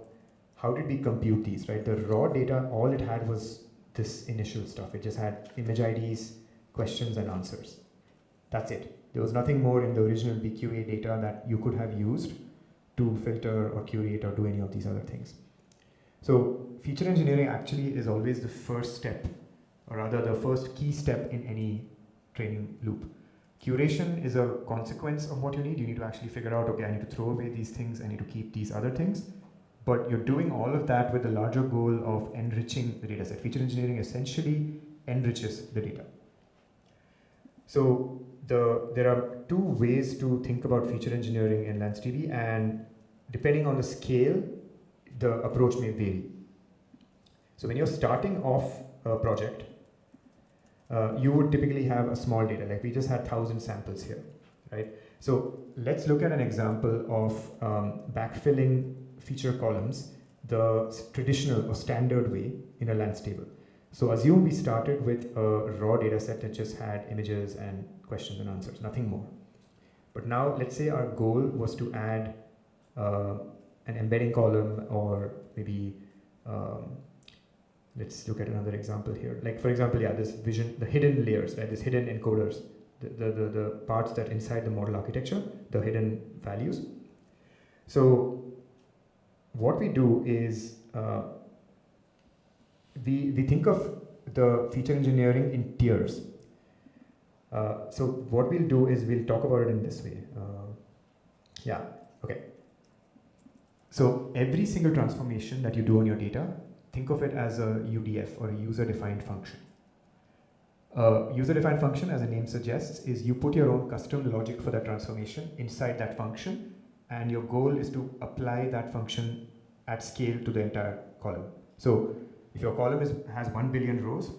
how did we compute these, right? The raw data, all it had was this initial stuff. It just had image IDs, questions and answers. That's it. There was nothing more in the original BQA data that you could have used to filter or curate or do any of these other things. So feature engineering actually is always the first step, or rather the first key step in any training loop. Curation is a consequence of what you need. You need to actually figure out, okay, I need to throw away these things, I need to keep these other things. But you're doing all of that with the larger goal of enriching the data set. Feature engineering essentially enriches the data. So there are two ways to think about feature engineering in LanceDB, and depending on the scale, the approach may vary. So when you're starting off a project, you would typically have a small data, like we just had 1,000 samples here, right? So let's look at an example of backfilling feature columns the traditional or standard way in a Lance table. So assume we started with a raw data set that just had images and questions and answers, nothing more. But now let's say our goal was to add an embedding column, or maybe let's look at another example here. Like for example, yeah, this vision, the hidden layers, right? This hidden encoders, the parts that inside the model architecture, the hidden values. So what we do is we think of the feature engineering in tiers. So what we'll do is we'll talk about it in this way. Yeah, okay. So every single transformation that you do on your data, think of it as a UDF, or a user-defined function. User-defined function, as the name suggests, is you put your own custom logic for that transformation inside that function, and your goal is to apply that function at scale to the entire column. So if your column has 1 billion rows,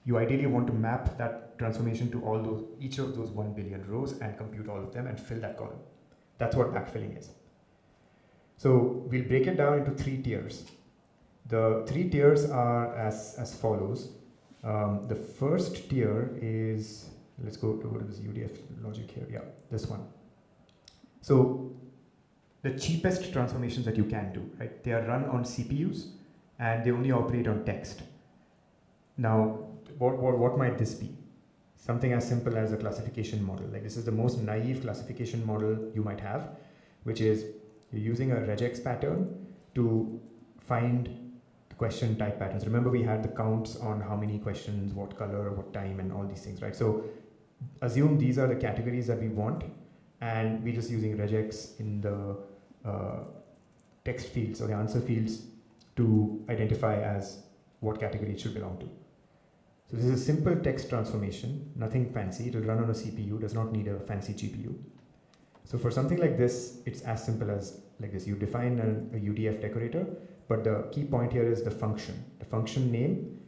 you ideally want to map that transformation to each of those 1 billion rows and compute all of them and fill that column. That's what backfilling is. So we'll break it down into 3 tiers. The 3 tiers are as follows. The first tier is, let's go to this UDF logic here. Yeah, this one. So the cheapest transformations that you can do, right? They are run on CPUs and they only operate on text. Now, what might this be? Something as simple as a classification model. Like this is the most naive classification model you might have, which is you're using a regex pattern to find question type patterns. Remember we had the counts on how many questions, what color, what time, and all these things, right? So assume these are the categories that we want, and we're just using regex in the text fields or the answer fields to identify as what category it should belong to. So this is a simple text transformation, nothing fancy. It will run on a CPU, does not need a fancy GPU. So for something like this, it's as simple as like this. You define a UDF decorator, but the key point here is the function. The function name,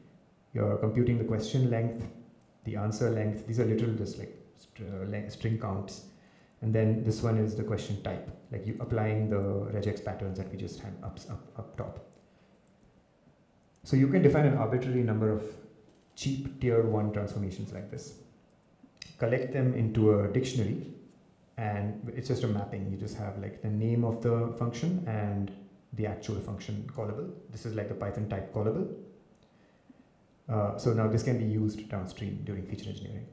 you're computing the question length, the answer length. These are literal just like string counts. And then this one is the question type, like you applying the regex patterns that we just had up top. So you can define an arbitrary number of cheap tier 1 transformations like this. Collect them into a dictionary, and it's just a mapping. You just have like the name of the function and the actual function callable. This is like the Python type callable. So now this can be used downstream during feature engineering.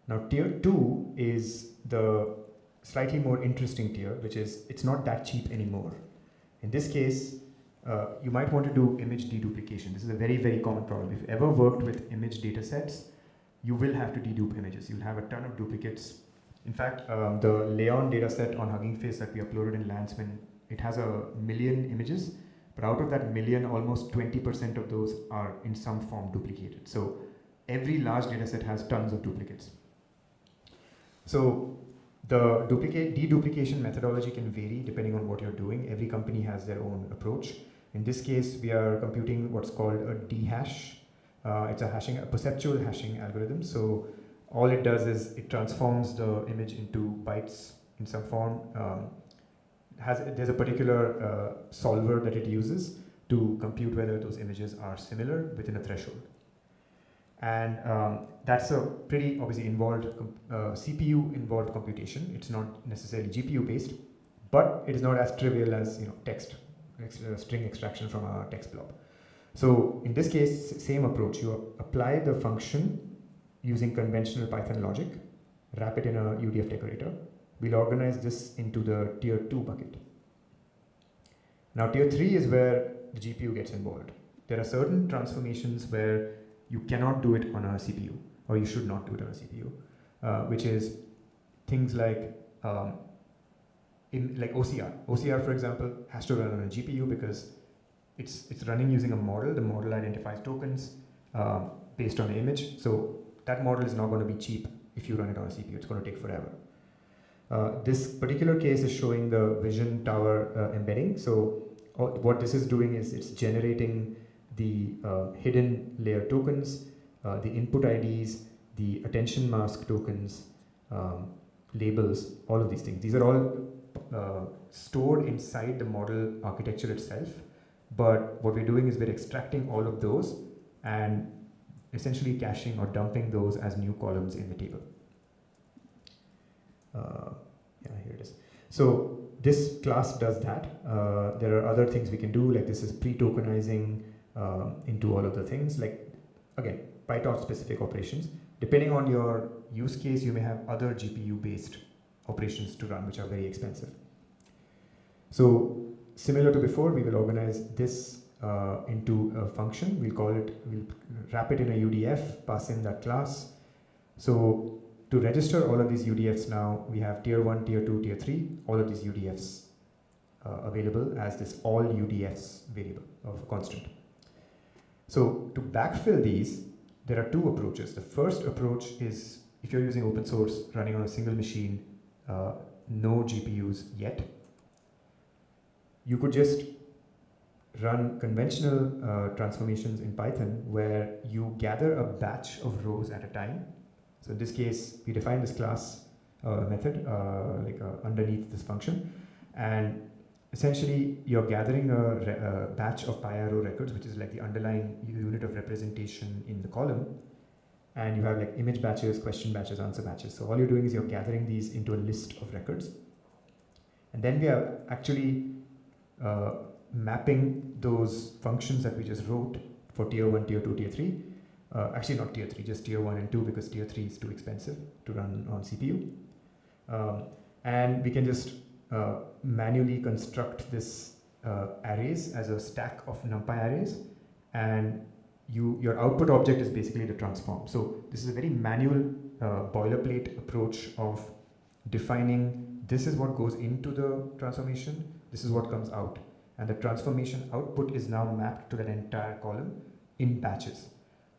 Now tier 2 is the slightly more interesting tier, which is it's not that cheap anymore. In this case, you might want to do image deduplication. This is a very, very common problem. If you ever worked with image data sets, you will have to dedupe images. You'll have a ton of duplicates. In fact, the Leon data set on Hugging Face that we uploaded in LanceDB, it has 1 million images, but out of that million, almost 20% of those are in some form duplicated. So every large data set has tons of duplicates. So the deduplication methodology can vary depending on what you're doing. Every company has their own approach. In this case, we are computing what's called a dehash. It's a perceptual hashing algorithm. So all it does is it transforms the image into bytes in some form. There's a particular solver that it uses to compute whether those images are similar within a threshold. And that's a pretty obviously involved CPU involved computation. It's not necessarily GPU based, but it is not as trivial as text string extraction from a text blob. So in this case, same approach. You apply the function using conventional Python logic, wrap it in a UDF decorator. We'll organize this into the tier 2 bucket. Now tier 3 is where the GPU gets involved. There are certain transformations where you cannot do it on a CPU, or you should not do it on a CPU, which is things like OCR. OCR, for example, has to run on a GPU because it's running using a model. The model identifies tokens based on the image. So that model is not going to be cheap if you run it on a CPU. It's going to take forever. This particular case is showing the vision tower embedding. So what this is doing is it's generating the hidden layer tokens, the input IDs, the attention mask tokens, labels, all of these things. These are all stored inside the model architecture itself. But what we're doing is we're extracting all of those and essentially caching or dumping those as new columns in the table. Yeah, here it is. So this class does that. There are other things we can do, like this is pre-tokenizing into all of the things, like again, PyTorch specific operations. Depending on your use case, you may have other GPU based operations to run, which are very expensive. So similar to before, we will organize this into a function. We'll wrap it in a UDF, pass in that class. So to register all of these UDFs now, we have tier 1, tier 2, tier 3, all of these UDFs available as this all UDFs variable of constant. So to backfill these, there are 2 approaches. The first approach is if you're using open source, running on a single machine, no GPUs yet, you could just run conventional transformations in Python where you gather a batch of rows at a time. So in this case, we define this class method underneath this function, and essentially you're gathering a batch of PyArrow records, which is like the underlying unit of representation in the column, and you have like image batches, question batches, answer batches. So all you're doing is you're gathering these into a list of records, and then we are actually mapping those functions that we just wrote for tier 1, tier 2, tier 3. Actually not tier 3, just tier 1 and 2, because tier 3 is too expensive to run on CPU. And we can just manually construct this arrays as a stack of NumPy arrays, and your output object is basically the transform. So this is a very manual boilerplate approach of defining this is what goes into the transformation, this is what comes out, and the transformation output is now mapped to that entire column in batches.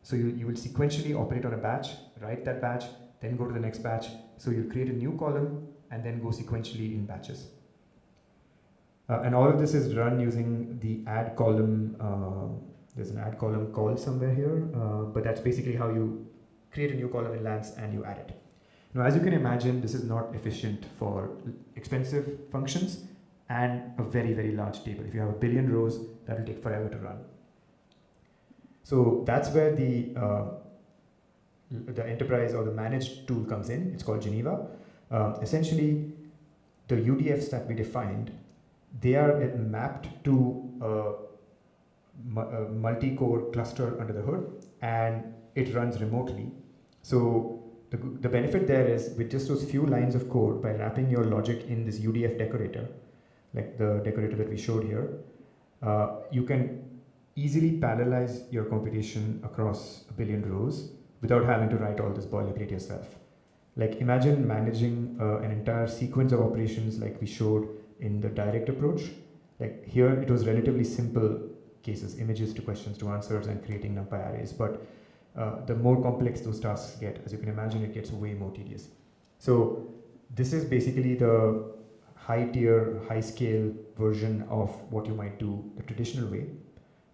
So you will sequentially operate on a batch, write that batch, then go to the next batch. So you'll create a new column and then go sequentially in batches. And all of this is run using the add column. There's an add column call somewhere here, but that's basically how you create a new column in Lance and you add it. Now, as you can imagine, this is not efficient for expensive functions and a very, very large table. If you have 1 billion rows, that will take forever to run. So that's where the enterprise or the managed tool comes in. It's called Geneva. Essentially, the UDFs that we defined, they are mapped to a multi-core cluster under the hood, and it runs remotely. So the benefit there is with just those few lines of code, by wrapping your logic in this UDF decorator, like the decorator that we showed here, you can easily parallelize your computation across 1 billion rows without having to write all this boilerplate yourself. Like imagine managing an entire sequence of operations like we showed in the direct approach. Like here it was relatively simple cases, images to questions to answers and creating NumPy arrays, but the more complex those tasks get, as you can imagine, it gets way more tedious. So this is basically the high tier, high scale version of what you might do the traditional way.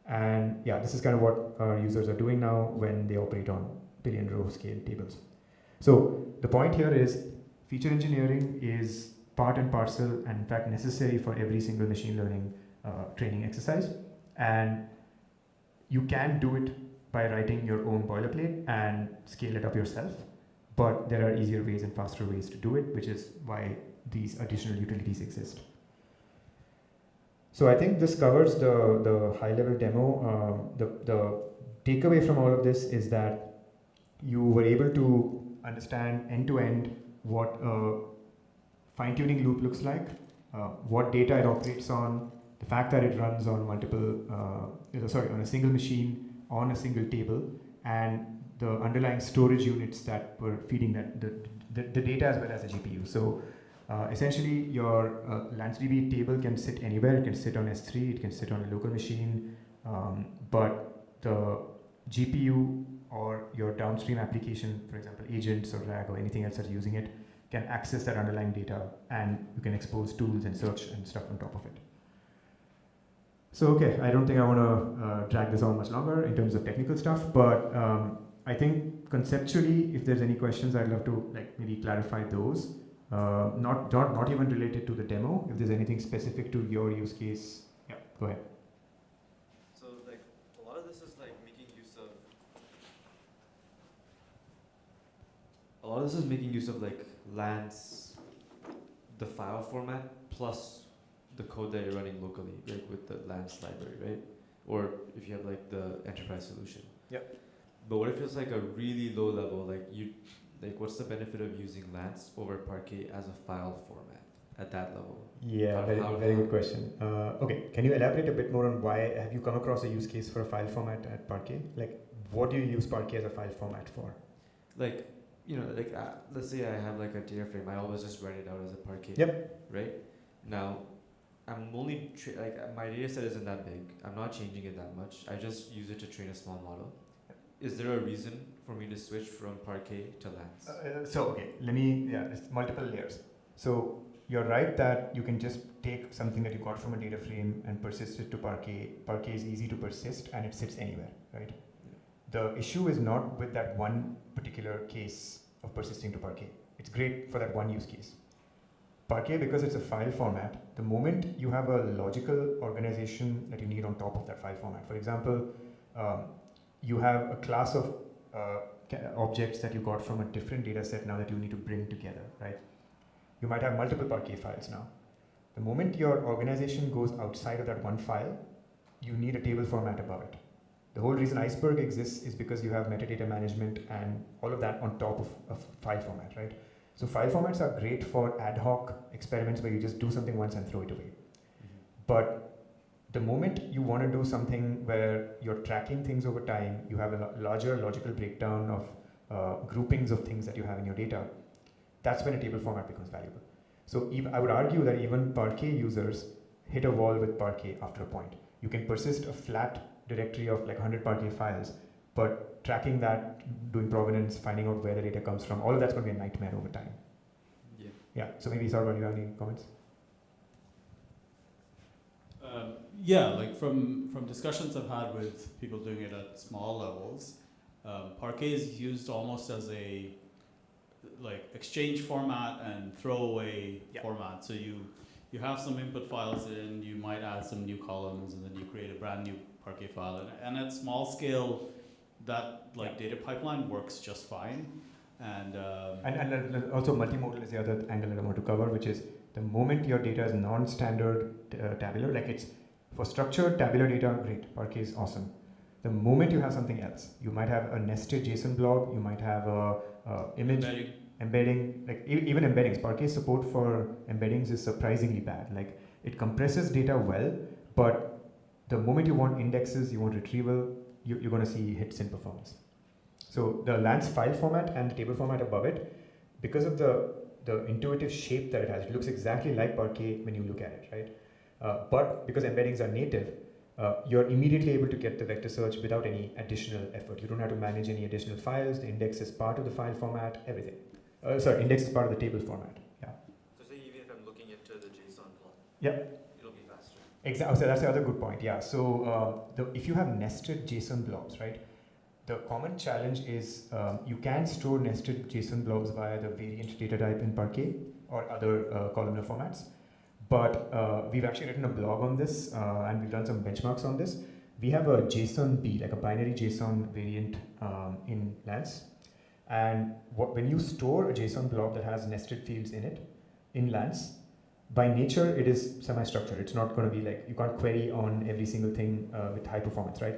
And yeah, this is kind of what our users are doing now when they operate on billion row scale tables. So the point here is feature engineering is part and parcel and in fact necessary for every single machine learning training exercise. And you can do it by writing your own boilerplate and scale it up yourself. But there are easier ways and faster ways to do it, which is why these additional utilities exist. So I think this covers the high-level demo. The takeaway from all of this is that you were able to understand end-to-end what a fine-tuning loop looks like, what data it operates on, the fact that it runs on on a single machine, on a single table, and the underlying storage units that were feeding the data as well as the GPU. So essentially, your LanceDB table can sit anywhere. It can sit on S3, it can sit on a local machine, but the GPU or your downstream application, for example, agents or RAG or anything else that's using it, can access that underlying data, and you can expose tools and search and stuff on top of it. So, okay, I don't think I want to drag this on much longer in terms of technical stuff, but I think conceptually, if there's any questions, I'd love to maybe clarify those. Not even related to the demo. If there's anything specific to your use case, yeah, go ahead. So a lot of this is making use of Lance, the file format plus the code that you're running locally, with the Lance library, right? Or if you have the enterprise solution. Yep. But what if it's a really low level, what's the benefit of using Lance over Parquet as a file format at that level? Yeah, very good question. Okay, can you elaborate a bit more on why have you come across a use case for a file format at Parquet? What do you use Parquet as a file format for? Let's say I have a data frame. I always just write it out as a Parquet. Yep. Right? Now, I'm only my data set isn't that big. I'm not changing it that much. I just use it to train a small model. Is there a reason for me to switch from Parquet to Lance? Okay, there's multiple layers. So you're right that you can just take something that you got from a data frame and persist it to Parquet. Parquet is easy to persist and it sits anywhere, right? The issue is not with that one particular case of persisting to Parquet. It's great for that one use case. Parquet, because it's a file format, the moment you have a logical organization that you need on top of that file format, for example, you have a class of objects that you got from a different data set now that you need to bring together, right? You might have multiple Parquet files now. The moment your organization goes outside of that one file, you need a table format above it. The whole reason Iceberg exists is because you have metadata management and all of that on top of file format, right? So file formats are great for ad hoc experiments where you just do something once and throw it away. But the moment you want to do something where you're tracking things over time, you have a larger logical breakdown of groupings of things that you have in your data, that's when a table format becomes valuable. So I would argue that even Parquet users hit a wall with Parquet after a point. You can persist a flat directory of like 100 Parquet files, but tracking that, doing provenance, finding out where the data comes from, all of that's going to be a nightmare over time. Yeah, so maybe Sarwar, you have any comments? Yeah, like from discussions I've had with people doing it at small levels, Parquet is used almost as a like exchange format and throwaway format. So you have some input files in, you might add some new columns, and then you create a brand new Parquet file. And at small scale, that like data pipeline works just fine. And also multimodal is the other angle that I want to cover, which is the moment your data is non-standard tabular, like it's for structured tabular data, great, Parquet is awesome. The moment you have something else, you might have a nested JSON blob, you might have a image embedding, like even embeddings. Parquet's support for embeddings is surprisingly bad. Like it compresses data well, but the moment you want indexes, you want retrieval, you're going to see hits in performance. So the Lance file format and the table format above it, because of the intuitive shape that it has, it looks exactly like Parquet when you look at it, right? But because embeddings are native, you're immediately able to get the vector search without any additional effort. You don't have to manage any additional files. The index is part of the file format, everything. Index is part of the table format. Yeah. So say even if I'm looking into the JSON plot, it'll be faster. Exactly. So that's the other good point. Yeah. So if you have nested JSON blobs, right? The common challenge is you can store nested JSON blobs via the variant data type in Parquet or other columnar formats. But we've actually written a blog on this and we've done some benchmarks on this. We have a JSON-B, like a binary JSON variant in Lance. And when you store a JSON blob that has nested fields in it, in Lance, by nature it is semi-structured. It's not going to be like, you can't query on every single thing with high performance, right?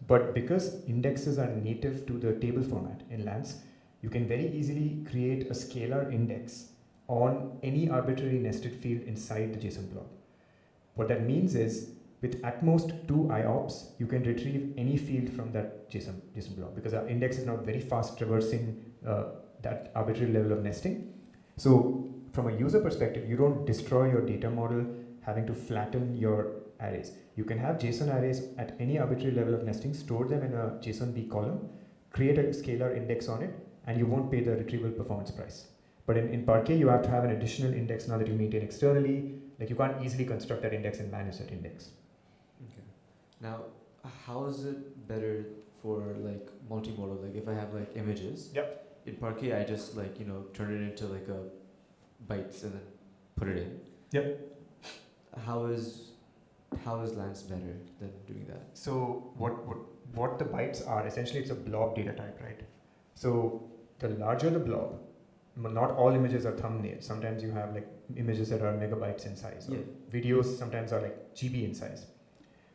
But because indexes are native to the table format in Lance, you can very easily create a scalar index on any arbitrary nested field inside the JSON blob. What that means is, with at most 2 IOPS, you can retrieve any field from that JSON blob, because our index is now very fast traversing that arbitrary level of nesting. So from a user perspective, you don't destroy your data model having to flatten your arrays. You can have JSON arrays at any arbitrary level of nesting, store them in a JSON-B column, create a scalar index on it, and you won't pay the retrieval performance price. But in Parquet, you have to have an additional index now that you maintain externally. Like you can't easily construct that index and manage that index. Okay. Now, how is it better for like multimodal? Like if I have like images, in Parquet, I just like, turn it into like a bytes and then put it in. How is Lance better than doing that? So what the bytes are, essentially it's a blob data type, right? So the larger the blob, not all images are thumbnails. Sometimes you have like images that are megabytes in size. Or videos sometimes are like GB in size.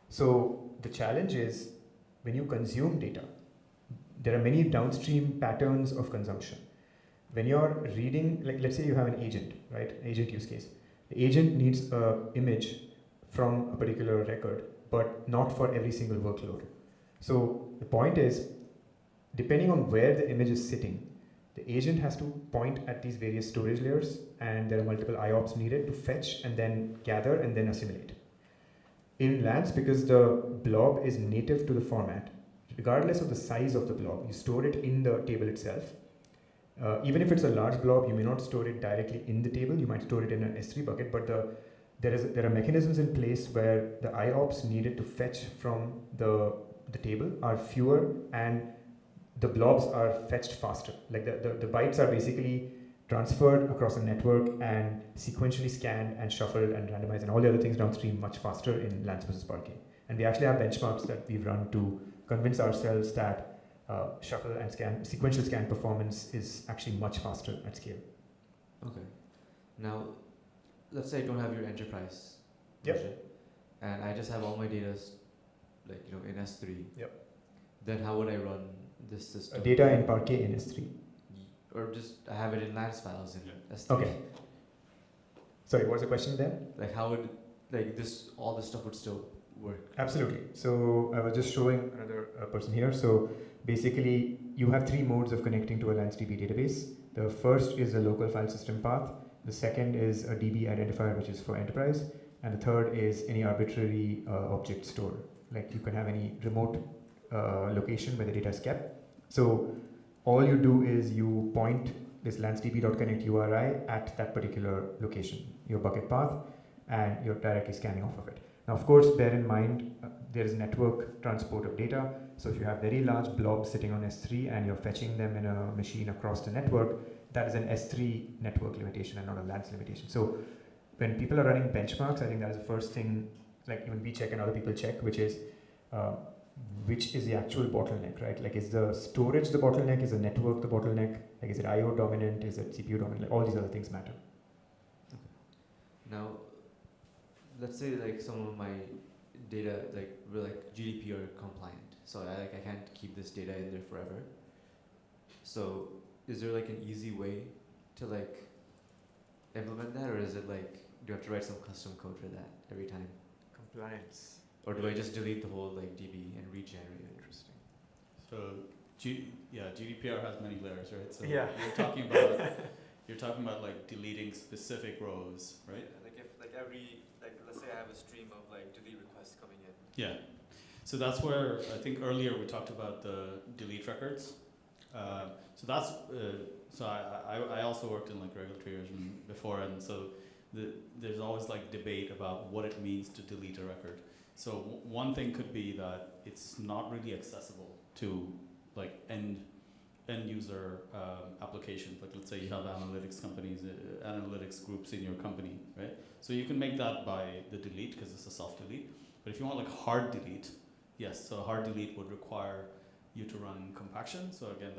So the challenge is when you consume data, there are many downstream patterns of consumption. When you're reading, like let's say you have an agent, right? Agent use case. The agent needs an image from a particular record, but not for every single workload. So the point is, depending on where the image is sitting, the agent has to point at these various storage layers, and there are multiple IOPS needed to fetch and then gather and then assimilate. In Lance, because the blob is native to the format, regardless of the size of the blob, you store it in the table itself. even if it's a large blob, you may not store it directly in the table. You might store it in an S3 bucket, but there are mechanisms in place where the IOPS needed to fetch from the table are fewer, and the blobs are fetched faster. Like the bytes are basically transferred across a network and sequentially scanned and shuffled and randomized and all the other things downstream much faster in Lance versus Parquet. And we actually have benchmarks that we've run to convince ourselves that shuffle and scan, sequential scan performance is actually much faster at scale. Okay. Now, let's say I don't have your enterprise Yep. version, and I just have all my data, in S3. Yep. Then how would I run this system? Data in Parquet in S3. Or just I have it in Lance files in S3. Okay. Sorry, what was the question there? Like how would all this stuff would still work? Absolutely. So I was just showing another person here. So basically, you have three modes of connecting to a LanceDB database. The first is a local file system path. The second is a DB identifier, which is for enterprise. And the third is any arbitrary object store. Like you can have any remote location where the data is kept. So all you do is you point this lancedb.connect URI at that particular location, your bucket path, and you're directly scanning off of it. Now, of course, bear in mind, there is network transport of data. So if you have very large blobs sitting on S3 and you're fetching them in a machine across the network, that is an S3 network limitation and not a Lance limitation. So when people are running benchmarks, I think that is the first thing, like even we check and other people check, which is the actual bottleneck, right? Like, is the storage the bottleneck? Is the network the bottleneck? Like, is it IO dominant? Is it CPU dominant? Like, all these other things matter. Okay. Now, let's say like some of my data were GDPR compliant, so I can't keep this data in there forever. So, is there an easy way to implement that, or is it do you have to write some custom code for that every time? Compliance. Or do I just delete the whole DB and regenerate it? Interesting. So GDPR has many layers, right? So Yeah. you're talking about deleting specific rows, right? Let's say I have a stream of delete requests coming in. Yeah. So that's where I think earlier we talked about the delete records. So that's so I also worked in regulatory before, and so there's always debate about what it means to delete a record. So one thing could be that it's not really accessible to end user applications. Let's say you have analytics companies, analytics groups in your company, right? So you can make that by the delete because it's a soft delete. But if you want hard delete, yes. So hard delete would require you to run compaction. So again,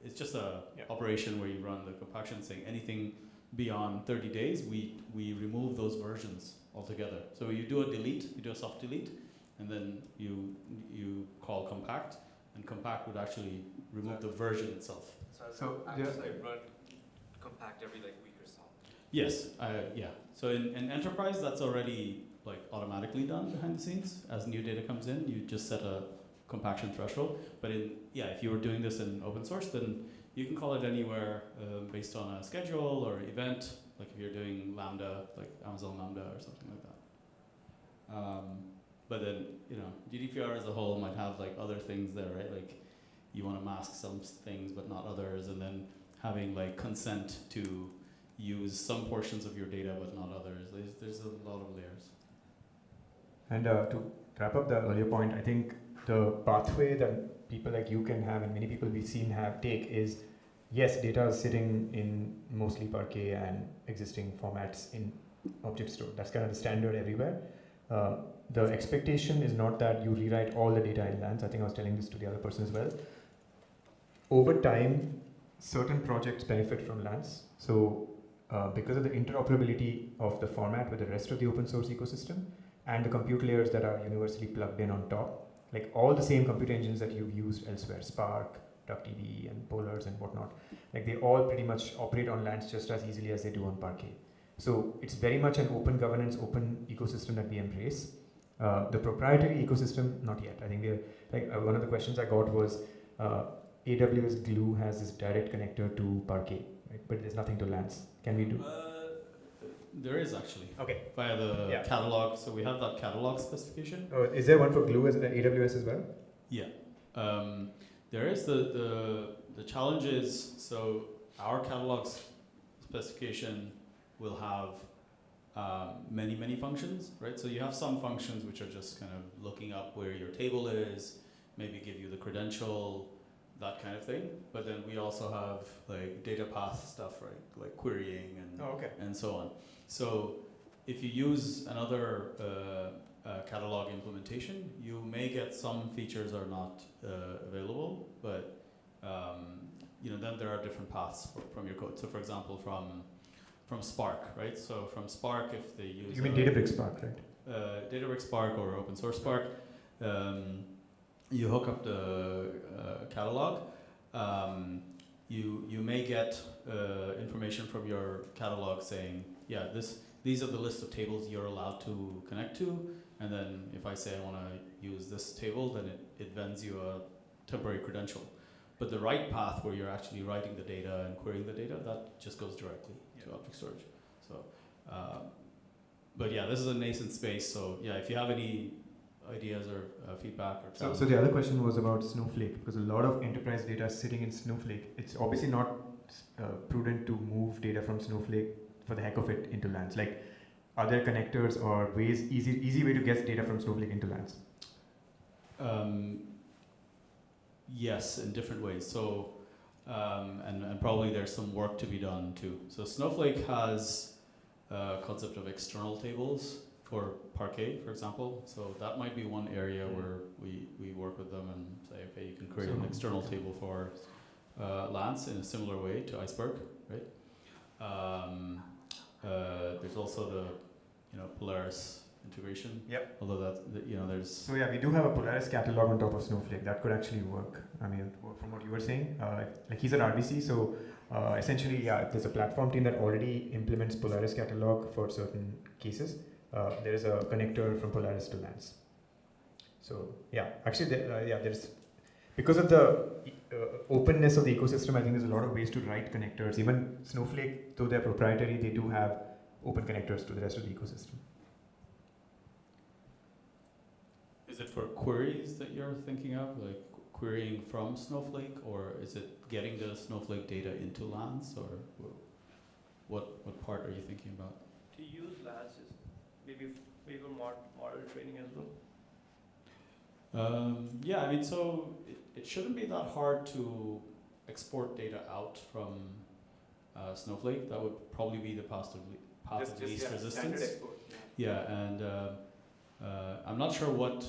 it's just a operation where you run the compaction saying anything beyond 30 days, we remove those versions altogether. So you do a delete, you do a soft delete, and then you call compact, and compact would actually remove the version itself. So I just run compact every week or so. Yes, yeah. So in enterprise, that's already automatically done behind the scenes. As new data comes in, you just set a compaction threshold. But if you were doing this in open source, then you can call it anywhere based on a schedule or event, if you're doing Lambda, Amazon Lambda or something like that. But then, GDPR as a whole might have other things there, right? You want to mask some things but not others, and then having consent to use some portions of your data but not others. There's a lot of layers. And to wrap up the earlier point, I think the pathway that people like you can have and many people we've seen take is, yes, data is sitting in mostly Parquet and existing formats in object store. That's kind of the standard everywhere. The expectation is not that you rewrite all the data in Lance. I think I was telling this to the other person as well. Over time, certain projects benefit from Lance. So because of the interoperability of the format with the rest of the open source ecosystem and the compute layers that are universally plugged in on top, all the same compute engines that you've used elsewhere, Spark, DuckDB and Polars and whatnot, they all pretty much operate on Lance just as easily as they do on Parquet. So it's very much an open governance, open ecosystem that we embrace. The proprietary ecosystem, not yet. I think one of the questions I got was AWS Glue has this direct connector to Parquet, right? But there's nothing to Lance. Can we do? There is actually. Okay. Via the catalog. So we have that catalog specification. Oh, is there one for Glue as the AWS as well? Yeah. There is the the challenge is, so our catalog specification will have many functions, right? So you have some functions which are just kind of looking up where your table is, maybe give you the credential, that kind of thing. But then we also have like data path stuff, right? Like querying and so on. So if you use another catalog implementation, you may get some features are not available, but then there are different paths from your code. So for example, from Spark, right? So from Spark, if they use... You mean Databricks Spark, right? Databricks Spark or open source Spark, you hook up the catalog. You may get information from your catalog saying, yeah, these are the list of tables you're allowed to connect to. And then if I say I want to use this table, then it vends you a temporary credential. But the write path where you're actually writing the data and querying the data, that just goes directly to object storage. So, but yeah, this is a nascent space. So yeah, if you have any ideas or feedback or so the other question was about Snowflake, because a lot of enterprise data is sitting in Snowflake. It's obviously not prudent to move data from Snowflake for the heck of it into Lance. Like, are there connectors or ways, easy way to get data from Snowflake into Lance? Yes, in different ways. So, and probably there's some work to be done too. So Snowflake has a concept of external tables for Parquet, for example. So that might be one area where we work with them and say, okay, you can create an external table for Lance in a similar way to Iceberg, right? There's also the Polaris integration. Yep. Although there's... So yeah, we do have a Polaris catalog on top of Snowflake. That could actually work. I mean, from what you were saying, like he's an RDC, so essentially, yeah, there's a platform team that already implements Polaris catalog for certain cases. There is a connector from Polaris to Lance. So yeah, actually, there's, because of the openness of the ecosystem, I think there's a lot of ways to write connectors. Even Snowflake, though they're proprietary, they do have open connectors to the rest of the ecosystem. Is it for queries that you're thinking of, like querying from Snowflake, or is it getting the Snowflake data into Lance, or what part are you thinking about? To use Lance is maybe for model training as well. Yeah, I mean, so it shouldn't be that hard to export data out from Snowflake. That would probably be the path of least resistance. Export, yeah, and I'm not sure what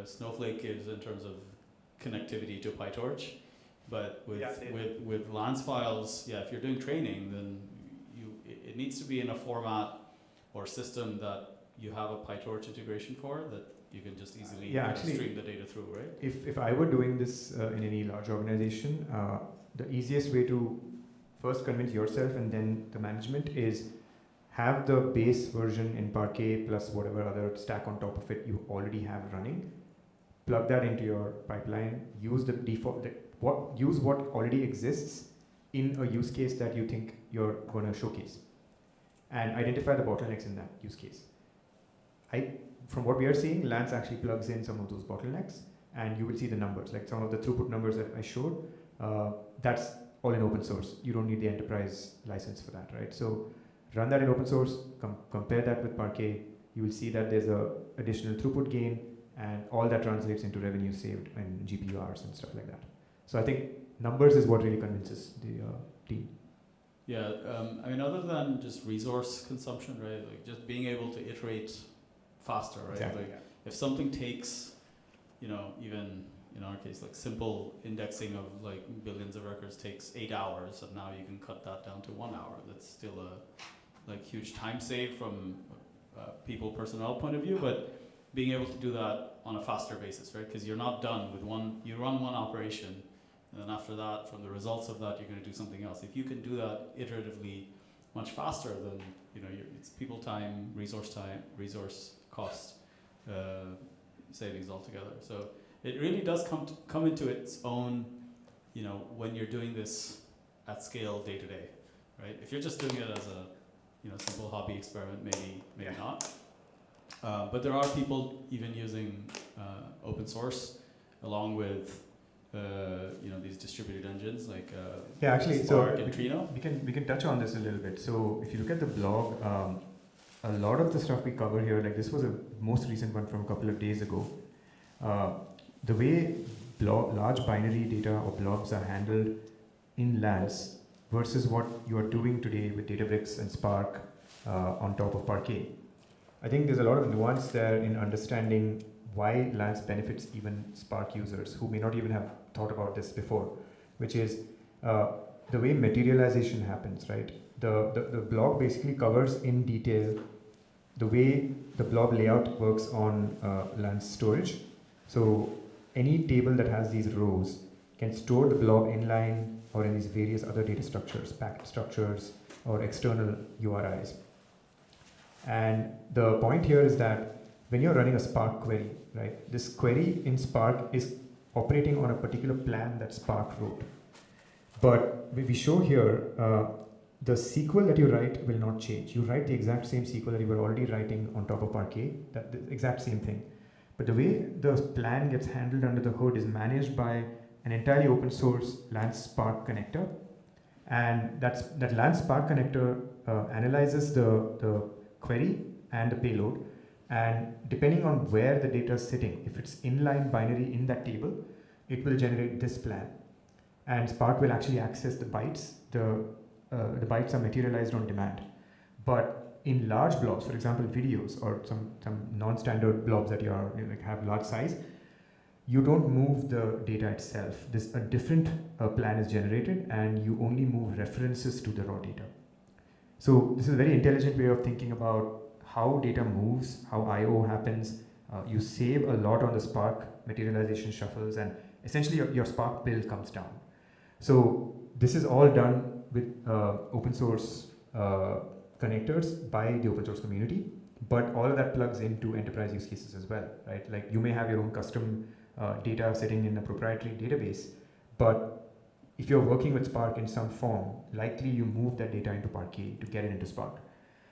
Snowflake is in terms of connectivity to PyTorch, but with Lance files, yeah, if you're doing training, then it needs to be in a format or system that you have a PyTorch integration for, that you can just easily stream the data through, right? If I were doing this in any large organization, the easiest way to first convince yourself and then the management is have the base version in Parquet plus whatever other stack on top of it you already have running. Plug that into your pipeline. Use the default. Use what already exists in a use case that you think you're going to showcase, and identify the bottlenecks in that use case. From what we are seeing, Lance actually plugs in some of those bottlenecks, and you will see the numbers, like some of the throughput numbers that I showed. That's all in open source. You don't need the enterprise license for that, right? So run that in open source, compare that with Parquet. You will see that there's a additional throughput gain, and all that translates into revenue saved and GPU hours and stuff like that. So I think numbers is what really convinces the team. Yeah, I mean, other than just resource consumption, right? Like just being able to iterate faster, right? Exactly, like if something takes, even in our case, like simple indexing of like billions of records takes 8 hours, and now you can cut that down to 1 hour. That's still a huge time save from personnel point of view, but being able to do that on a faster basis, right? Because you're not done with you run one operation, and then after that, from the results of that, you're going to do something else. If you can do that iteratively much faster, then it's people time, resource cost savings altogether. So it really does come into its own, when you're doing this at scale day to day, right? If you're just doing it as a simple hobby experiment, maybe not. But there are people even using open source along with these distributed engines like Yeah, actually, Spark so and Trino. we can touch on this a little bit. So if you look at the blog, a lot of the stuff we cover here, like this was a most recent one from a couple of days ago. The way large binary data or blobs are handled in Lance versus what you are doing today with Databricks and Spark on top of Parquet. I think there's a lot of nuance there in understanding why Lance benefits even Spark users who may not even have thought about this before, which is the way materialization happens, right? The blog basically covers in detail the way the blob layout works on Lance storage. So any table that has these rows can store the blob inline or in these various other data structures, packed structures or external URIs. And the point here is that when you're running a Spark query, right, this query in Spark is operating on a particular plan that Spark wrote. But we show here, the SQL that you write will not change. You write the exact same SQL that you were already writing on top of Parquet, the exact same thing. But the way the plan gets handled under the hood is managed by an entirely open source Lance Spark connector. And that Lance Spark connector analyzes the query and the payload. And depending on where the data is sitting, if it's inline binary in that table, it will generate this plan. And Spark will actually access the bytes. The bytes are materialized on demand. But in large blobs, for example, videos or some non-standard blobs that have large size, you don't move the data itself. A different plan is generated and you only move references to the raw data. So this is a very intelligent way of thinking about how data moves, how I/O happens. You save a lot on the Spark materialization shuffles, and essentially your Spark bill comes down. So this is all done with open source connectors by the open source community, but all of that plugs into enterprise use cases as well, right? Like you may have your own custom data sitting in a proprietary database, but if you're working with Spark in some form, likely you move that data into Parquet to get it into Spark.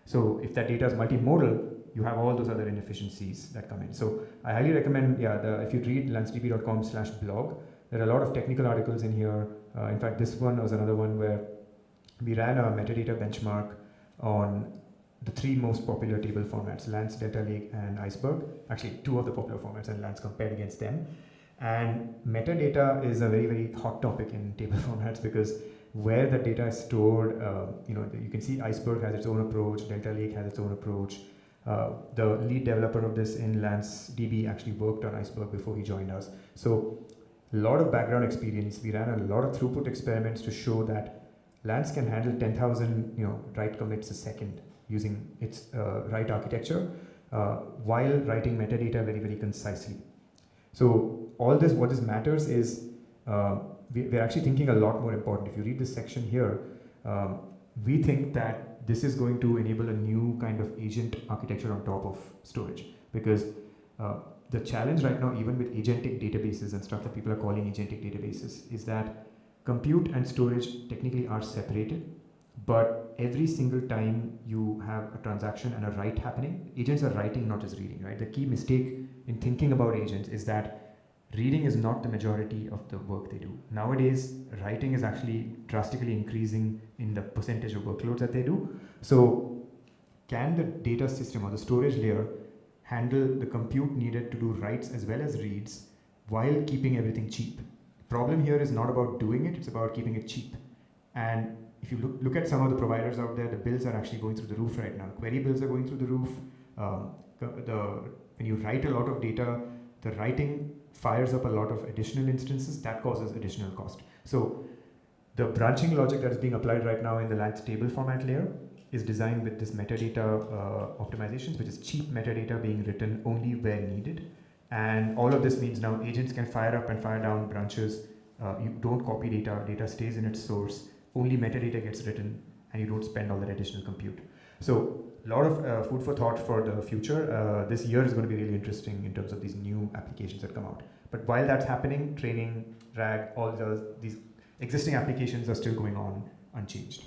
So if that data is multimodal, you have all those other inefficiencies that come in. So I highly recommend, if you read lancedb.com/blog, there are a lot of technical articles in here. In fact, this one was another one where we ran a metadata benchmark on the three most popular table formats, Lance, Delta Lake, and Iceberg. Actually, two of the popular formats, and Lance compared against them. And metadata is a very, very hot topic in table formats because where the data is stored, you can see Iceberg has its own approach, Delta Lake has its own approach. The lead developer of this in LanceDB actually worked on Iceberg before he joined us. So a lot of background experience. We ran a lot of throughput experiments to show that Lance can handle 10,000 write commits a second using its write architecture while writing metadata very, very concisely. So what this matters is we're actually thinking a lot more important. If you read this section here, we think that this is going to enable a new kind of agent architecture on top of storage, because the challenge right now, even with agentic databases and stuff that people are calling agentic databases, is that compute and storage technically are separated, but every single time you have a transaction and a write happening, agents are writing, not just reading, right? The key mistake in thinking about agents is that reading is not the majority of the work they do. Nowadays, writing is actually drastically increasing in the percentage of workloads that they do. So can the data system or the storage layer handle the compute needed to do writes as well as reads while keeping everything cheap? Problem here is not about doing it, it's about keeping it cheap. And if you look at some of the providers out there, the bills are actually going through the roof right now. Query bills are going through the roof. When you write a lot of data, the writing fires up a lot of additional instances. That causes additional cost. So the branching logic that is being applied right now in the Lance table format layer is designed with this metadata optimizations, which is cheap metadata being written only where needed. And all of this means now agents can fire up and fire down branches. You don't copy data, data stays in its source, only metadata gets written, and you don't spend all that additional compute. So a lot of food for thought for the future. This year is going to be really interesting in terms of these new applications that come out. But while that's happening, training, RAG, all these existing applications are still going on unchanged.